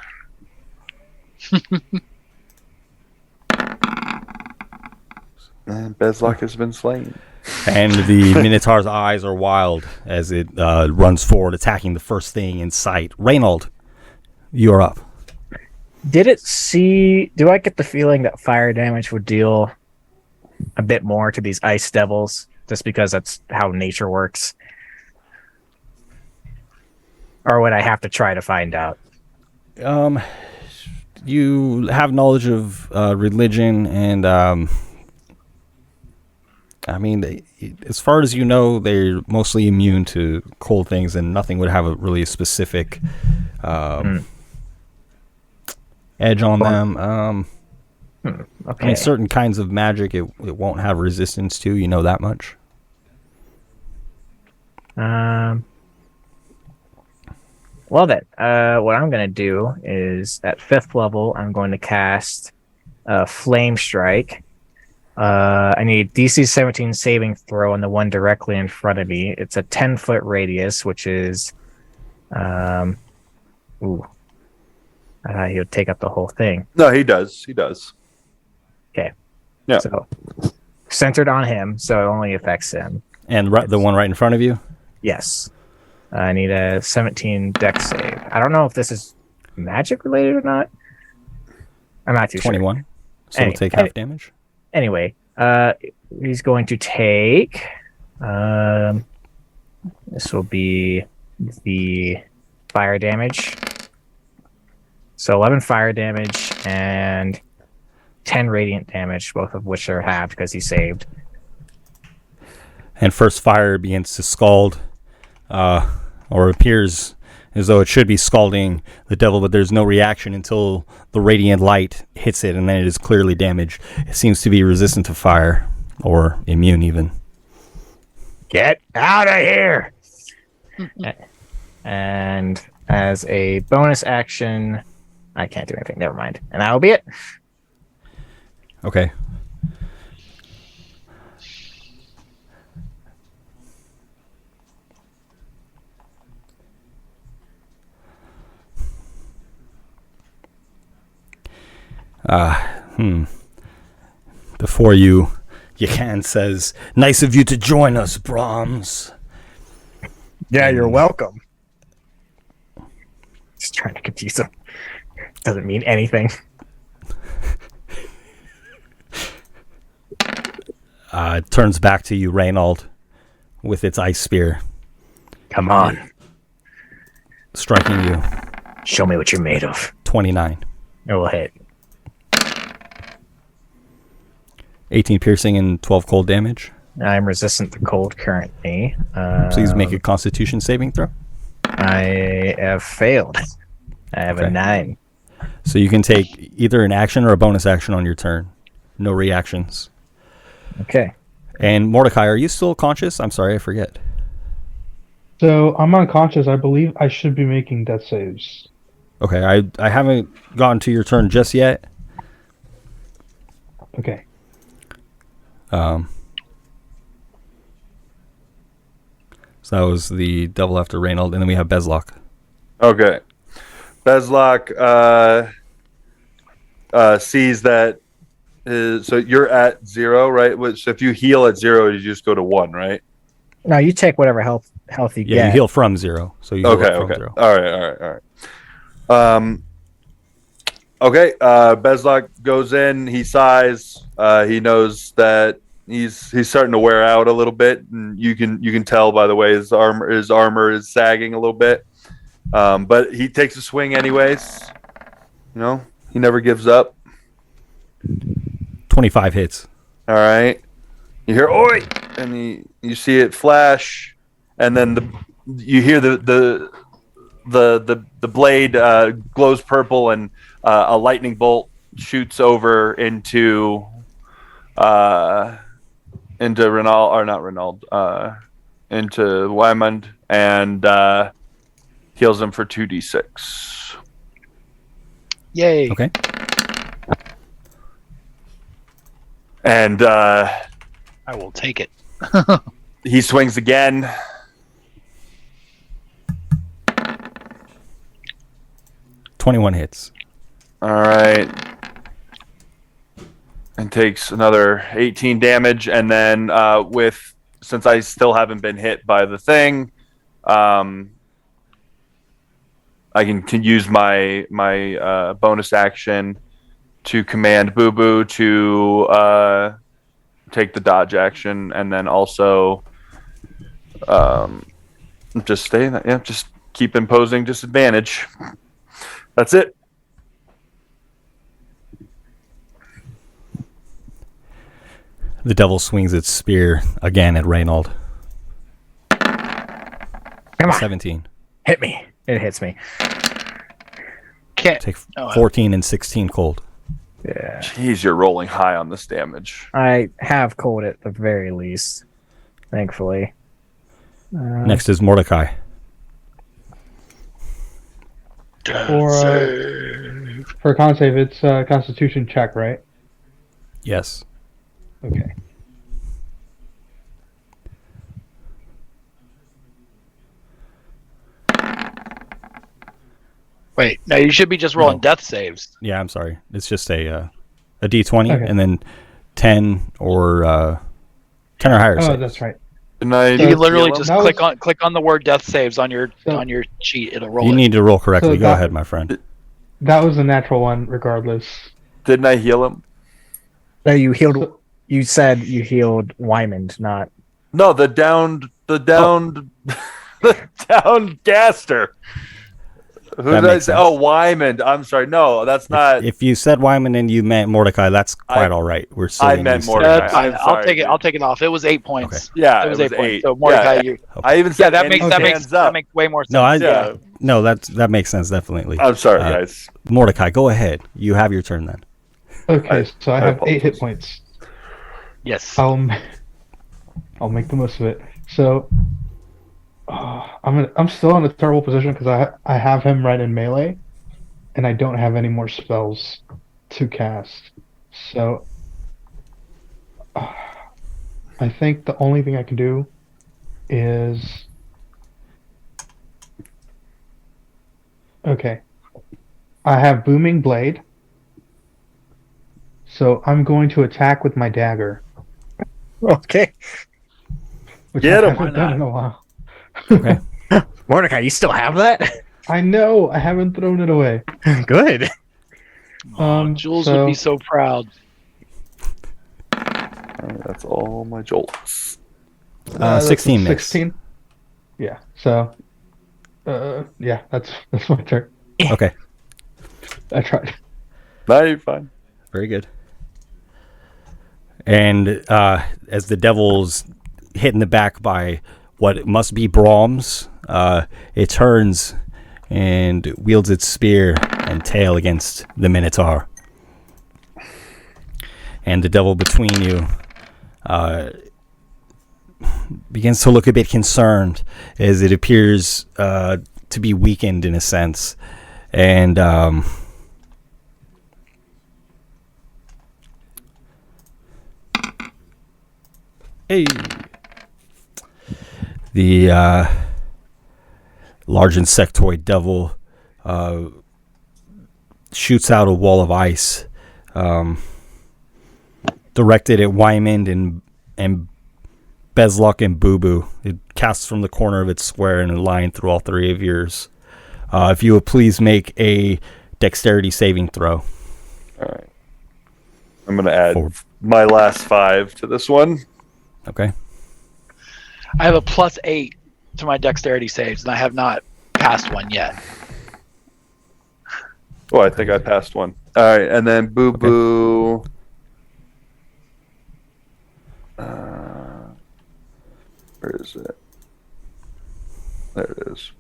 And Bezlok has been slain. And the Minotaur's eyes are wild as it runs forward, attacking the first thing in sight. Reynold, you are up. Do I get the feeling that fire damage would deal a bit more to these ice devils, just because that's how nature works? Or would I have to try to find out? You have knowledge of religion, and as far as you know, they're mostly immune to cold things, and nothing would have a really specific edge on them. Okay. I mean, certain kinds of magic it won't have resistance to. You know that much. Well then, what I'm going to do is at 5th level, I'm going to cast Flame Strike. I need DC 17 saving throw on the one directly in front of me. It's a 10-foot radius, which is... I thought he would take up the whole thing. No, he does. He does. Okay. Yeah. So, centered on him, so it only affects him. And the one right in front of you? Yes. I need a 17 dex save. I don't know if this is magic related or not. I'm not too 21. sure. So we'll take half damage. Anyway, he's going to take... this will be the fire damage. So 11 fire damage and 10 radiant damage, both of which are halved because he saved. And first fire begins to scald, or appears as though it should be scalding the devil, but there's no reaction until the radiant light hits it, and then it is clearly damaged. It seems to be resistant to fire, or immune even. Get out of here! And as a bonus action, I can't do anything. Never mind. And that'll be it. Okay. Before you, Yecan says, "Nice of you to join us, Brahms." Yeah, you're welcome. Just trying to confuse him. Doesn't mean anything. It turns back to you, Reynold, with its ice spear. Come on. Striking you. Show me what you're made of. 29. It will hit. 18 piercing and 12 cold damage. I'm resistant to cold currently. Please make a Constitution saving throw. I have failed. I have a Okay. 9. So you can take either an action or a bonus action on your turn. No reactions. Okay. And Mordecai, are you still conscious? I'm sorry, I forget. So I'm unconscious. I believe I should be making death saves. Okay, I haven't gotten to your turn just yet. Okay. So that was the devil after Reynold, and then we have Bezlock. Okay. Bezlock sees that. So you're at 0, right? So if you heal at 0, you just go to 1, right? No, you take whatever health you Yeah, get. you heal from 0. So you heal Okay. from Okay. 0. All right. Okay. Bezlock goes in. He sighs. He knows that he's starting to wear out a little bit, and you can tell by the way his armor is sagging a little bit. But he takes a swing anyways. You know, he never gives up. 25 hits. All right. You hear "Oi!" and you see it flash, and then you hear the blade glows purple, and a lightning bolt shoots over into Renault, or not Renault, into Wymond, and heals him for 2d6. Yay. Okay. And I will take it. he swings again. "21 hits. All right. And takes another 18 damage. And then since I still haven't been hit by the thing, I can use my bonus action to command Boo Boo to take the dodge action, and then also just stay in that. Yeah, just keep imposing disadvantage. That's it. The devil swings its spear again at Reynold. Come on. 17. Hit me. It hits me. Can't. Take Oh, 14 and 16 cold. Yeah. Jeez, you're rolling high on this damage. I have cold at the very least. Thankfully. Next is Mordecai. For a con save, it's a Constitution check, right? Yes. Okay. Wait, no, you should be just rolling No. death saves. Yeah, I'm sorry. It's just a D20 Okay. and then 10 or 10 or higher. Oh, saves. that's right. Didn't I You can literally heal him? just That click on the word death saves on your So- on your sheet. It'll roll You it. need to roll correctly. So Go that- ahead, my friend. That was a natural one, regardless. Didn't I heal him? No, you healed. You said you healed Wymond, not. No, the downed, the downed gaster. Who That did I makes say? sense. Oh, Wyman. I'm sorry. No, that's not. If you said Wyman and you meant Mordecai, that's quite all right. We're still I in meant these- Mordecai. That's fine. I'm I'll sorry, take it. dude. I'll take it off. It was 8 points. Yeah, It was 8 points. eight. So Mordecai, Yeah, you. I even Yeah, said that makes hands up. way more sense. No, that makes sense definitely. I'm sorry, Uh, guys. Mordecai, go ahead. You have your turn then. Okay, so I have 8 hit apologize. points. Yes. I'll make the most of it. So I'm still in a terrible position because I have him right in melee, and I don't have any more spells to cast. So I think the only thing I can do is okay. I have booming blade, so I'm going to attack with my dagger. Okay. Which Get I him, haven't why done not? in a while. Okay. Mordecai, you still have that? I know. I haven't thrown it away. Good. Jules so- would be so proud. That's all my jolts. That's 16 missed. 16. Yeah. So. Yeah. That's my turn. Okay. I tried. No, you're fine. Very good. And as the devil's hit in the back by what must be Brahms, it turns and wields its spear and tail against the Minotaur. And the devil between you begins to look a bit concerned as it appears to be weakened in a sense. And the large insectoid devil shoots out a wall of ice directed at Wymond and Bezlock and Boo Boo. It casts from the corner of its square in a line through all three of yours. If you would please make a dexterity saving throw. All right. I'm going to add my last 5 to this one. Okay. I have a +8 to my dexterity saves, and I have not passed one yet. Oh, I think I passed one. All right, and then Boo Boo. Where is it? There it is.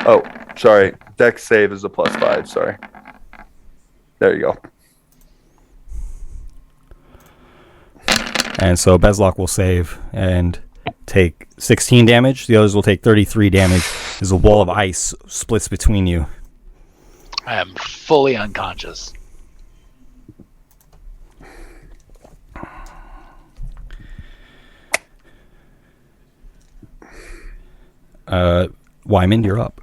Oh, sorry. Dex save is a +5. Sorry. There you go. And so Bezlock will save and take 16 damage. The others will take 33 damage as a wall of ice splits between you. I am fully unconscious. Wymond, you're up.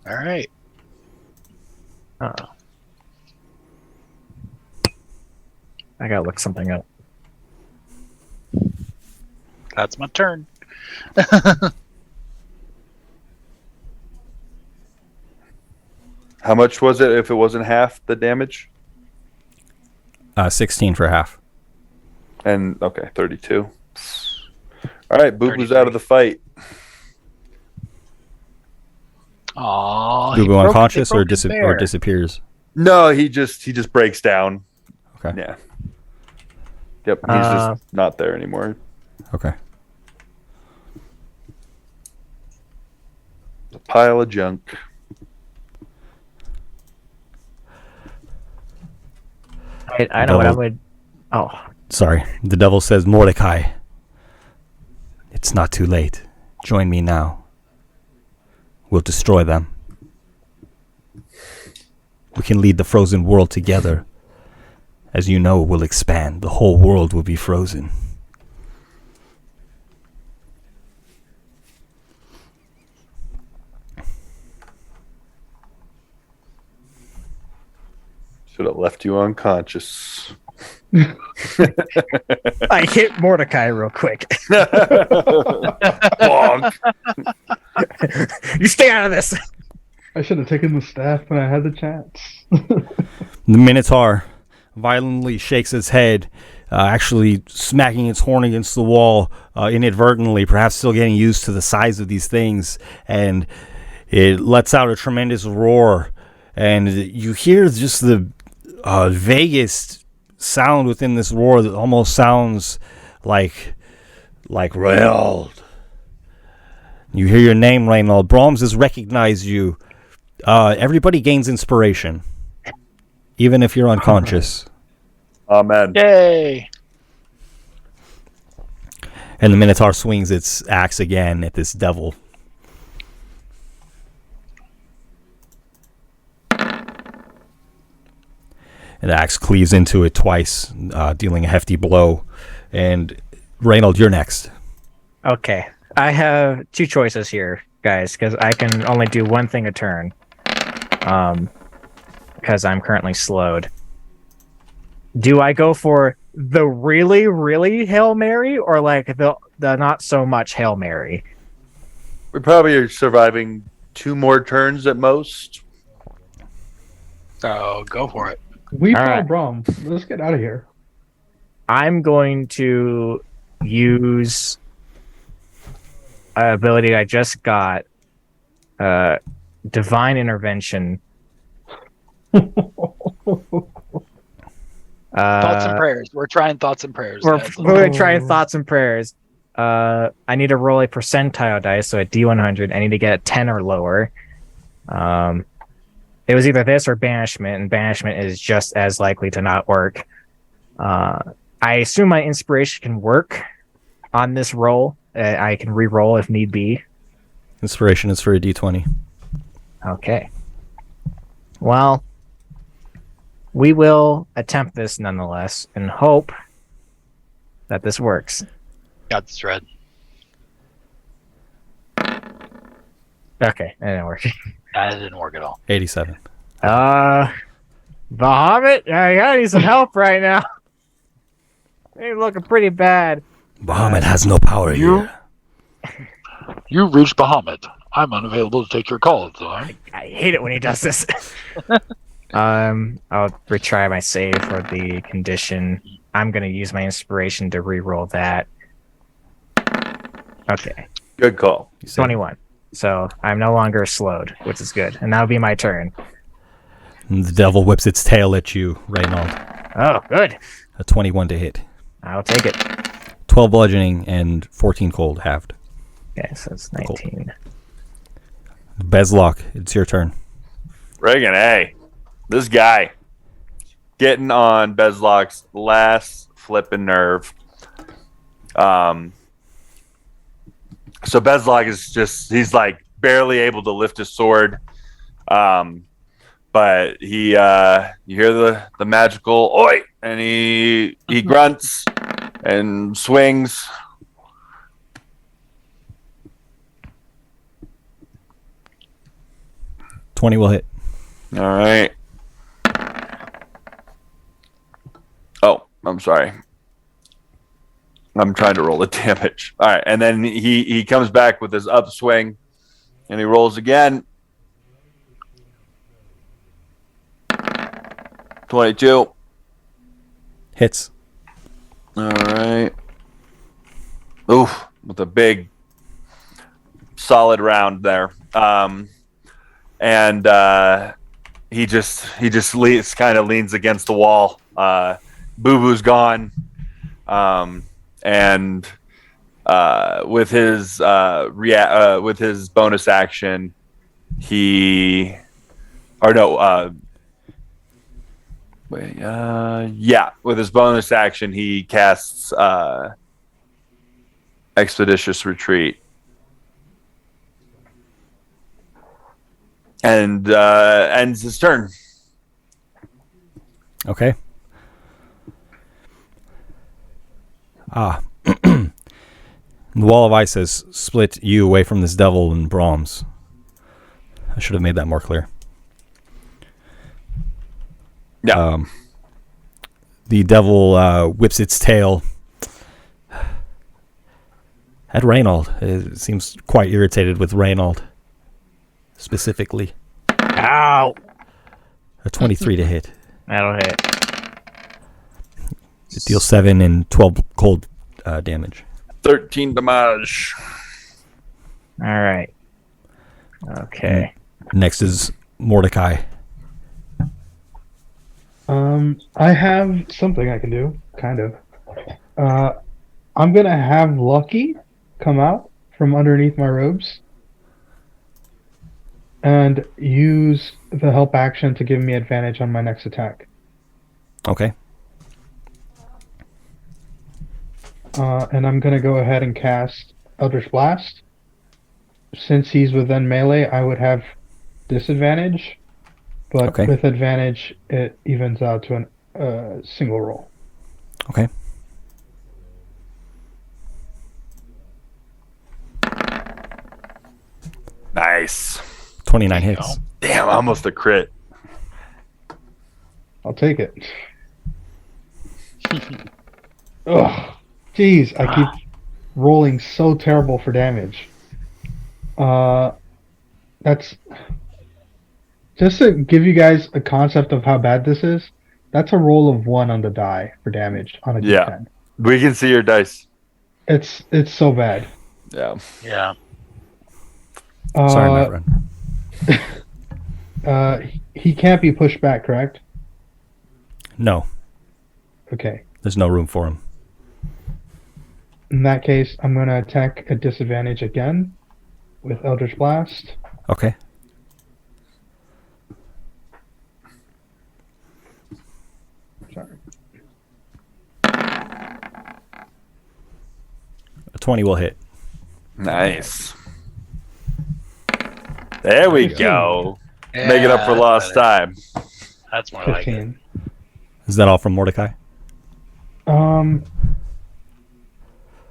All right. I gotta look something up. That's my turn. How much was it if it wasn't half the damage? 16 for half. And, okay, 32. All right, Boo Boo's out of the fight. Aww. Boo Boo unconscious or disappears? No, he just breaks down. Okay. Yeah. Yep, he's just not there anymore. Okay. A pile of junk. I know what I would. Oh, Sorry. The devil says, Mordecai, it's not too late. Join me now. We'll destroy them. We can lead the frozen world together. As you know, we'll expand. The whole world will be frozen. Should have left you unconscious. I hit Mordecai real quick. Bonk. You stay out of this. I should have taken the staff when I had the chance. The Minotaur violently shakes its head, actually smacking its horn against the wall inadvertently, perhaps still getting used to the size of these things, and it lets out a tremendous roar, and you hear just the vaguest sound within this roar that almost sounds like Reynold. You hear your name, Reynold. Brahms has recognized you. Everybody gains inspiration, even if you're unconscious. Amen. Yay! And the Minotaur swings its axe again at this devil. And the axe cleaves into it twice, dealing a hefty blow. And Reynold, you're next. Okay. I have two choices here, guys, because I can only do one thing a turn. Because I'm currently slowed. Do I go for the really, really Hail Mary, or like the not so much Hail Mary? We probably are surviving 2 more turns at most. So go for it. We All follow right. Brom. Let's get out of here. I'm going to use an ability I just got, Divine Intervention, Thoughts and prayers. We're trying thoughts and prayers. We're guys. going to try thoughts and prayers. I need to roll a percentile dice, so a D100. I need to get a 10 or lower. It was either this or banishment, and banishment is just as likely to not work. I assume my inspiration can work on this roll. I can re-roll if need be. Inspiration is for a D20. Okay. Well, we will attempt this nonetheless and hope that this works. Got this red. Okay, that didn't work. That didn't work at all. 87. Bahamut, I need some help right now. They're looking pretty bad. Bahamut has no power here. You reached Bahamut. I'm unavailable to take your call at the time. I hate it when he does this. I'll retry my save for the condition. I'm gonna use my inspiration to re-roll that. Okay, Good call. 21. So I'm no longer slowed, which is good. And that'll be my turn. And the devil whips its tail at you, Reynold. Oh, good. A 21 to hit. I'll take it. 12 bludgeoning and 14 cold halved. Okay, so it's 19. Bezlock, it's your turn. Reagan, hey, this guy getting on Bezlock's last flipping nerve. So Bezlock is he's like barely able to lift his sword. But he, you hear the magical oi, and he grunts and swings. $20 will hit. All right. Oh, I'm sorry. I'm trying to roll the damage. All right, and then he comes back with his upswing, and he rolls again. 22. Hits. All right. Oof, with a big, solid round there. And he just kind of leans against the wall. Boo Boo's gone. And with his bonus action, with his bonus action, he casts Expeditious Retreat. And ends his turn. Okay. The wall of ice has split you away from this devil and Brahms. I should have made that more clear. Yeah. The devil whips its tail at Reynold. It seems quite irritated with Reynold specifically. Ow! A 23 to hit. That'll hit. It deals 7 and 12 cold damage. 13 damage. All right. Okay. Next is Mordecai. I have something I can do, kind of. I'm gonna have Lucky come out from underneath my robes and use the help action to give me advantage on my next attack. Okay. And I'm gonna go ahead and cast Eldritch Blast. Since he's within melee, I would have disadvantage, but Okay. with advantage, it evens out to a single roll. Okay. Nice. 29 hits. Damn, almost a crit. I'll take it. Ugh, jeez, I keep rolling so terrible for damage. That's just to give you guys a concept of how bad this is. That's a roll of 1 on the die for damage on a Yeah. D10. We can see your dice. It's so bad. Yeah. Yeah. Sorry, my friend. He can't be pushed back, correct? No, Okay. there's no room for him. In that case, I'm going to attack at disadvantage again with Eldritch Blast. Okay. Sorry. A 20 will hit. Nice. There we go. Yeah, Making up for that's lost better. time. That's more like it. 15. Is that all from Mordecai?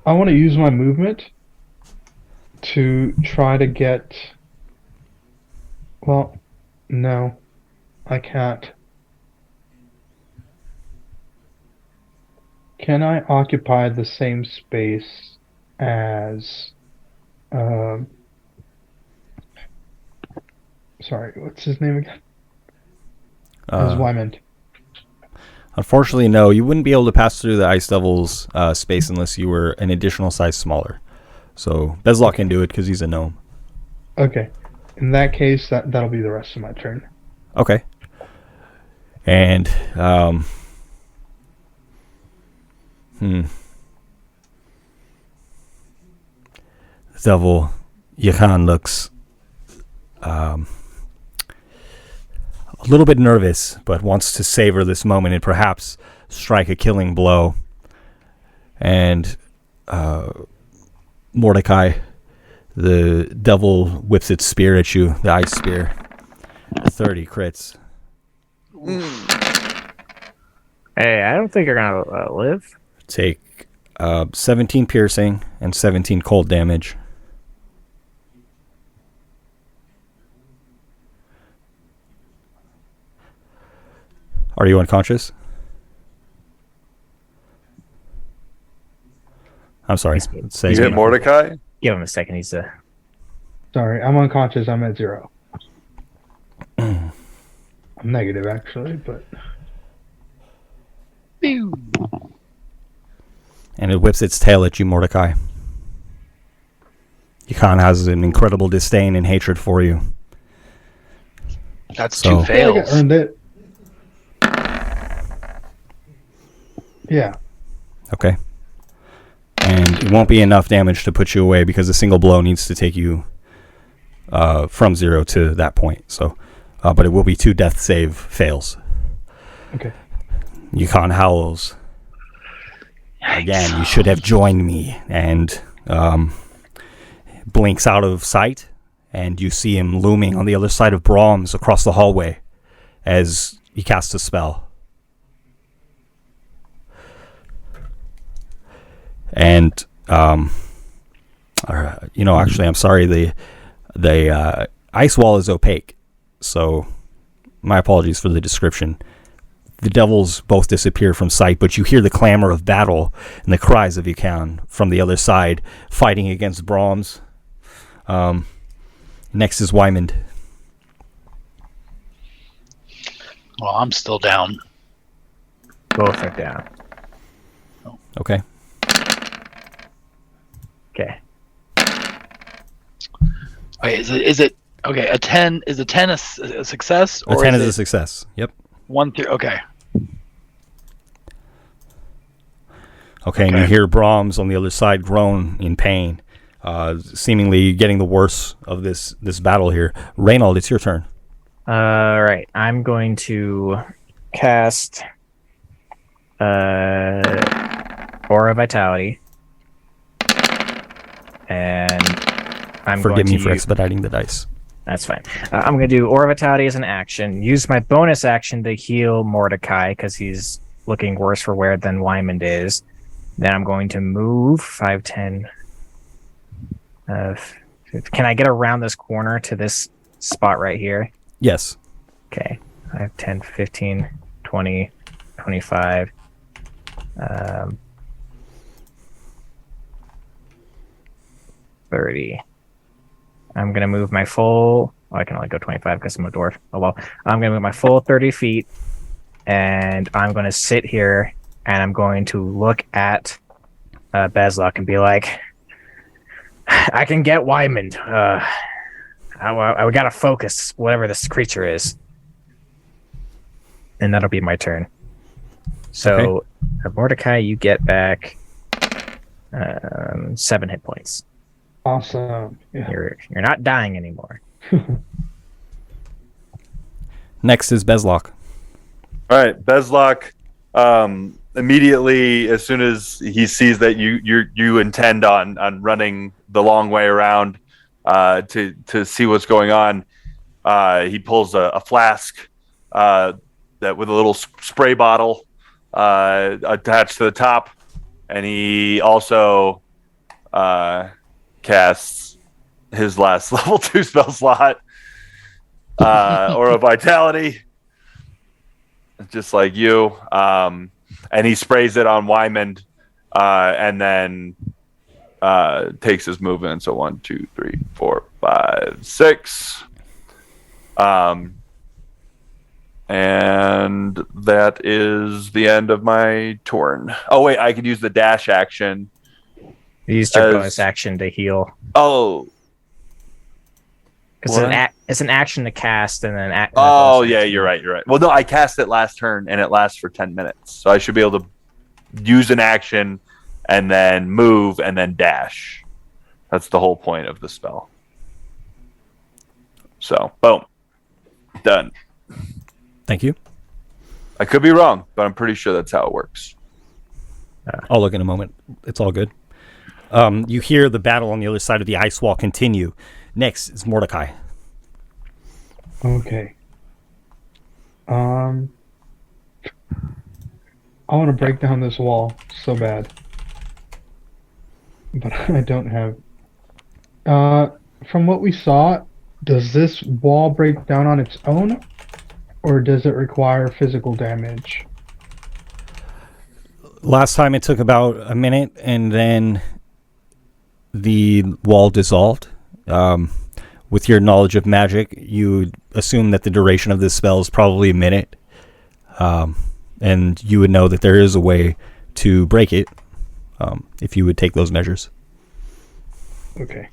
I want to use my movement to try to get. Well, no, I can't. Can I occupy the same space as? Sorry, what's his name again? As Wyman. Unfortunately, no. You wouldn't be able to pass through the Ice Devil's space unless you were an additional size smaller. So Bezlok can do it because he's a gnome. Okay. In that case, that'll be the rest of my turn. Okay. And Devil Yecan looks a little bit nervous, but wants to savor this moment and perhaps strike a killing blow. And Mordecai, the devil whips its spear at you, the ice spear. 30 crits. Hey, I don't think you're gonna live. Take 17 piercing and 17 cold damage. Are you unconscious? I'm sorry. You hit Mordecai? Give him a second. He's Sorry, I'm unconscious. I'm at 0. I'm negative, actually, but... And it whips its tail at you, Mordecai. Yecan has an incredible disdain and hatred for you. That's So- two fails. I earned it. Yeah. Okay. And it won't be enough damage to put you away because a single blow needs to take you from 0 to that point. So, but it will be 2 death save fails. Okay. Yecan howls. Again, you should have joined me. And blinks out of sight. And you see him looming on the other side of Brahms across the hallway as he casts a spell. And actually, I'm sorry. The ice wall is opaque, so my apologies for the description. The devils both disappear from sight, but you hear the clamor of battle and the cries of Yecan from the other side, fighting against Brahms. Next is Wymond. Well, I'm still down. both are down. Okay. Okay. Wait, is it okay? A 10 is a 10 a success, A or 10 is it a success. Yep. 1 through? Okay. Okay, and you hear Brahms on the other side groan in pain, seemingly getting the worst of this battle here. Reynold, it's your turn. All right. I'm going to cast Aura Vitality. And I'm Forgive going me to for expediting the dice. That's fine. I'm going to do Aura Vitality as an action. Use my bonus action to heal Mordecai because he's looking worse for wear than Wymond is. Then I'm going to move 5, 10. Can I get around this corner to this spot right here? Yes. Okay. 5, 10, 15, 20, 25. 30. I'm going to move my full... Oh, I can only go 25 because I'm a dwarf. Oh, well. I'm going to move my full 30 feet, and I'm going to sit here, and I'm going to look at Bezlok and be like, I can get Wymond. I gotta focus whatever this creature is, and that'll be my turn. So, Mordecai, you get back 7 hit points. Awesome. Yeah. You're not dying anymore. Next is Bezlock. All right, Bezlock. Immediately, as soon as he sees that you intend on running the long way around to see what's going on, he pulls a flask that with a little spray bottle attached to the top, and he also casts his last level 2 spell slot, Aura of Vitality, just like you. And he sprays it on Wymond, and then takes his movement. So 1, 2, 3, 4, 5, 6. And that is the end of my turn. Oh wait, I could use the dash action. You used your bonus action to heal. Oh, Because it's an action to cast and then. Oh yeah, you're right. Well, no, I cast it last turn and it lasts for 10 minutes, so I should be able to use an action and then move and then dash. That's the whole point of the spell. So, boom, done. Thank you. I could be wrong, but I'm pretty sure that's how it works. I'll look in a moment. It's all good. You hear the battle on the other side of the ice wall continue. Next is Mordecai. Okay. I want to break down this wall so bad. But I don't have... from what we saw, does this wall break down on its own? Or does it require physical damage? Last time it took about a minute, and then the wall dissolved. With your knowledge of magic, you assume that the duration of this spell is probably a minute. And you would know that there is a way to break it if you would take those measures. Okay.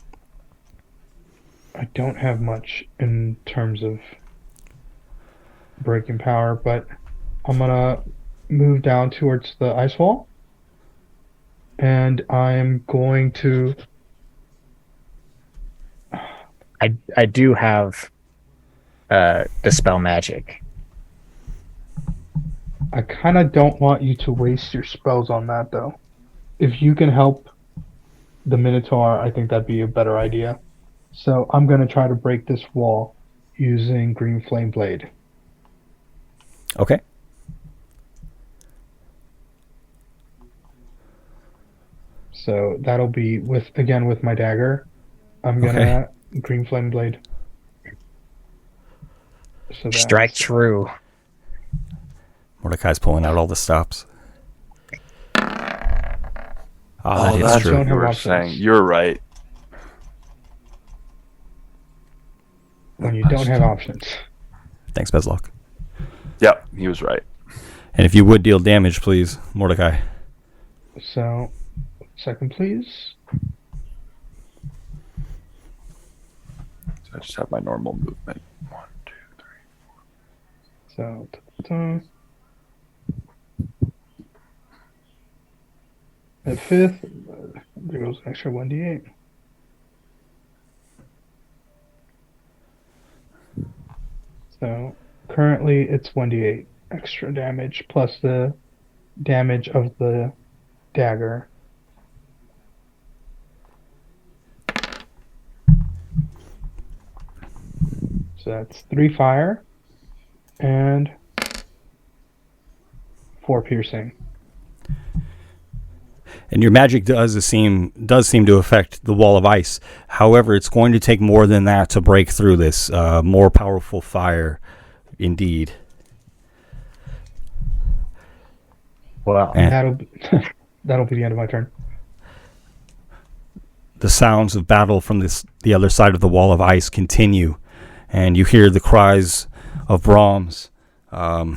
I don't have much in terms of breaking power, but I'm gonna move down towards the ice wall, and I'm going to... I do have dispel magic. I kind of don't want you to waste your spells on that, though. If you can help the Minotaur, I think that'd be a better idea. So I'm going to try to break this wall using Green Flame Blade. Okay. So that'll be with my dagger. I'm gonna Green Flame Blade. So Strike true. Mordecai's pulling out all the stops. Oh, that that's is true. what you were saying. You're right. When you don't have options. Thanks, Bezlock. Yep, he was right. And if you would deal damage, please, Mordecai. So, second, please. So I just have my normal movement. 1, 2, 3. So, at fifth, there goes an extra 1d8. So, currently it's 1d8 extra damage plus the damage of the dagger. So that's 3 fire and 4 piercing. And your magic does seem to affect the wall of ice. However, it's going to take more than that to break through this. More powerful fire, indeed. Well, That'll be the end of my turn. The sounds of battle from the other side of the wall of ice continue, and you hear the cries of Brahms, the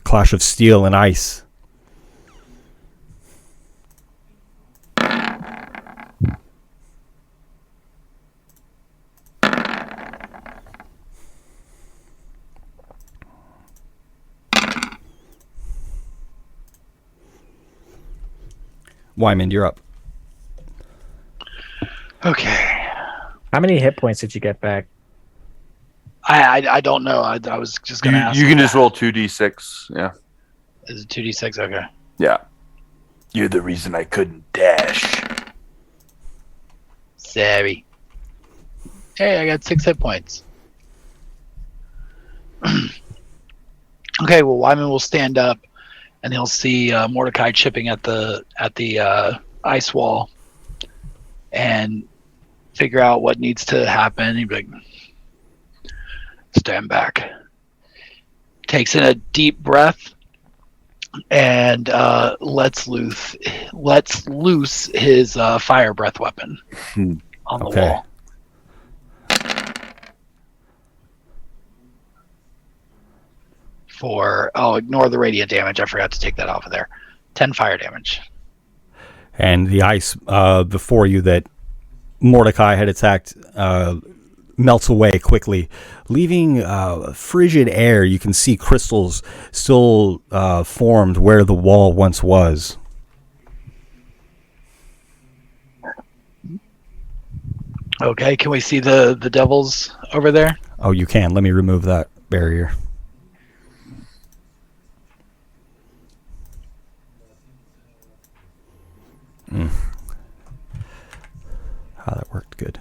clash of steel and ice. Wyman, you're up. Okay. How many hit points did you get back? I don't know. I was just gonna ask. You can just roll 2d6. Yeah. Is it 2d6? Okay. Yeah. You're the reason I couldn't dash. Sorry. Hey, I got 6 hit points. Okay, well, Wyman will stand up, and he'll see Mordecai chipping at the ice wall, and figure out what needs to happen. He'd be like, "Stand back." Takes in a deep breath, and lets loose his fire breath weapon on the wall. Ignore the radiant damage. I forgot to take that off of there. 10 fire damage. And the ice before you that Mordecai had attacked melts away quickly, leaving frigid air. You can see crystals still formed where the wall once was. Okay, can we see the devils over there? Oh, you can. Let me remove that barrier. How that worked. Good.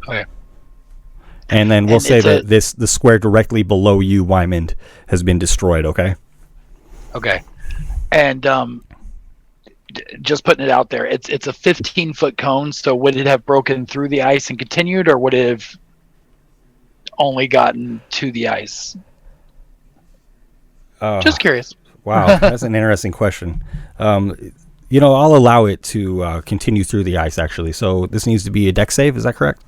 Okay. And then we'll say that the square directly below you, Wyman, has been destroyed, okay? Okay. And just putting it out there, it's a 15-foot cone, so would it have broken through the ice and continued, or would it have only gotten to the ice? Just curious. Wow, that's an interesting question. I'll allow it to continue through the ice, actually. So this needs to be a dex save, is that correct?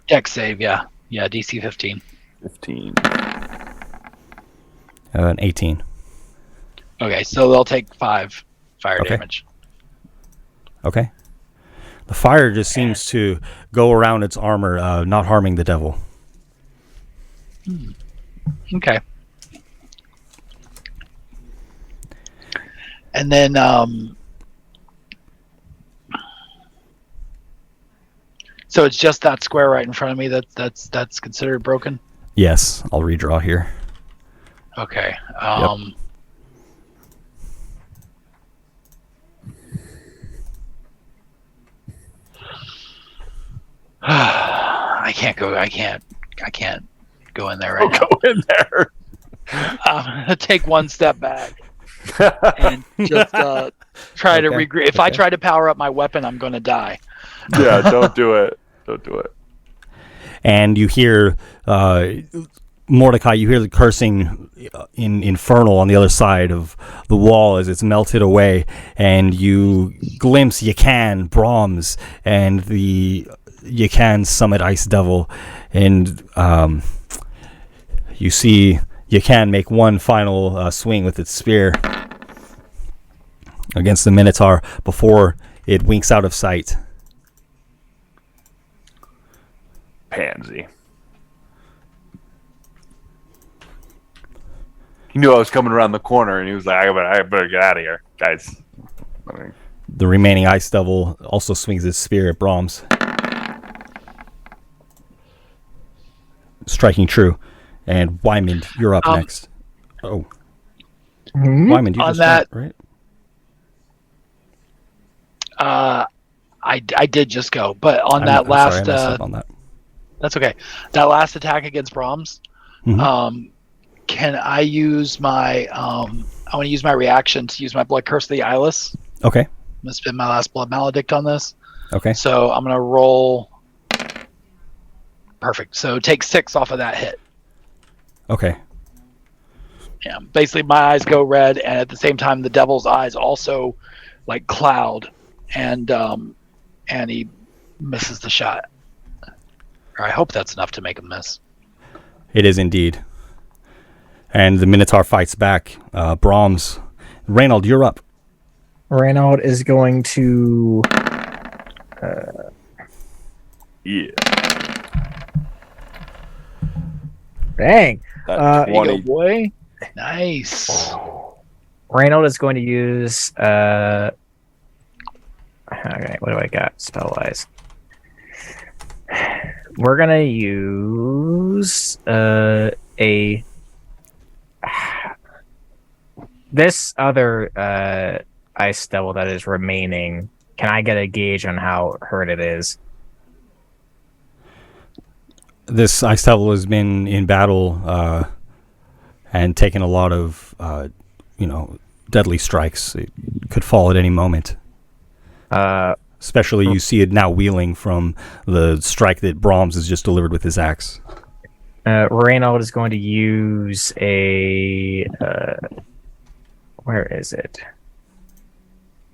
Dex save, yeah. Yeah, DC 15. 15. An 18. Okay, so they'll take 5 fire damage. Okay. The fire just seems to go around its armor, not harming the devil. Okay. And then so it's just that square right in front of me that's considered broken? Yes, I'll redraw here. Okay. I can't go in there right now. Go in there. I'm gonna take one step back and just try to regroup. If I try to power up my weapon, I'm gonna die. Yeah, don't do it. Don't do it. And you hear Mordecai, you hear the cursing in Infernal on the other side of the wall as it's melted away, and you glimpse Yecan, Brahms, and the Yecan Summit Ice Devil, and you see Yecan make one final swing with its spear against the Minotaur before it winks out of sight. Pansy. He knew I was coming around the corner, and he was like, I better get out of here, guys. The remaining Ice Devil also swings his spear at Brahms, striking true. And Wyman, you're up next. Oh. Wyman, you on just that, went, right? I did just go, but on I'm that last sorry, I messed up on that. That's okay. That last attack against Brahms, can I use my I want to use my reaction to use my Blood Curse of the Eyeless. Okay. I'm gonna spend my last Blood Maledict on this. Okay. So I'm gonna roll. Perfect. So take 6 off of that hit. Okay. Yeah. Basically, my eyes go red, and at the same time, the devil's eyes also like cloud, and he misses the shot. Or I hope that's enough to make him miss. It is indeed. And the Minotaur fights back. Brahms. Reynold, you're up. Reynold is going to... Yeah. Dang. That There you 20. go, boy. Nice. Reynold is going to use Okay, what do I got spell-wise? We're gonna use this other ice devil that is remaining. Can I get a gauge on how hurt it is? This ice devil has been in battle and taken a lot of, deadly strikes. It could fall at any moment. Especially you see it now wheeling from the strike that Brahms has just delivered with his axe. Reynold is going to use a... where is it?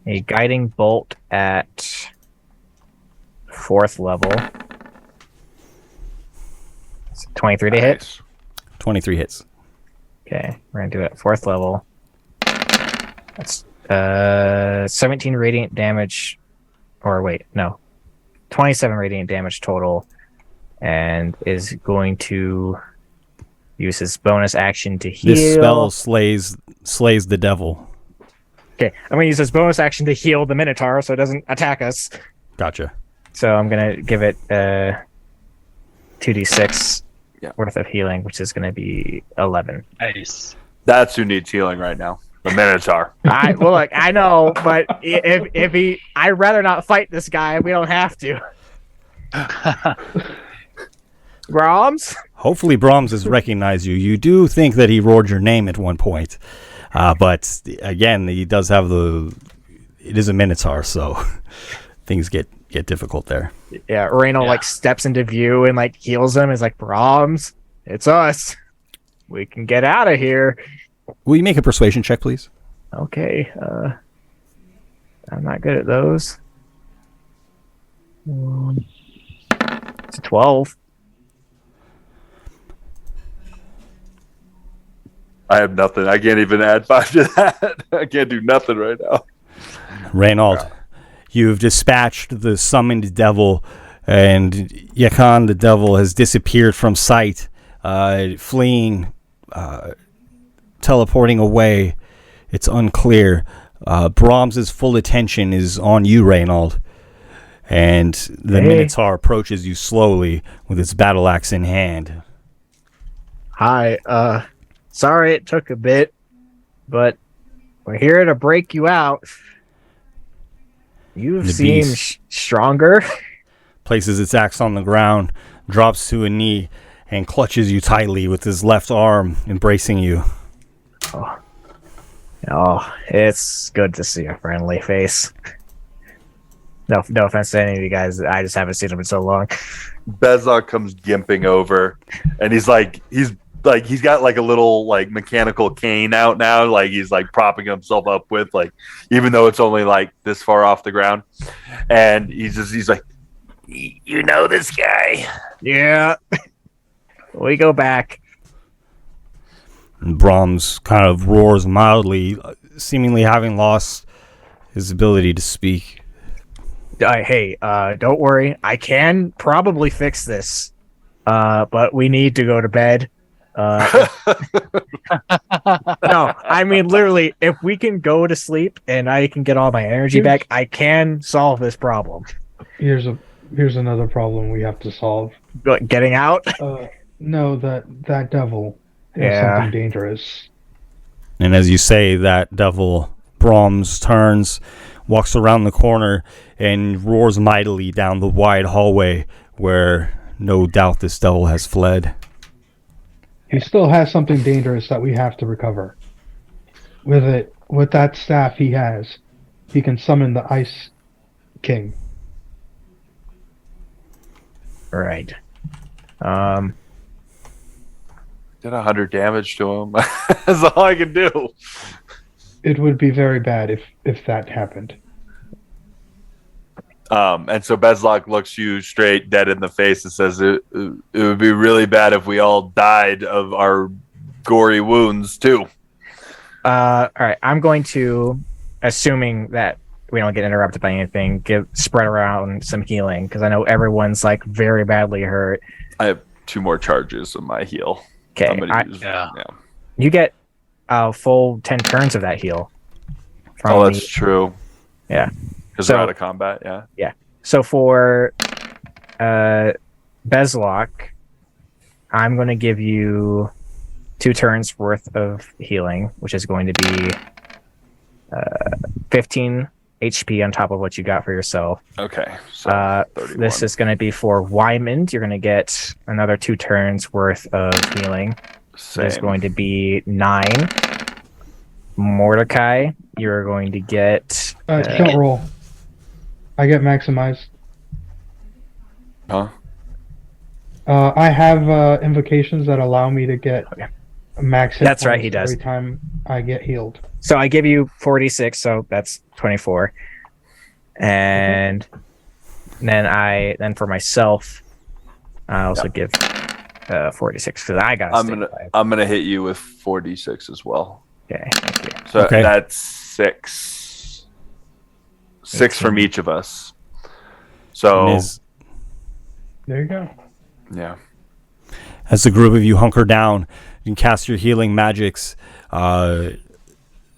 A guiding bolt at 4th level. 23 to hit? 23 hits. Okay, we're going to do it at 4th level. That's 17 radiant damage. Or wait, no. 27 radiant damage total. And is going to use his bonus action to heal. This spell slays the devil. Okay, I'm going to use his bonus action to heal the Minotaur so it doesn't attack us. Gotcha. So I'm going to give it 2d6 worth of healing, which is going to be 11. Nice. That's who needs healing right now. The Minotaur. Well, look, I know, but if he... I'd rather not fight this guy if we don't have to. Brahms? Hopefully Brahms has recognized you. You do think that he roared your name at one point. But again, he does have it is a Minotaur, so things get difficult there. Yeah, Reynold steps into view and heals him. Is like, Brahms, it's us. We can get out of here. Will you make a persuasion check, please? Okay. I'm not good at those. It's a 12. I have nothing. I can't even add 5 to that. I can't do nothing right now. Reynold, you've dispatched the summoned devil, and Yecan the devil has disappeared from sight, fleeing, teleporting away. It's unclear. Brahms' full attention is on you, Reynold, and the Minotaur approaches you slowly with its battle axe in hand. Hi, sorry it took a bit, but we're here to break you out. You seem stronger. Places its axe on the ground, drops to a knee, and clutches you tightly with his left arm, embracing you. Oh, it's good to see a friendly face. No offense to any of you guys. I just haven't seen him in so long. Bezok comes gimping over, and he's got a little mechanical cane out now, he's propping himself up with, even though it's only this far off the ground, and he's like, you know this guy? Yeah. We go back. And Brahms kind of roars mildly, seemingly having lost his ability to speak. Hey, don't worry. I can probably fix this, but we need to go to bed. No, I mean literally, if we can go to sleep and I can get all my energy back, I can solve this problem. Here's another problem we have to solve. Getting out? No, that devil is something dangerous. And as you say that, devil, Brahms turns, walks around the corner, and roars mightily down the wide hallway where no doubt this devil has fled. He still has something dangerous that we have to recover. With that staff he has, he can summon the Ice King. Right. Did 100 damage to him. That's all I can do. It would be very bad if that happened. And so Bezlok looks you straight dead in the face and says, it would be really bad if we all died of our gory wounds too. All right, I'm going to, assuming that we don't get interrupted by anything, spread around some healing, because I know everyone's very badly hurt. I have 2 more charges of my heal. Okay, you get a full 10 turns of that heal. That's true. Yeah. Because So- they're out of combat, yeah. So for Bezlock, I'm going to give you 2 turns worth of healing, which is going to be 15 HP on top of what you got for yourself. Okay. So 31. This is going to be for Wymond. You're going to get another 2 turns worth of healing. There's Same. going to be 9. Mordecai, you're going to get. Don't roll. I get maximized. Huh? I have invocations that allow me to get max hit That's right, points he does. every time I get healed. So I give you 46, so that's 24. And then for myself, I also give 46 because I got. I'm gonna hit you with 4d6 as well. Okay, thank you. So Okay. that's 6. 6 from each of us. So Ms. There you go. yeah. As the group of you hunker down, you can cast your healing magics.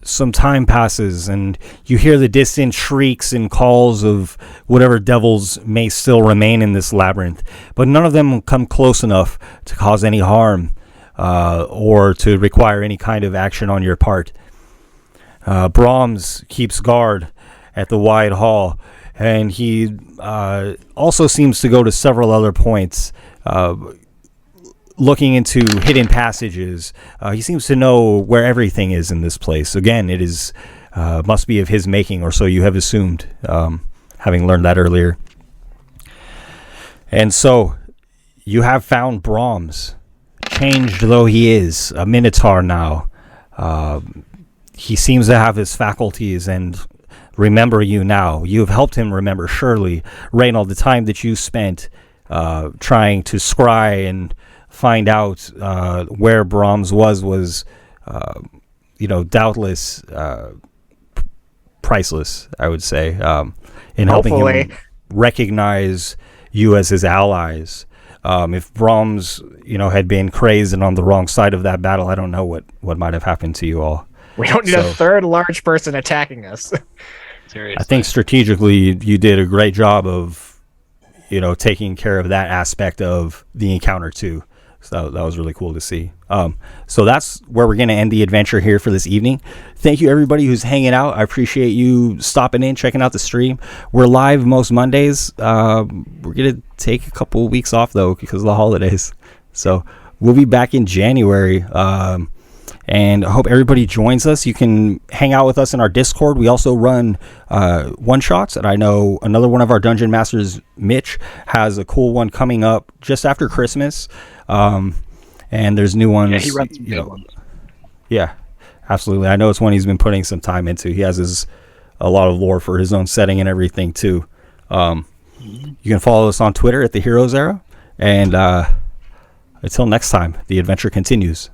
Some time passes, and you hear the distant shrieks and calls of whatever devils may still remain in this labyrinth, but none of them come close enough to cause any harm or to require any kind of action on your part. Brahms keeps guard at the wide hall, and he also seems to go to several other points, looking into hidden passages. He seems to know where everything is in this place. Again, it is must be of his making, or so you have assumed, having learned that earlier. And so, you have found Brahms, changed though he is, a Minotaur now. He seems to have his faculties and remember you now. You have helped him remember, surely, Reynold, the time that you spent trying to scry and find out where Brahms was doubtless priceless, I would say, in helping Hopefully. him recognize you as his allies. If Brahms, had been crazed and on the wrong side of that battle, I don't know what might have happened to you all. We don't need a So- third large person attacking us. Seriously. I think strategically you did a great job of, taking care of that aspect of the encounter too. So that was really cool to see. So that's where we're going to end the adventure here for this evening. Thank you everybody who's hanging out. I appreciate you stopping in, checking out the stream. We're live most Mondays. We're going to take a couple weeks off though because of the holidays. So we'll be back in January. And I hope everybody joins us. You can hang out with us in our Discord. We also run one-shots, and I know another one of our Dungeon Masters, Mitch, has a cool one coming up just after Christmas. And there's new ones. Yeah, he runs some good ones. Yeah, absolutely. I know it's one he's been putting some time into. He has a lot of lore for his own setting and everything, too. You can follow us on Twitter at The Heroes Era. And until next time, the adventure continues.